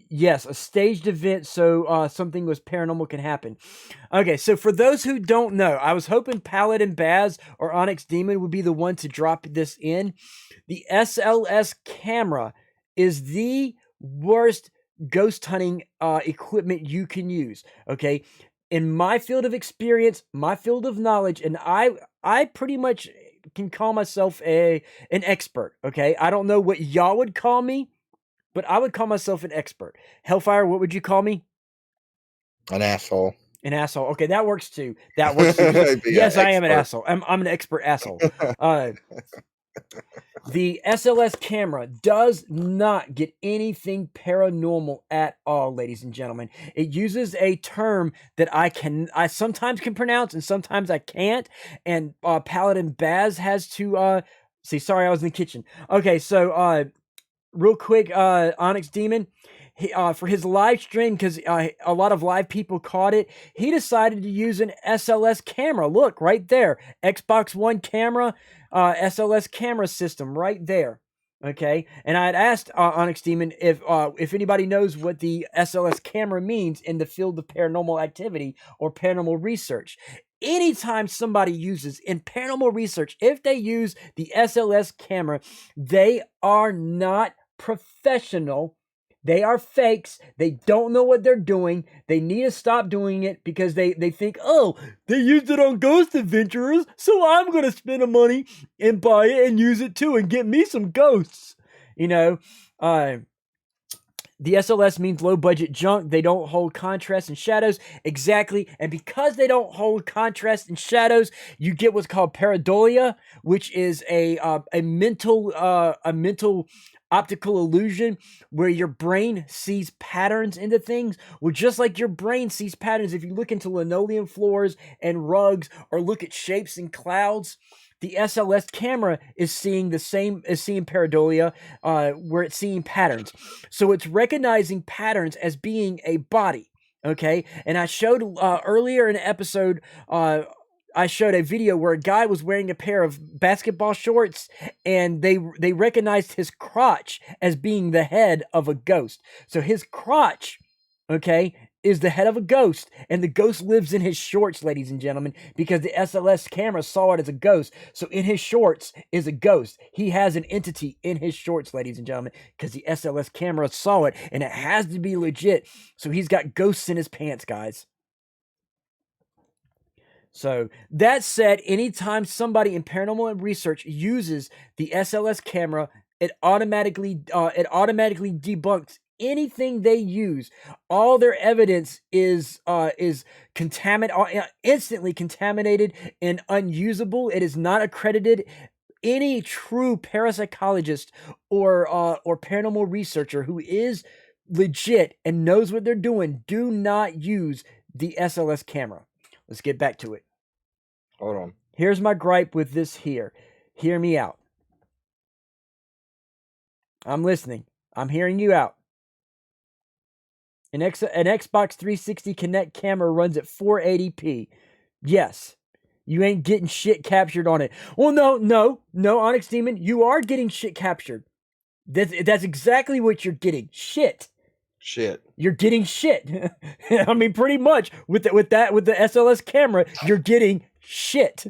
Yes, a staged event so something was paranormal can happen. Okay, so for those who don't know, I was hoping Paladin Baz or Onyx Demon would be the one to drop this in. The SLS camera is the worst ghost hunting equipment you can use. Okay, in my field of experience, my field of knowledge, and I pretty much can call myself an expert. Okay, I don't know what y'all would call me, but I would call myself an expert. Hellfire, what would you call me? An asshole. An asshole. Okay, that works too. That works too. Yes, I am an asshole. I'm an expert asshole. The SLS camera does not get anything paranormal at all, ladies and gentlemen. It uses a term that I sometimes can pronounce and sometimes I can't. And Paladin Baz has to see. Sorry, I was in the kitchen. Okay, so real quick, Onyx Demon. He, for his live stream, because a lot of live people caught it, he decided to use an SLS camera. Look, right there. Xbox One camera, SLS camera system right there. Okay? And I had asked Onyx Demon if anybody knows what the SLS camera means in the field of paranormal activity or paranormal research. Anytime somebody uses in paranormal research, if they use the SLS camera, they are not professional. They are fakes. They don't know what they're doing. They need to stop doing it because they think, oh, they used it on Ghost Adventurers, so I'm going to spend the money and buy it and use it too and get me some ghosts. You know, the SLS means low budget junk. They don't hold contrast and shadows. Exactly. And because they don't hold contrast and shadows, you get what's called pareidolia, which is a mental optical illusion where your brain sees patterns into things. Well, just like your brain sees patterns, if you look into linoleum floors and rugs or look at shapes in clouds, the SLS camera is seeing the same, is seeing pareidolia, where it's seeing patterns. So it's recognizing patterns as being a body. Okay. And I showed earlier in the episode, I showed a video where a guy was wearing a pair of basketball shorts and they recognized his crotch as being the head of a ghost. So his crotch, okay, is the head of a ghost, and the ghost lives in his shorts, ladies and gentlemen, because the SLS camera saw it as a ghost. So in his shorts is a ghost. He has an entity in his shorts, ladies and gentlemen, because the SLS camera saw it, and it has to be legit. So he's got ghosts in his pants, guys. So that said, anytime somebody in paranormal research uses the SLS camera, it automatically debunks anything they use. All their evidence is instantly contaminated and unusable. It is not accredited. Any true parapsychologist or paranormal researcher who is legit and knows what they're doing, do not use the SLS camera. Let's get back to it. Hold on. Here's my gripe with this here. Hear me out. I'm listening. I'm hearing you out. An Xbox 360 Kinect camera runs at 480p. Yes. You ain't getting shit captured on it. Well, no, Onyx Demon, you are getting shit captured. That's exactly what you're getting. Shit. You're getting shit. I mean, pretty much with the SLS camera, you're getting shit.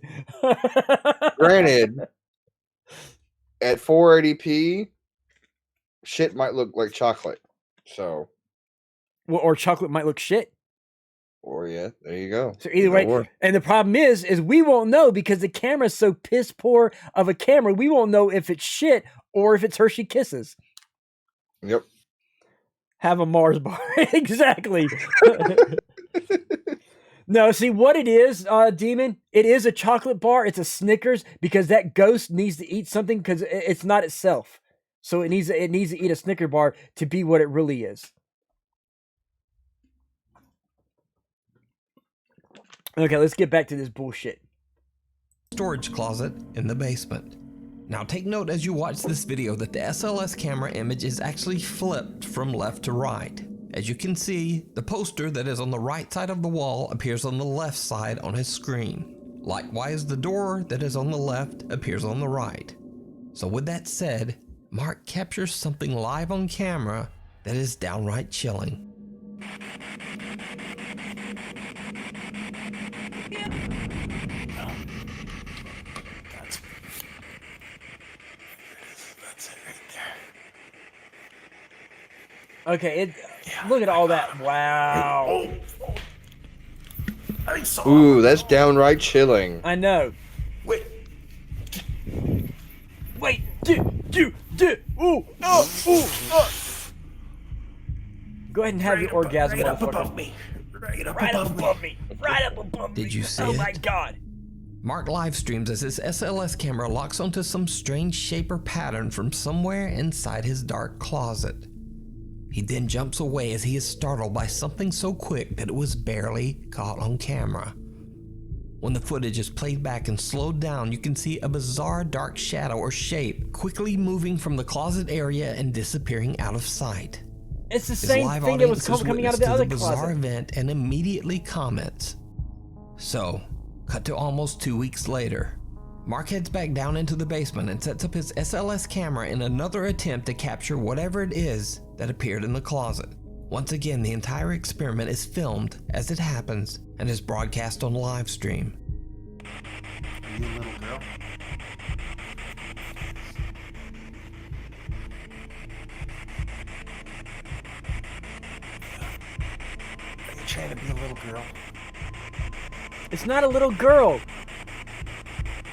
Granted, at 480p, shit might look like chocolate. So, well, or chocolate might look shit. Or yeah, there you go. So either way, and the problem is we won't know because the camera's so piss poor of a camera. We won't know if it's shit or if it's Hershey Kisses. Yep. Have a Mars bar. Exactly. No, see what it is, Demon? It is a chocolate bar. It's a Snickers because that ghost needs to eat something because it's not itself. So it needs to eat a Snicker bar to be what it really is. Okay, let's get back to this bullshit. Storage closet in the basement. Now take note as you watch this video that the SLS camera image is actually flipped from left to right. As you can see, the poster that is on the right side of the wall appears on the left side on his screen. Likewise, the door that is on the left appears on the right. So with that said, Mark captures something live on camera that is downright chilling. That's it right there. Okay, look at all that. Wow. I saw. Ooh, that's downright chilling. I know. Wait. Go ahead and have your orgasm, right up motherfucker. above me. Right up above me. Right up above me. Did you see Oh it? my god. Mark live streams as his SLS camera locks onto some strange shape or pattern from somewhere inside his dark closet. He then jumps away as he is startled by something so quick that it was barely caught on camera. When the footage is played back and slowed down, you can see a bizarre dark shadow or shape quickly moving from the closet area and disappearing out of sight. It's the His same live thing that was audience is coming out of witness the to other bizarre closet. event and immediately comments. So, cut to almost 2 weeks later. Mark heads back down into the basement and sets up his SLS camera in another attempt to capture whatever it is that appeared in the closet. Once again, the entire experiment is filmed as it happens and is broadcast on live stream. Are you a little girl? girl. It's not a little girl.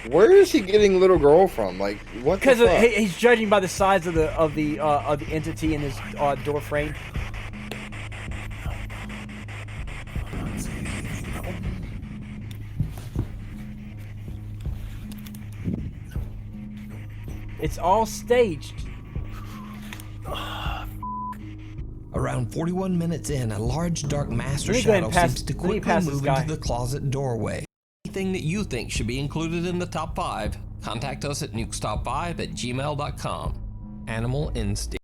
Where is he getting little girl from? Like, what? Because the fuck? he's judging by the size of the entity in his door frame. It's all staged. Around 41 minutes in, a large dark master Let me go ahead shadow and pass- seems to let me quickly pass this move guy. into the closet doorway. Anything that you think should be included in the top 5, contact us at nukestop5@gmail.com. Animal Instinct.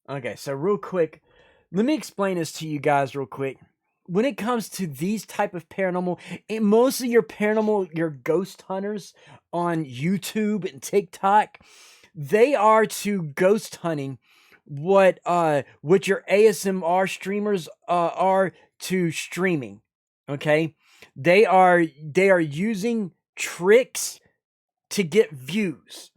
Okay, so real quick, let me explain this to you guys real quick. When it comes to these type of paranormal, most of your paranormal, your ghost hunters on YouTube and TikTok, they are to ghost hunting what your ASMR streamers are to streaming. Okay, they are using tricks to get views,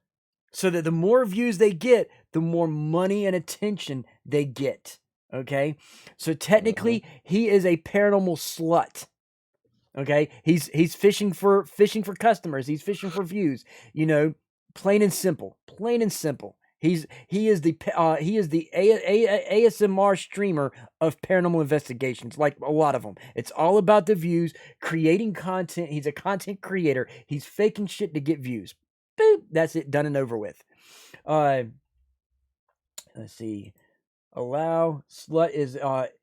so that the more views they get, the more money and attention they get. Okay, so technically he is a paranormal slut. Okay, he's fishing for customers. He's fishing for views. You know, plain and simple. Plain and simple. He is the ASMR streamer of paranormal investigations, like a lot of them. It's all about the views, creating content. He's a content creator. He's faking shit to get views. Boop. That's it. Done and over with. Let's see. Allow slut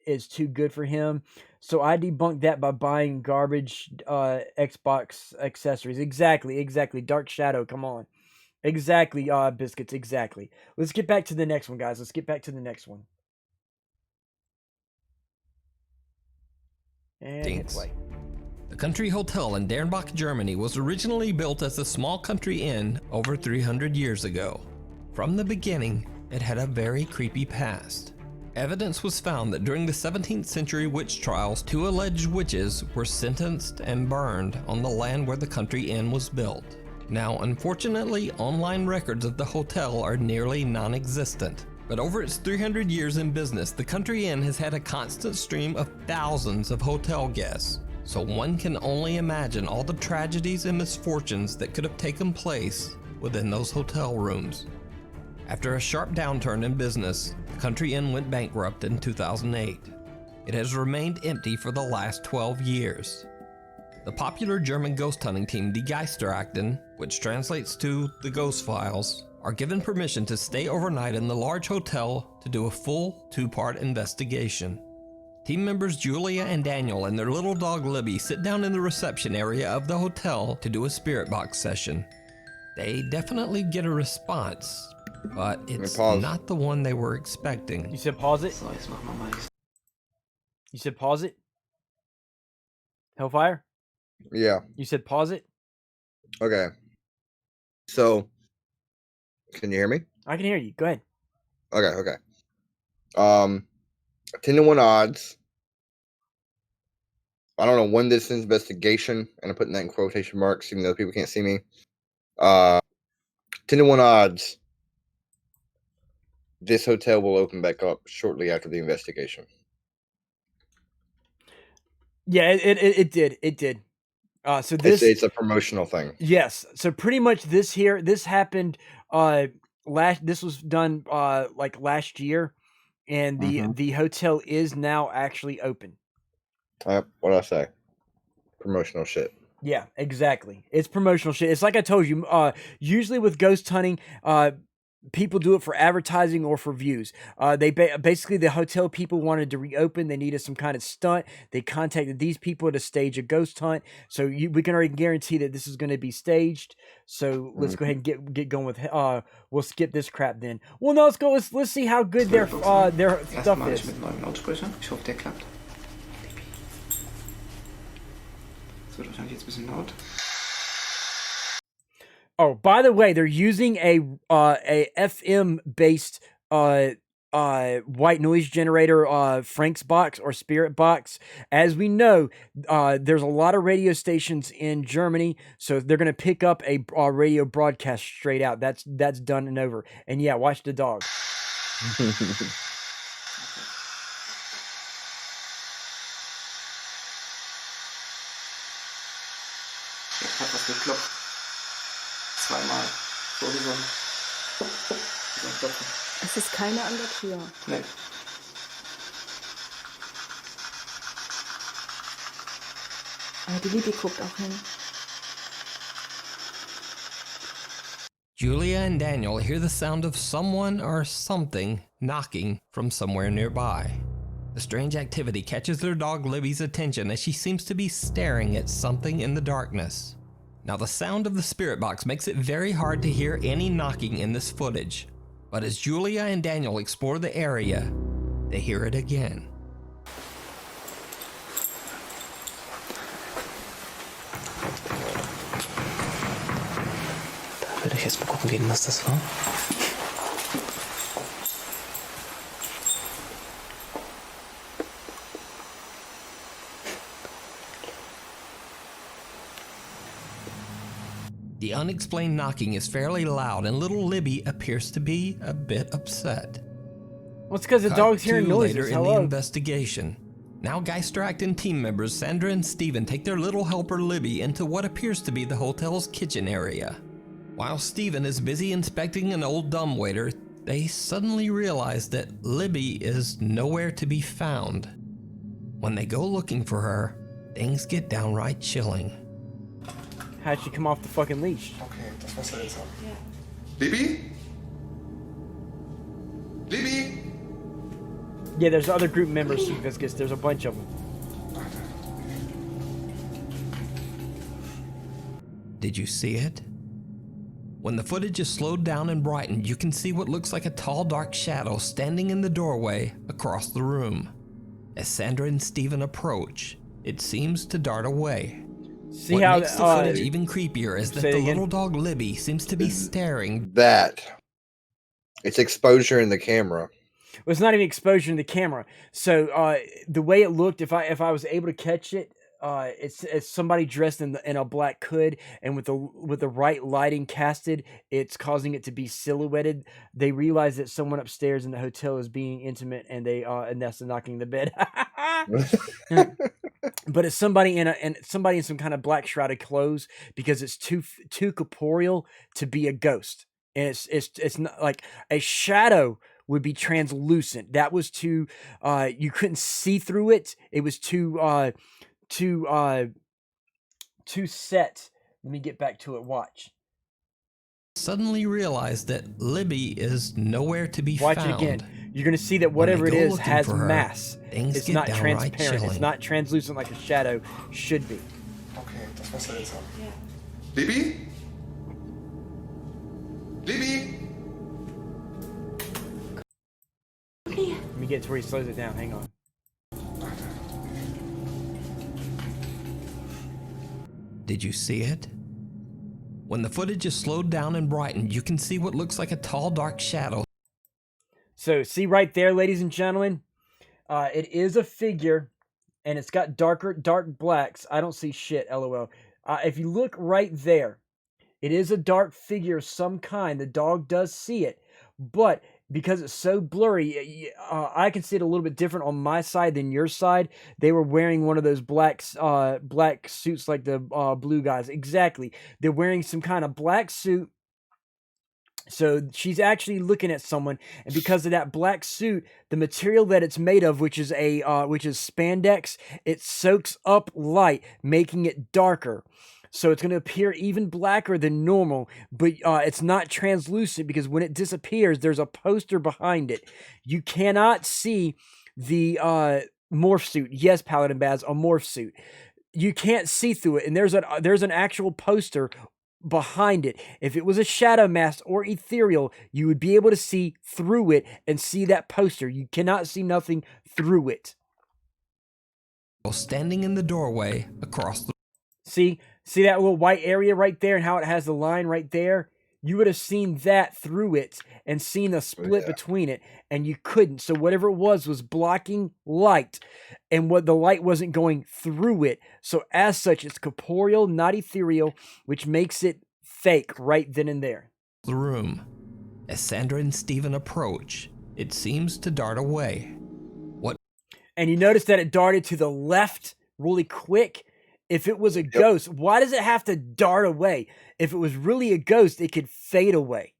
is too good for him, so I debunked that by buying garbage Xbox accessories. Exactly. Dark Shadow, come on. Exactly, Biscuits, exactly. Let's get back to the next one, guys. Let's get back to the next one. And hit play. The Country Hotel in Dernbach, Germany was originally built as a small country inn over 300 years ago. From the beginning, it had a very creepy past. Evidence was found that during the 17th century witch trials, 2 alleged witches were sentenced and burned on the land where the country inn was built. Now, unfortunately, online records of the hotel are nearly non-existent. But over its 300 years in business, the country inn has had a constant stream of thousands of hotel guests. So one can only imagine all the tragedies and misfortunes that could have taken place within those hotel rooms. After a sharp downturn in business, the country inn went bankrupt in 2008. It has remained empty for the last 12 years. The popular German ghost hunting team Die Geisterakten, which translates to the Ghost Files, are given permission to stay overnight in the large hotel to do a full 2-part investigation. Team members Julia and Daniel and their little dog Libby sit down in the reception area of the hotel to do a spirit box session. They definitely get a response, but it's not the one they were expecting. You said pause it? You said pause it? Hellfire? Yeah. You said pause it? Okay. So, can you hear me? I can hear you. Go ahead. Okay. 10 to 1 odds. I don't know when this investigation, and I'm putting that in quotation marks, even though people can't see me. 10 to 1 odds. This hotel will open back up shortly after the investigation. Yeah, it did. It did. So this it's a promotional thing. Yes. So pretty much this happened this was done like last year, and the hotel is now actually open. What I say? Promotional shit. Yeah, exactly. It's promotional shit. It's like I told you, usually with ghost hunting, people do it for advertising or for views. Basically the hotel people wanted to reopen. They needed some kind of stunt. They contacted these people to stage a ghost hunt. So we can already guarantee that this is going to be staged. So let's go ahead and get going with. We'll skip this crap then. Well, no, let's go. Let's see how good their stuff is. Mit neuen Lautsprechern. Ich hoffe, der klappt. Das wird wahrscheinlich jetzt ein bisschen laut. Oh, by the way, they're using a FM based white noise generator, Frank's box or Spirit box. As we know, there's a lot of radio stations in Germany, so they're gonna pick up a radio broadcast straight out. That's done and over. And yeah, watch the dog. Jetzt hat was geklopft. Zweimal. So wie so ein Klopfen. Es ist keiner an der Tür. Nee. Aber die Liebe guckt auch hin. Julia and Daniel hear the sound of someone or something knocking from somewhere nearby. The strange activity catches their dog Libby's attention as she seems to be staring at something in the darkness. Now the sound of the spirit box makes it very hard to hear any knocking in this footage, but as Julia and Daniel explore the area, they hear it again. Da würde ich jetzt mal gucken gehen, was das war. The unexplained knocking is fairly loud and little Libby appears to be a bit upset. Well, it's because the Cut dog's to hearing noises. later in the Hello. investigation. Now Geistract and team members Sandra and Steven take their little helper Libby into what appears to be the hotel's kitchen area. While Steven is busy inspecting an old dumbwaiter, they suddenly realize that Libby is nowhere to be found. When they go looking for her, things get downright chilling. How'd she come off the fucking leash? Okay, das war seltsam. Libby? Libby? Yeah, there's other group members, Viscous. There's a bunch of them. Did you see it? When the footage is slowed down and brightened, you can see what looks like a tall, dark shadow standing in the doorway across the room. As Sandra and Steven approach, it seems to dart away. See What how makes the footage even creepier is that say it the again. little dog Libby seems to be staring. That. It's exposure in the camera. Well, it's not even exposure in the camera. So the way it looked, if I was able to catch it, it's somebody dressed in a black hood, and with the right lighting casted, it's causing it to be silhouetted. They realize that someone upstairs in the hotel is being intimate, and and that's the knocking the bed. But it's somebody in some kind of black shrouded clothes, because it's too corporeal to be a ghost, and it's not like a shadow would be translucent. That was too you couldn't see through it. It was too set. Let me get back to it. Watch. Suddenly realize that Libby is nowhere to be Watch found. it again. You're gonna see that When they whatever it go is looking has for her, mass. things It's get not downright transparent. It's chilling. not translucent like a shadow should be. Okay, das war seltsam. Libby? Libby? Let me get to where he slows it down. Hang on. Did you see it? When the footage is slowed down and brightened, you can see what looks like a tall, dark shadow. So see right there, ladies and gentlemen, it is a figure, and it's got dark blacks. I don't see shit. LOL. If you look right there, it is a dark figure of some kind. The dog does see it, but because it's so blurry, I can see it a little bit different on my side than your side. They were wearing one of those black suits like the blue guys. Exactly. They're wearing some kind of black suit. So she's actually looking at someone, and because of that black suit, the material that it's made of, which is spandex, it soaks up light, making it darker. So it's going to appear even blacker than normal, but it's not translucent, because when it disappears, there's a poster behind it. You cannot see the morph suit. Yes, Paladin Baz, a morph suit. You can't see through it, and there's an actual poster behind it. If it was a shadow mask or ethereal, you would be able to see through it and see that poster. You cannot see nothing through it. Standing in the doorway across the... See that little white area right there, and how it has the line right there? You would have seen that through it and seen a split between it, and you couldn't. So whatever it was blocking light, and what the light wasn't going through it. So as such, it's corporeal, not ethereal, which makes it fake right then and there. The room. As Sandra and Steven approach, it seems to dart away. And you notice that it darted to the left really quick. If it was a ghost, why does it have to dart away? If it was really a ghost, it could fade away.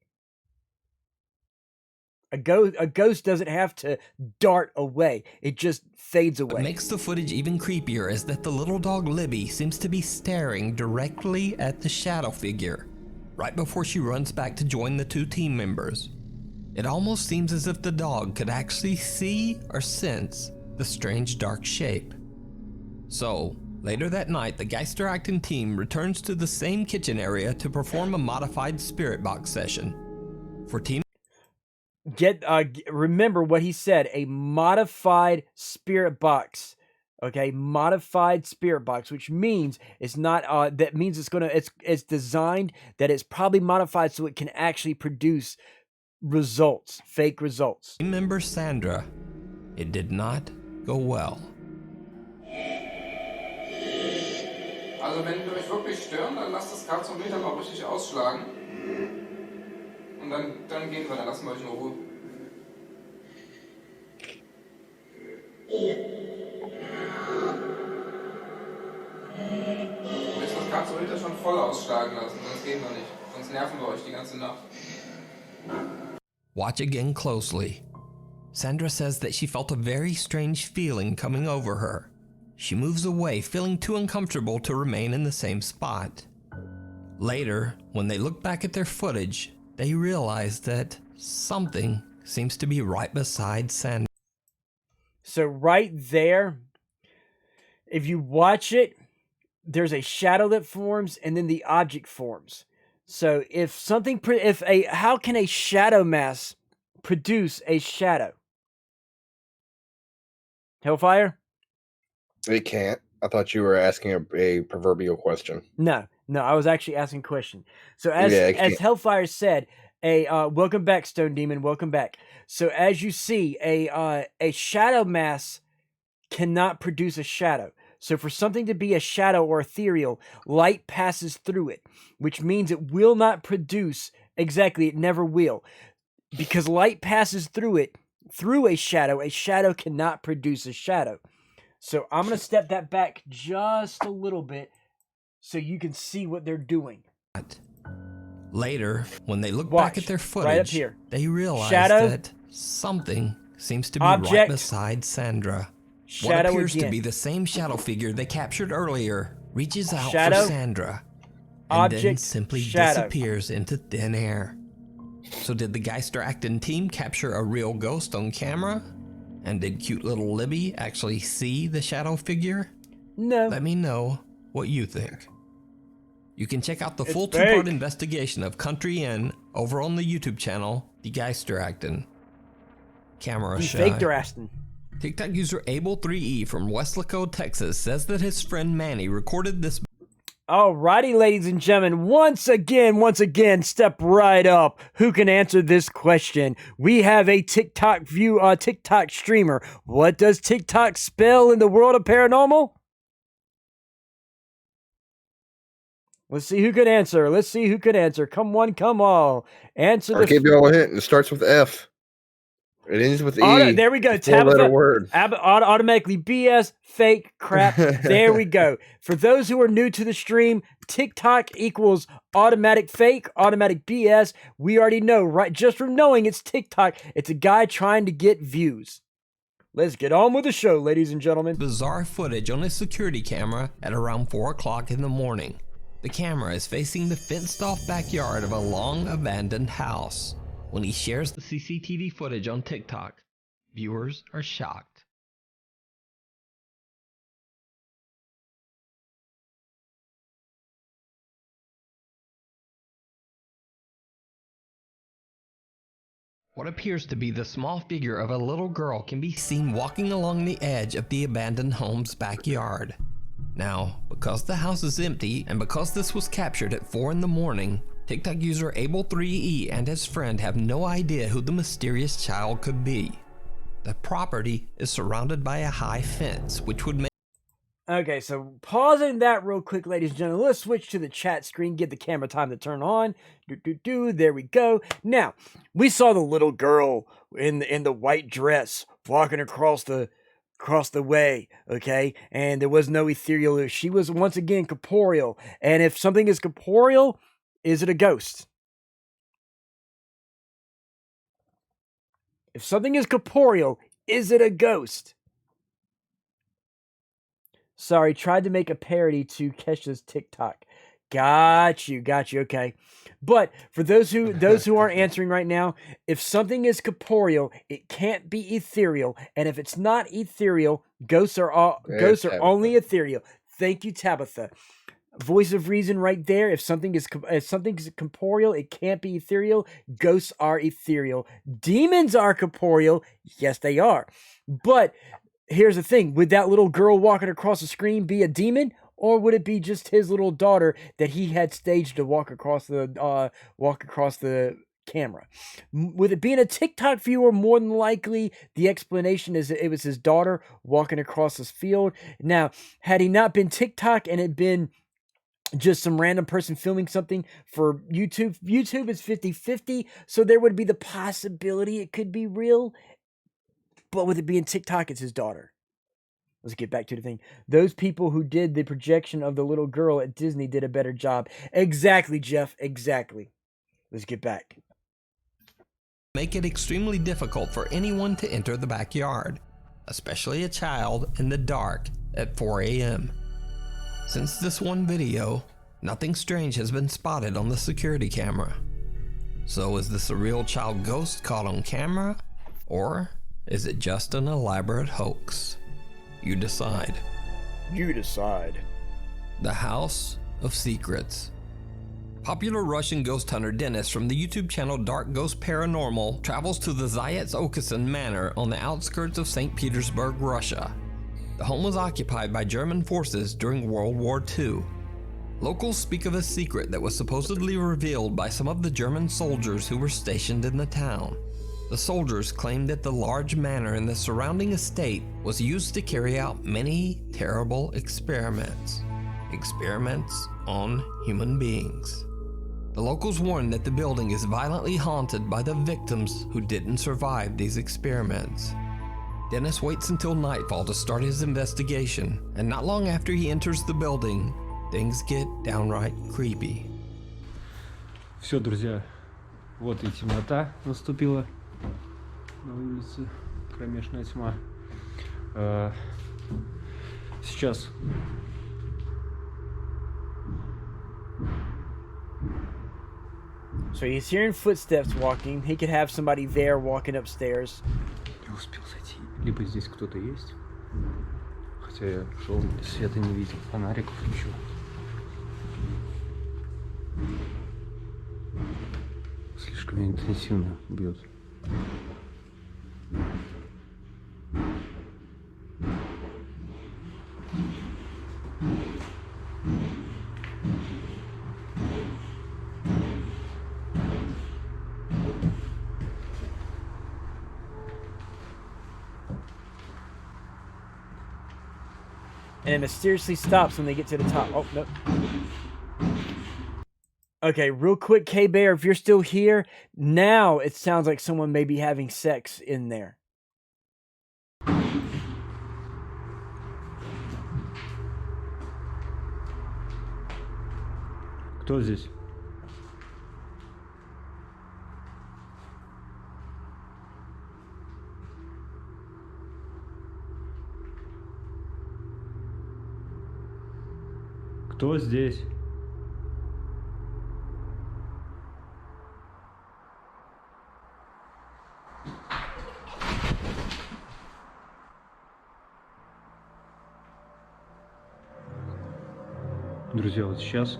A ghost doesn't have to dart away. It just fades away. What makes the footage even creepier is that the little dog Libby seems to be staring directly at the shadow figure right before she runs back to join the two team members. It almost seems as if the dog could actually see or sense the strange dark shape. So, later that night, the Geister Acting team returns to the same kitchen area to perform a modified spirit box session. For team remember what he said, a modified spirit box. Okay, modified spirit box, which means it's not that means it's designed that it's probably modified so it can actually produce results, fake results. team member Sandra, it did not go well. Also wenn die euch wirklich stören, dann lasst das K-Meter mal richtig ausschlagen. Und dann gehen wir, dann lassen wir euch in Ruhe. Und jetzt das K-Meter schon voll ausschlagen lassen, sonst gehen wir nicht. Sonst nerven wir euch die ganze Nacht. Watch again closely. Sandra says that she felt a very strange feeling coming over her. She moves away, feeling too uncomfortable to remain in the same spot. Later, when they look back at their footage, they realize that something seems to be right beside Sandra. So right there, if you watch it, there's a shadow that forms and then the object forms. So how can a shadow mass produce a shadow? Hellfire? It can't. I thought you were asking a proverbial question. No, I was actually asking a question. So as Hellfire said, welcome back, Stone Demon, welcome back. So as you see, a shadow mass cannot produce a shadow. So for something to be a shadow or ethereal, light passes through it, which means it will not produce, exactly, it never will. Because light passes through it, through a shadow cannot produce a shadow. So I'm going to step that back just a little bit so you can see what they're doing. Later, when they look back at their footage, right up here. They realize Shadow. that something seems to be Object. right beside Sandra. Shadow what appears again. to be the same shadow figure they captured earlier reaches out Shadow. for Sandra and then Object. simply Shadow. disappears into thin air. So did the Geister Acting team capture a real ghost on camera? And did cute little Libby actually see the shadow figure? No. Let me know what you think. You can check out the full fake. two-part investigation of Country Inn over on the YouTube channel, The Geister Acting. Camera He shy. faked her Aston. TikTok user Able3E from Wescott, Texas says that his friend Manny recorded this. Alrighty, ladies and gentlemen, once again, step right up. Who can answer this question? We have a TikTok streamer. What does TikTok spell in the world of paranormal? Let's see who could answer. Come one, come all. Answer I'll give you all a hint. It starts with F. It ends with E. There we go. Four-letter word. Automatically BS, fake, crap. There we go. For those who are new to the stream, TikTok equals automatic fake, automatic BS. We already know, right? Just from knowing it's TikTok, it's a guy trying to get views. Let's get on with the show, ladies and gentlemen. Bizarre footage on his security camera at around 4 o'clock in the morning. The camera is facing the fenced-off backyard of a long-abandoned house. When he shares the CCTV footage on TikTok, viewers are shocked. What appears to be the small figure of a little girl can be seen walking along the edge of the abandoned home's backyard. Now, because the house is empty and because this was captured at 4 in the morning, TikTok user Able3E and his friend have no idea who the mysterious child could be. The property is surrounded by a high fence, which would make... Okay, so pausing that real quick, ladies and gentlemen, let's switch to the chat screen, give the camera time to turn on. There we go. Now, we saw the little girl in the white dress walking across the across the way, okay? And there was no ethereal. She was once again corporeal. And if something is corporeal, is it a ghost? If something is corporeal, is it a ghost? Sorry, tried to make a parody to Kesha's TikTok. Got you, okay. But for those who aren't answering right now, if something is corporeal, it can't be ethereal. And if it's not ethereal, ghosts are only ethereal. Thank you, Tabitha. Voice of reason right there. If something's corporeal, it can't be ethereal. Ghosts are ethereal. Demons are corporeal. Yes, they are. But here's the thing. Would that little girl walking across the screen be a demon? Or would it be just his little daughter that he had staged to walk across the camera? With it being a TikTok viewer, more than likely the explanation is that it was his daughter walking across this field. Now, had he not been TikTok and it been just some random person filming something for YouTube is 50-50, so there would be the possibility it could be real. But with it being TikTok, it's his daughter. Let's get back to the thing. Those people who did the projection of the little girl at Disney did a better job. Exactly, Jeff. Exactly. Let's get back. Make it extremely difficult for anyone to enter the backyard, especially a child in the dark at 4 a.m. Since this one video, nothing strange has been spotted on the security camera. So is this a real child ghost caught on camera? Or is it just an elaborate hoax? You decide. You decide. The House of Secrets. Popular Russian ghost hunter Dennis from the YouTube channel Dark Ghost Paranormal travels to the Zayats Okasan Manor on the outskirts of St. Petersburg, Russia. The home was occupied by German forces during World War II. Locals speak of a secret that was supposedly revealed by some of the German soldiers who were stationed in the town. The soldiers claimed that the large manor and the surrounding estate was used to carry out many terrible experiments. Experiments on human beings. The locals warned that the building is violently haunted by the victims who didn't survive these experiments. Dennis waits until nightfall to start his investigation, and not long after he enters the building, things get downright creepy. Все, друзья, вот и темнота наступила. На улице кромешная тьма. Сейчас So he's hearing footsteps walking. He could have somebody there walking upstairs. не успел зайти. Либо здесь кто-то есть. Хотя я шел, света не видел, фонариков ничего. Слишком интенсивно бьет. And it mysteriously stops when they get to the top. Oh, no. Okay, real quick, K-Bear, if you're still here, now it sounds like someone may be having sex in there. Кто здесь? Кто здесь? Друзья, вот сейчас,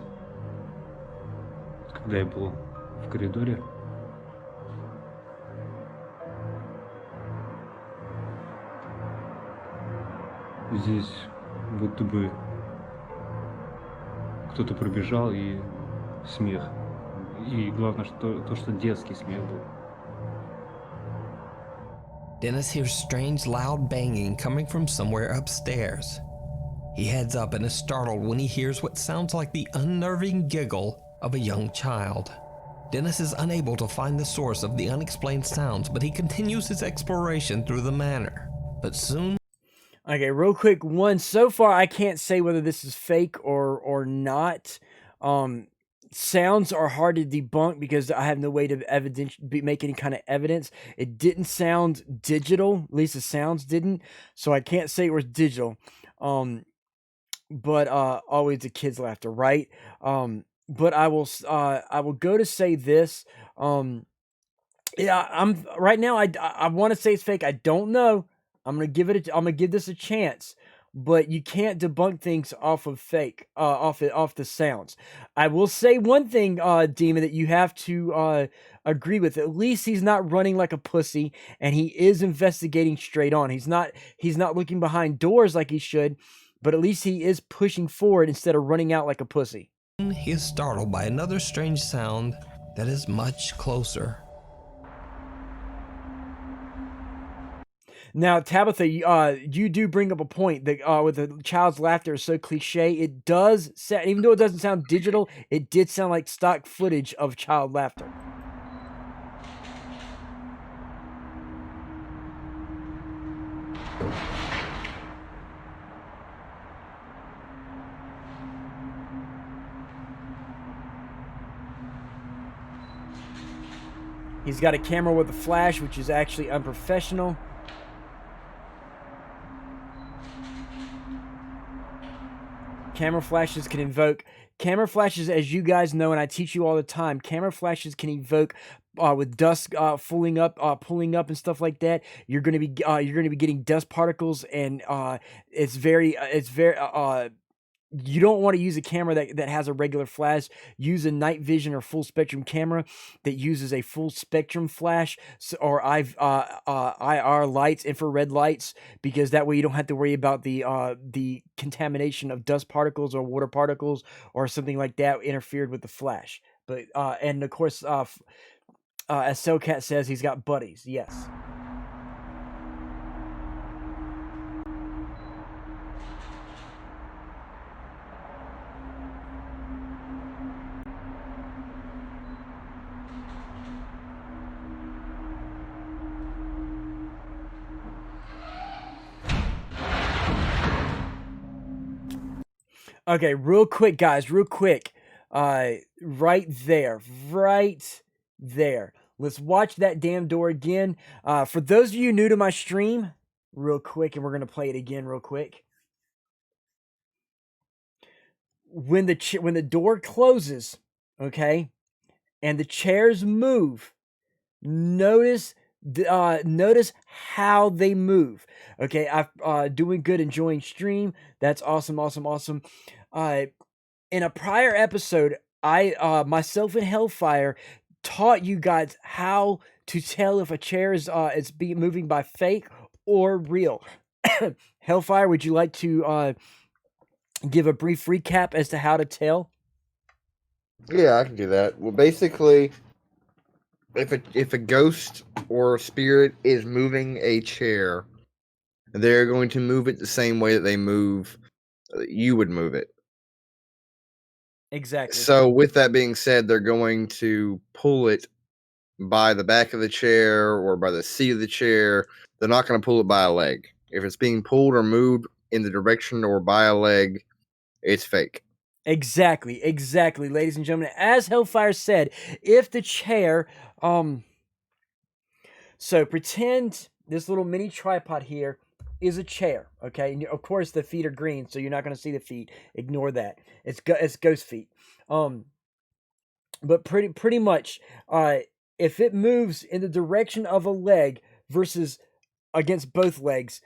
когда я был в коридоре, здесь будто бы кто-то пробежал и смех. И главное, что детский смех был. Dennis hears strange, loud banging coming from somewhere upstairs. He heads up and is startled when he hears what sounds like the unnerving giggle of a young child. Dennis is unable to find the source of the unexplained sounds, but he continues his exploration through the manor. But soon... Okay, real quick. One, so far I can't say whether this is fake or not. Sounds are hard to debunk because I have no way to make any kind of evidence. It didn't sound digital, at least the sounds didn't, so I can't say it was digital. But always the kids' laughter, right? But I will go to say this. Yeah, I'm right now. I want to say it's fake. I don't know. I'm gonna give this a chance. But you can't debunk things off of fake, off the sounds. I will say one thing, Demon, that you have to agree with. At least he's not running like a pussy, and he is investigating straight on. He's not looking behind doors like he should, but at least he is pushing forward instead of running out like a pussy. He is startled by another strange sound that is much closer. Now, Tabitha, you do bring up a point that with the child's laughter is so cliche. It does sound, even though it doesn't sound digital, it did sound like stock footage of child laughter. He's got a camera with a flash, which is actually unprofessional. Camera flashes, as you guys know, and I teach you all the time, camera flashes can evoke with dust pulling up and stuff like that. You're gonna be getting dust particles, and it's very you don't want to use a camera that has a regular flash. Use a night vision or full spectrum camera that uses a full spectrum flash, or IR lights, infrared lights, because that way you don't have to worry about the contamination of dust particles or water particles or something like that interfered with the flash. But and of course, as Cellcat says, he's got buddies. Yes. Okay, real quick, guys, real quick. Right there. Let's watch that damn door again. For those of you new to my stream, real quick, and we're going to play it again real quick. When the door closes, okay, and the chairs move, notice how they move. Okay, I'm doing good, enjoying stream. That's awesome. In a prior episode, I myself and Hellfire taught you guys how to tell if a chair is moving by fake or real. Hellfire, would you like to give a brief recap as to how to tell? Yeah, I can do that. Well, basically, if a ghost or a spirit is moving a chair, they're going to move it the same way that you would move it. Exactly. So with that being said, they're going to pull it by the back of the chair or by the seat of the chair. They're not going to pull it by a leg. If it's being pulled or moved in the direction or by a leg, it's fake. Exactly, ladies and gentlemen. As Hellfire said, if the chair, so pretend this little mini tripod here is a chair, okay? And of course, the feet are green, so you're not going to see the feet. Ignore that. It's ghost feet. But pretty much, if it moves in the direction of a leg versus against both legs,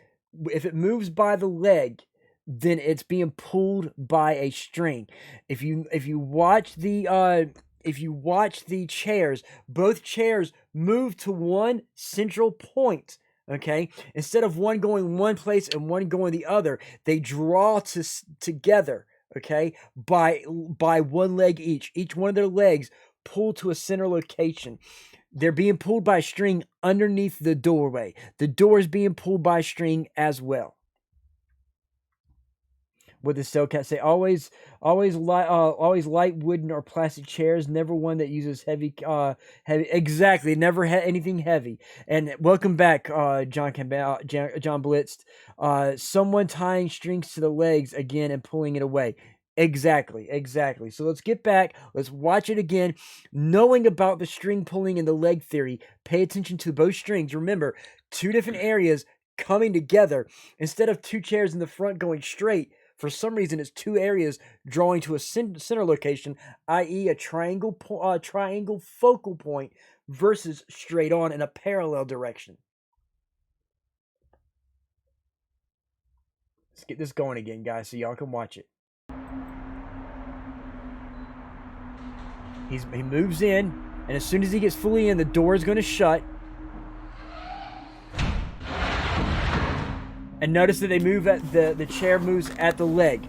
if it moves by the leg, then it's being pulled by a string. If you watch the chairs, both chairs move to one central point. Okay, instead of one going one place and one going the other, they draw together. Okay, by one leg each. Each one of their legs pull to a center location. They're being pulled by a string underneath the doorway. The door is being pulled by a string as well. What the Cellcat say? Always light wooden or plastic chairs. Never one that uses heavy. Exactly. Never had anything heavy. And welcome back, John Blitzed. Someone tying strings to the legs again and pulling it away. Exactly. So let's get back. Let's watch it again. Knowing about the string pulling and the leg theory, pay attention to both strings. Remember, two different areas coming together. Instead of two chairs in the front going straight, for some reason it's two areas drawing to a center location, i.e. a triangle focal point versus straight on in a parallel direction. Let's get this going again, guys, so y'all can watch it. He moves in, and as soon as he gets fully in, the door is going to shut. And notice that they move at the chair moves at the leg.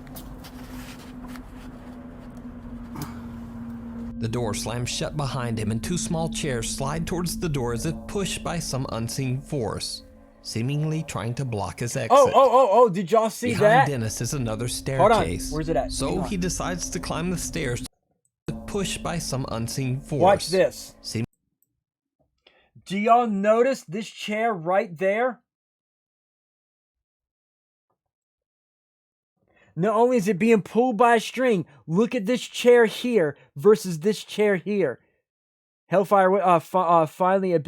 The door slams shut behind him, and two small chairs slide towards the door as if pushed by some unseen force, seemingly trying to block his exit. Oh! Did y'all see Behind that? Dennis is another staircase. Hold on. Where's it at? So he decides to climb the stairs, pushed by some unseen force. Watch this. Do y'all notice this chair right there? Not only is it being pulled by a string, look at this chair here versus this chair here. Hellfire, finally a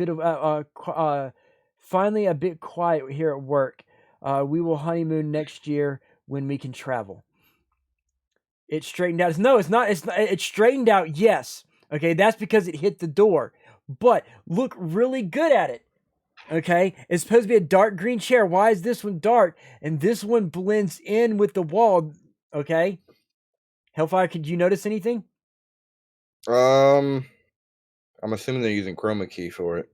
bit quiet here at work. We will honeymoon next year when we can travel. It straightened out. No, it's not. It's straightened out. Yes. Okay, that's because it hit the door. But look really good at it. Okay, it's supposed to be a dark green chair. Why is this one dark and this one blends in with the wall? Okay, Hellfire, could you notice anything? I'm assuming they're using chroma key for it.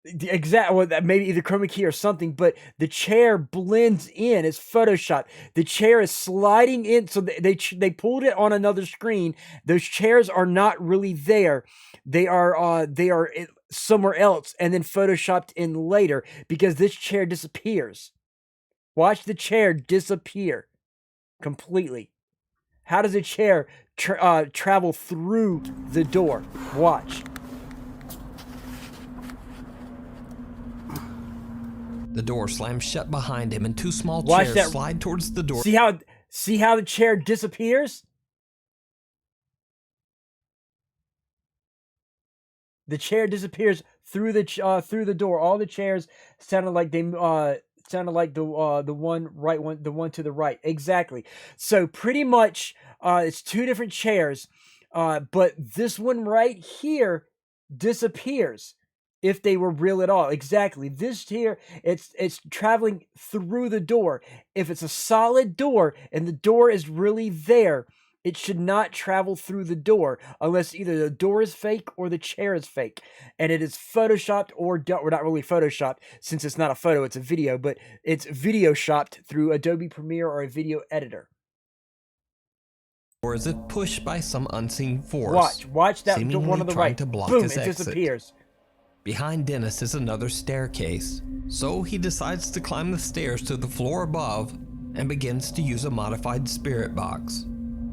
Exactly. Well, maybe either chroma key or something, but the chair blends in. It's Photoshop. The chair is sliding in, so they pulled it on another screen. Those chairs are not really there. They are somewhere else, and then photoshopped in later because this chair disappears. Watch the chair disappear completely. How does a chair travel through the door? Watch. The door slams shut behind him, and two small chairs slide towards the door. See how the chair disappears? The chair disappears through the door. All the chairs sounded like the one to the right. Exactly. So pretty much it's two different chairs, but this one right here disappears if they were real at all. Exactly. This here, it's traveling through the door. If it's a solid door and the door is really there, it should not travel through the door unless either the door is fake or the chair is fake. And it is photoshopped or not really photoshopped, since it's not a photo, it's a video, but it's video shopped through Adobe Premiere or a video editor. Or is it pushed by some unseen force? Watch that one on the right. Boom, it disappears. Behind Dennis is another staircase, so he decides to climb the stairs to the floor above and begins to use a modified spirit box.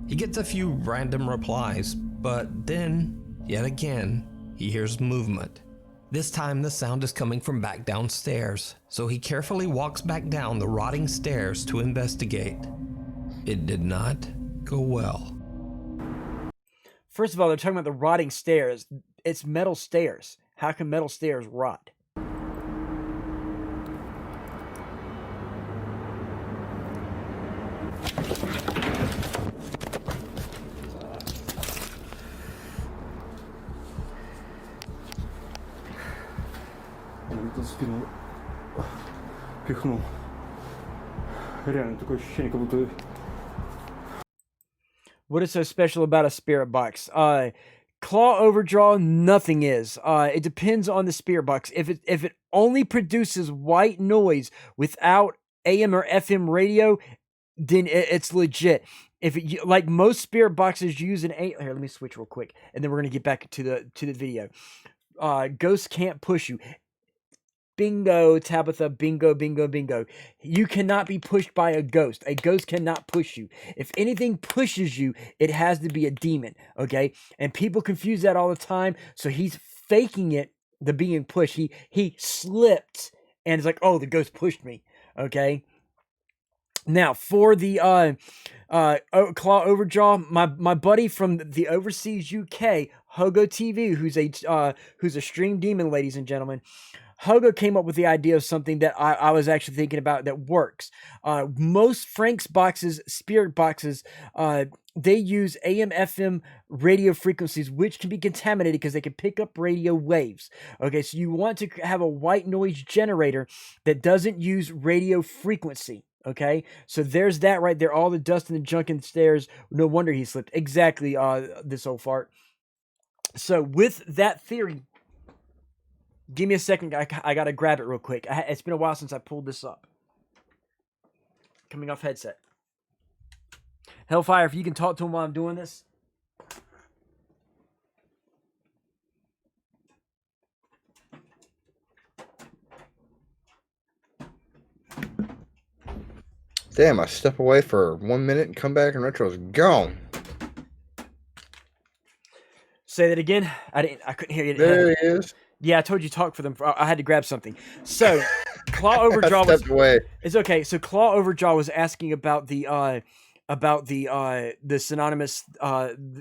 He gets a few random replies, but then, yet again, he hears movement. This time the sound is coming from back downstairs, so he carefully walks back down the rotting stairs to investigate. It did not go well. First of all, they're talking about the rotting stairs. It's metal stairs. How can metal stairs rot? Спину пихнул. Реально такое ощущение, как будто. What is so special about a spirit box? Claw overdraw, nothing is. It depends on the spirit box. If it only produces white noise without AM or FM radio, then it's legit. If it, like most spirit boxes use an here, let me switch real quick, and then we're gonna get back to the video. Ghosts can't push you. Bingo, Tabitha, bingo, bingo, bingo. You cannot be pushed by a ghost. A ghost cannot push you. If anything pushes you, it has to be a demon, okay? And people confuse that all the time, so he's faking it, the being pushed. He slipped, and it's like, oh, the ghost pushed me, okay? Now, for the Claw Overjaw, my buddy from the overseas UK, Hogo TV, who's a stream demon, ladies and gentlemen, Hogo came up with the idea of something that I was actually thinking about that works. Most Frank's boxes, Spirit boxes, they use AM/FM radio frequencies, which can be contaminated because they can pick up radio waves. Okay, so you want to have a white noise generator that doesn't use radio frequency. Okay, so there's that right there. All the dust and the junk in the stairs. No wonder he slipped. Exactly, this old fart. So with that theory, give me a second. I gotta grab it real quick. It's been a while since I pulled this up. Coming off headset. Hellfire, if you can talk to him while I'm doing this. Damn, I step away for 1 minute and come back and Retro's gone. Say that again. I couldn't hear you. There he is. Yeah, I told you talk for them. I had to grab something. So, Claw Overjaw stepped away. It's okay. So Claw Overjaw was asking about the synonymous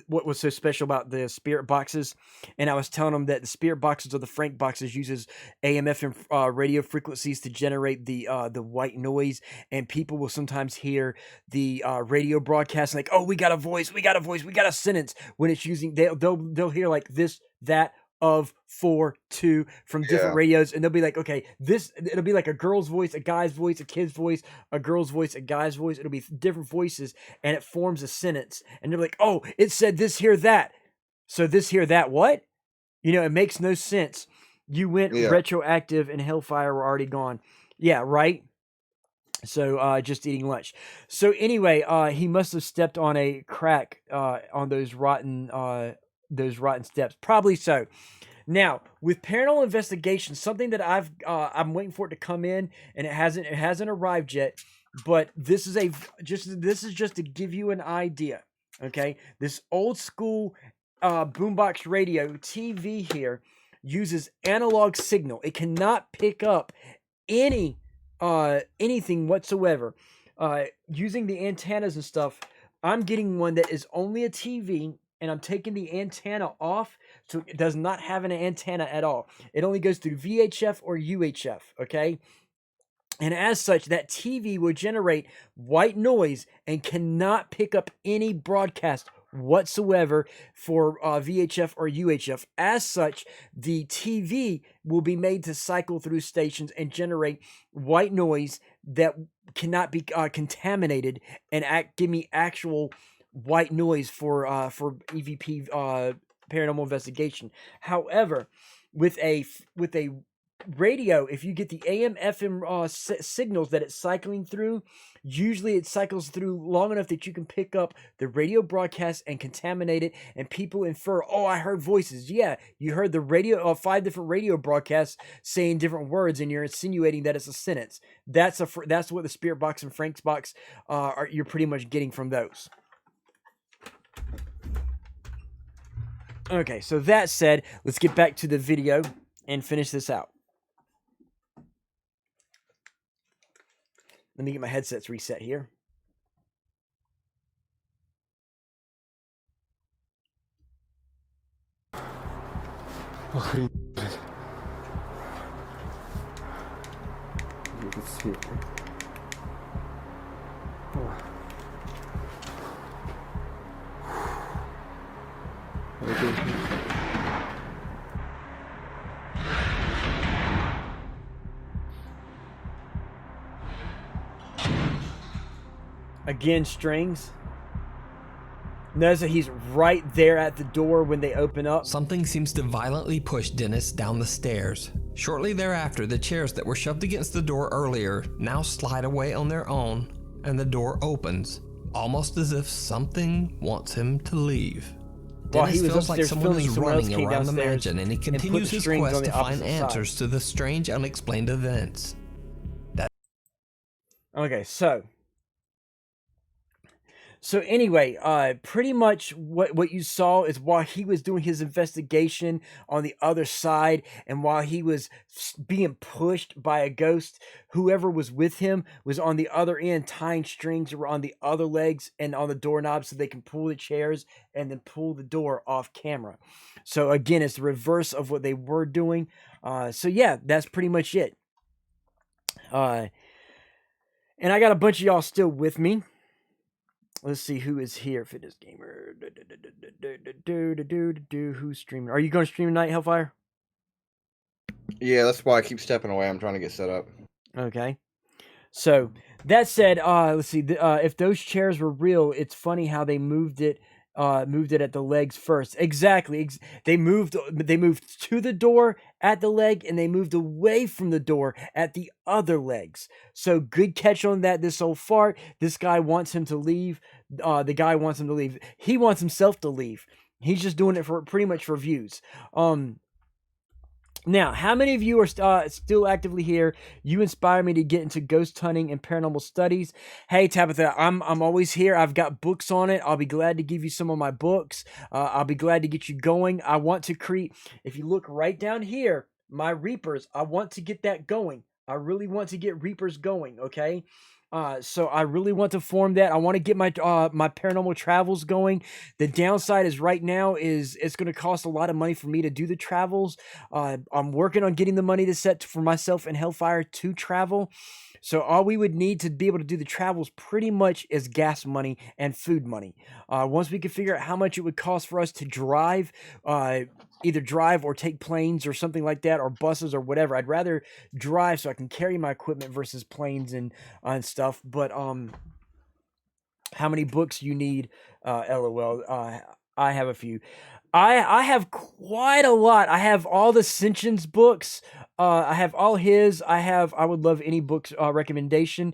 what was so special about the spirit boxes, and I was telling him that the spirit boxes or the Frank boxes uses AM/FM radio frequencies to generate the white noise, and people will sometimes hear the radio broadcast like, oh, we got a voice, we got a sentence, when it's using they'll hear like this, that, of, for, to from different radios, and they'll be like, okay, it'll be like a girl's voice, a guy's voice, a kid's voice, a girl's voice, a guy's voice. It'll be different voices, and it forms a sentence. And they're like, oh, it said this, here, that. So this, here, that, what? You know, it makes no sense. You went retroactive, and Hellfire were already gone. Yeah, right. So just eating lunch. So anyway, he must have stepped on a crack on those rotten steps. Probably so. Now, with paranormal investigation, something that I'm waiting for it to come in, and it hasn't arrived yet, but this is just to give you an idea. Okay, this old school boombox radio TV here uses analog signal. It cannot pick up anything whatsoever. Using the antennas and stuff, I'm getting one that is only a TV, and I'm taking the antenna off, so it does not have an antenna at all. It only goes through VHF or UHF, okay? And as such, that TV will generate white noise and cannot pick up any broadcast whatsoever for VHF or UHF. As such, the TV will be made to cycle through stations and generate white noise that cannot be contaminated and give me actual white noise for EVP paranormal investigation. However, with a radio, if you get the AM/FM signals that it's cycling through, usually it cycles through long enough that you can pick up the radio broadcast and contaminate it, and people infer, oh, I heard voices. Yeah, you heard the radio, 5 different radio broadcasts saying different words, and you're insinuating that it's a sentence. That's what the Spirit Box and Frank's Box you're pretty much getting from those. Okay, so that said, let's get back to the video and finish this out. Let me get my headsets reset here. Охренеть. Этот свет. Again, strings. Notice that he's right there at the door when they open up. Something seems to violently push Dennis down the stairs. Shortly thereafter, the chairs that were shoved against the door earlier now slide away on their own, and the door opens, almost as if something wants him to leave. While he Dennis was feels like upstairs someone filming, is someone else running came around the downstairs mansion, and he and put continues the his strings quest on the to find opposite side. answers to the strange, unexplained events. Okay, so anyway, pretty much what you saw is while he was doing his investigation on the other side, and while he was being pushed by a ghost, whoever was with him was on the other end tying strings around the other legs and on the doorknob so they can pull the chairs and then pull the door off camera. So again, it's the reverse of what they were doing. So yeah, that's pretty much it. And I got a bunch of y'all still with me. Let's see who is here. Fitness gamer. Who's streaming? Are you going to stream tonight, Hellfire? Yeah, that's why I keep stepping away. I'm trying to get set up. Okay. So that said, let's see. If those chairs were real, it's funny how they moved it at the legs first. Exactly. They moved to the door at the leg, and they moved away from the door at the other legs. So good catch on that. This old fart. This guy wants him to leave. The guy wants him to leave. He wants himself to leave. He's just doing it for pretty much for views. Now, how many of you are still actively here? You inspire me to get into ghost hunting and paranormal studies. Hey, Tabitha, I'm always here. I've got books on it. I'll be glad to give you some of my books. I'll be glad to get you going. I want to create, if you look right down here, my Reapers, I want to get that going. I really want to get Reapers going, okay? So I really want to form that. I want to get my my paranormal travels going. The downside is right now is it's going to cost a lot of money for me to do the travels. I'm working on getting the money to set for myself and Hellfire to travel. So all we would need to be able to do the travels pretty much is gas money and food money. Once we can figure out how much it would cost for us to drive, either drive or take planes or something like that, or buses or whatever. I'd rather drive so I can carry my equipment versus planes and stuff. But how many books you need? LOL. I have a few. I have quite a lot. I have all the Cintiq's books. I have all his. I would love any books recommendation.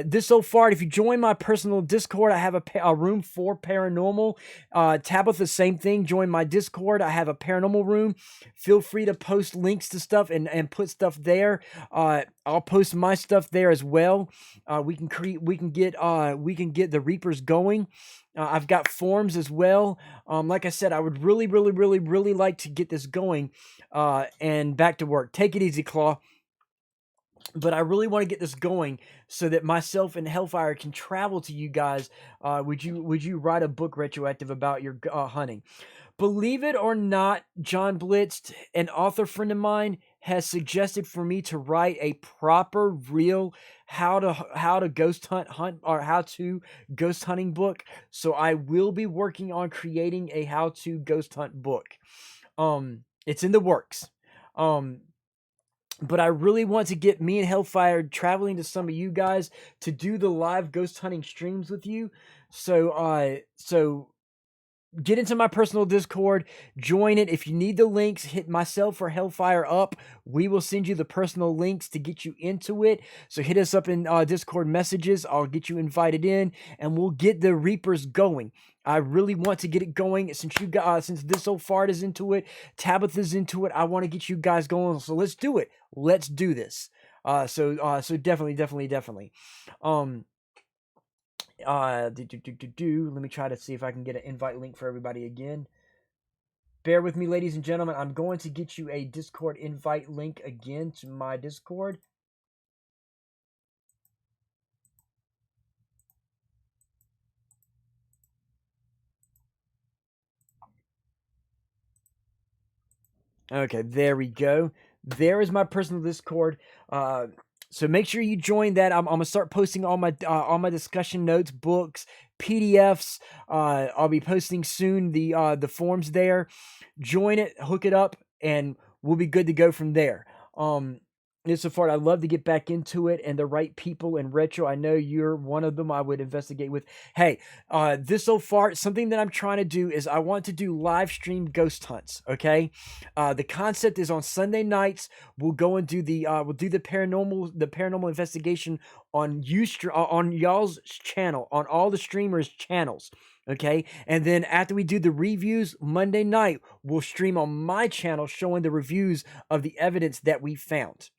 This so far, if you join my personal Discord, I have a room for paranormal. Tabitha, same thing. Join my Discord. I have a paranormal room. Feel free to post links to stuff and put stuff there. I'll post my stuff there as well. We can get the Reapers going. I've got forums as well. Like I said, I would really like to get this going and back to work. Take it easy, Claw. But I really want to get this going so that myself and Hellfire can travel to you guys. Would you write a book, RetroActive, about your hunting? Believe it or not, John Blitz, an author friend of mine, has suggested for me to write a proper, real how to ghost hunt or how to ghost hunting book. So I will be working on creating a how to ghost hunt book. It's in the works. But I really want to get me and Hellfire traveling to some of you guys to do the live ghost hunting streams with you. So get into my personal Discord, join it. If you need the links, hit myself or Hellfire up. We will send you the personal links to get you into it. So hit us up in Discord messages. I'll get you invited in, and we'll get the Reapers going. I really want to get it going since since this so far is into it, Tabitha's into it. I want to get you guys going. So let's do it. Let's do this. So definitely. Let me try to see if I can get an invite link for everybody again. Bear with me, ladies and gentlemen. I'm going to get you a Discord invite link again to my Discord. Okay, there we go. There is my personal Discord. So make sure you join that. I'm gonna start posting all my discussion notes, books, PDFs. I'll be posting soon the forms there. Join it, hook it up, and we'll be good to go from there. This so far, I'd love to get back into it, and the right people in retro. I know you're one of them I would investigate with. Hey, this so far, something that I'm trying to do is I want to do live stream ghost hunts. Okay, the concept is on Sunday nights. We'll go and do the paranormal investigation on on y'all's channel, on all the streamers' channels. Okay, and then after we do the reviews Monday night, we'll stream on my channel showing the reviews of the evidence that we found.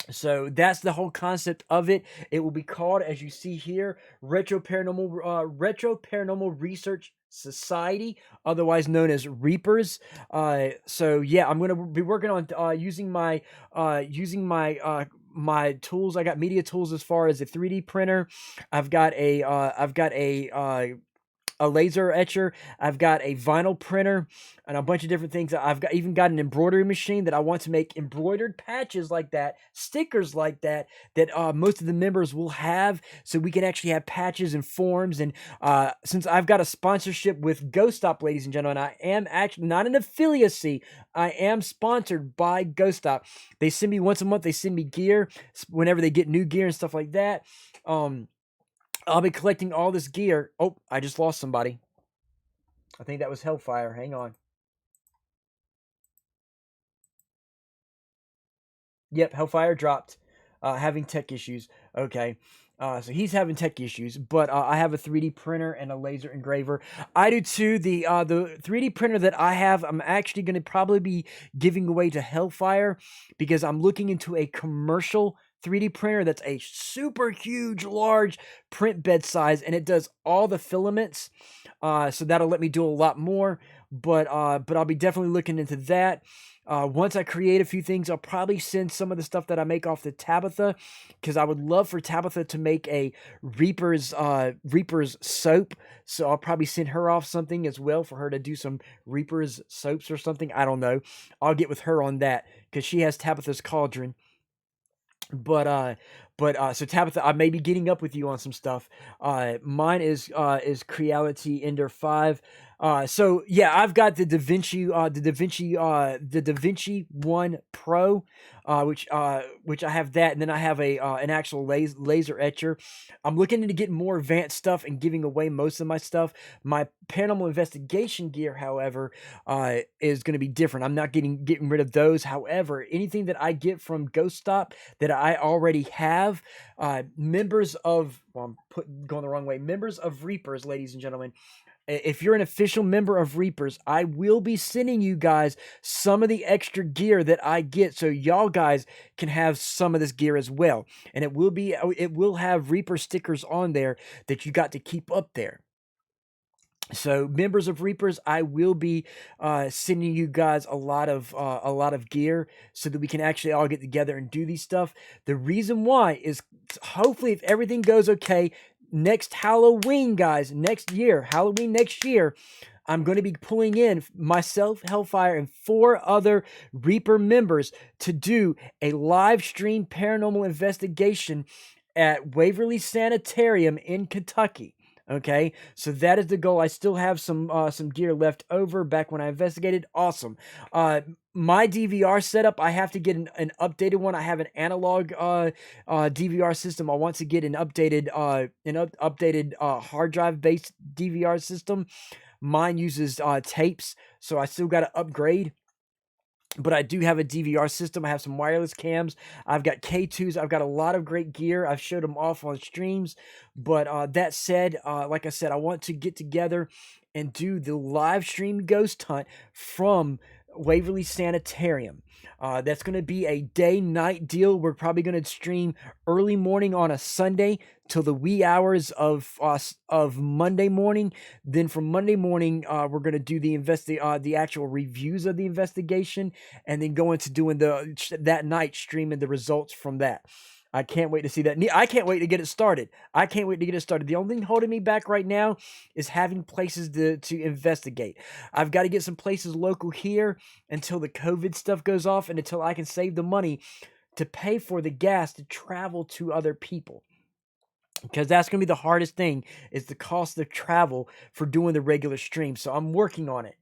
So that's the whole concept of it. It will be called, as you see here, Retro Paranormal Research Society, otherwise known as Reapers. So yeah, I'm gonna be working on using my my tools. I got media tools as far as a 3D printer. I've got a laser etcher. I've got a vinyl printer and a bunch of different things. Even got an embroidery machine that I want to make embroidered patches like that, stickers like that, that most of the members will have, so we can actually have patches and forms. And since I've got a sponsorship with Ghost Stop, ladies and gentlemen, I am actually not an affiliacy. I am sponsored by Ghost Stop. They send me once a month. They send me gear whenever they get new gear and stuff like that. I'll be collecting all this gear. Oh, I just lost somebody. I think that was Hellfire. Hang on. Yep, Hellfire dropped. Having tech issues. Okay. So he's having tech issues, but I have a 3D printer and a laser engraver. I do too. The 3D printer that I have, I'm actually going to probably be giving away to Hellfire because I'm looking into a commercial 3D printer that's a super huge, large print bed size, and it does all the filaments. So that'll let me do a lot more. But I'll be definitely looking into that. Once I create a few things, I'll probably send some of the stuff that I make off to Tabitha, because I would love for Tabitha to make a Reaper's soap. So I'll probably send her off something as well for her to do some Reaper's soaps or something. I don't know. I'll get with her on that because she has Tabitha's cauldron. But so Tabitha, I may be getting up with you on some stuff. Mine is Creality Ender 5. So yeah, I've got the DaVinci 1 Pro, which I have that, and then I have an actual laser etcher. I'm looking into getting more advanced stuff and giving away most of my stuff. My paranormal investigation gear, however, is going to be different. I'm not getting rid of those. However, anything that I get from Ghost Stop that I already have, members of Reapers, ladies and gentlemen. If you're an official member of Reapers, I will be sending you guys some of the extra gear that I get, so y'all guys can have some of this gear as well. And it will have Reaper stickers on there that you got to keep up there. So members of Reapers, I will be sending you guys a lot of gear so that we can actually all get together and do these stuff. The reason why is hopefully, if everything goes okay, next Halloween, guys, Halloween next year, I'm going to be pulling in myself, Hellfire, and 4 other Reaper members to do a live stream paranormal investigation at Waverly Sanitarium in Kentucky. Okay, so that is the goal. I still have some gear left over back when I investigated. Awesome. My DVR setup, I have to get an updated one. I have an analog DVR system. I want to get an updated hard drive based DVR system. Mine uses tapes, so I still got to upgrade. But I do have a DVR system. I have some wireless cams. I've got K2s. I've got a lot of great gear. I've showed them off on streams. But that said, like I said, I want to get together and do the live stream ghost hunt from Waverly Sanitarium. That's going to be a day-night deal. We're probably going to stream early morning on a Sunday till the wee hours of Monday morning. Then from Monday morning, we're going to do the actual reviews of the investigation, and then go into doing that night streaming the results from that. I can't wait to see that. I can't wait to get it started. The only thing holding me back right now is having places to investigate. I've got to get some places local here until the COVID stuff goes off and until I can save the money to pay for the gas to travel to other people. Because that's going to be the hardest thing, is the cost of travel for doing the regular stream. So I'm working on it.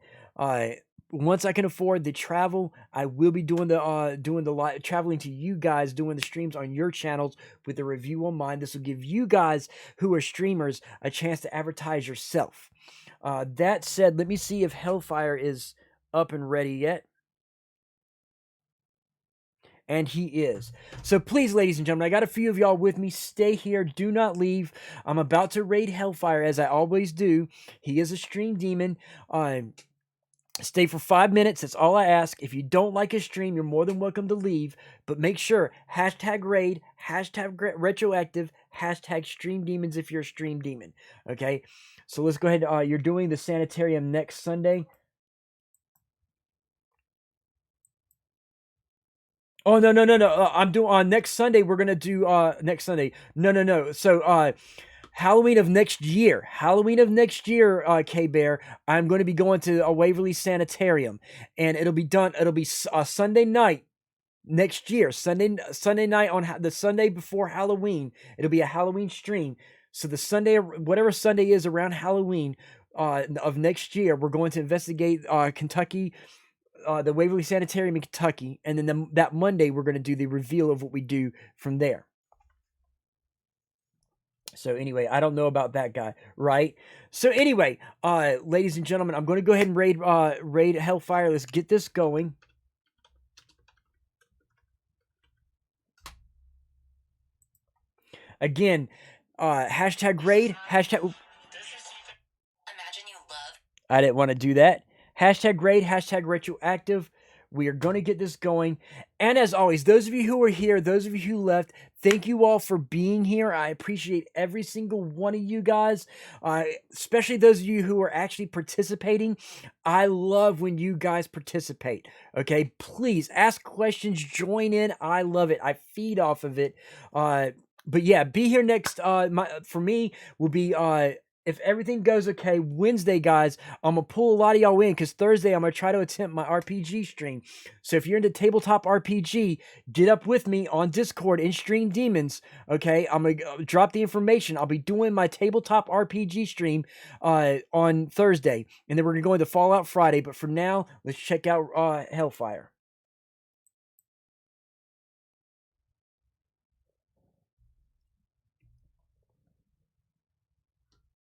Once I can afford the travel, I will be doing the live traveling to you guys, doing the streams on your channels with the review on mine. This will give you guys who are streamers a chance to advertise yourself. That said, let me see if Hellfire is up and ready yet. and he is. So please, ladies and gentlemen, I got a few of y'all with me. Stay here. Do not leave. I'm about to raid Hellfire, as I always do. He is a stream demon. Stay for 5 minutes. That's all I ask. If you don't like his stream, you're more than welcome to leave. But make sure, hashtag raid, hashtag retroactive, hashtag stream demons if you're a stream demon. Okay? So let's go ahead. You're doing the sanitarium next Sunday. Oh, no. I'm doing on next Sunday. We're going to do next Sunday. No. So, Halloween of next year, K-Bear, I'm going to be going to a Waverly Sanitarium, and it'll be done. It'll be Sunday night next year, Sunday night on the Sunday before Halloween. It'll be a Halloween stream. So the Sunday, whatever Sunday is around Halloween of next year, we're going to investigate Kentucky, the Waverly Sanitarium in Kentucky, and then that Monday we're going to do the reveal of what we do from there. So anyway, I don't know about that guy, right? So anyway, ladies and gentlemen, I'm going to go ahead and raid Hellfire. Let's get this going. Again, hashtag raid, hashtag... I didn't want to do that. Hashtag raid, hashtag retroactive. We are going to get this going. And as always, those of you who are here, those of you who left, thank you all for being here. I appreciate every single one of you guys, especially those of you who are actually participating. I love when you guys participate. Okay, please ask questions, join in. I love it. I feed off of it. But yeah, be here next. For me, will be... if everything goes okay, Wednesday, guys, I'm going to pull a lot of y'all in because Thursday I'm going to try to attempt my RPG stream. So if you're into tabletop RPG, get up with me on Discord in Stream Demons, okay? I'm going to drop the information. I'll be doing my tabletop RPG stream on Thursday, and then we're going to go into Fallout Friday. But for now, let's check out Hellfire.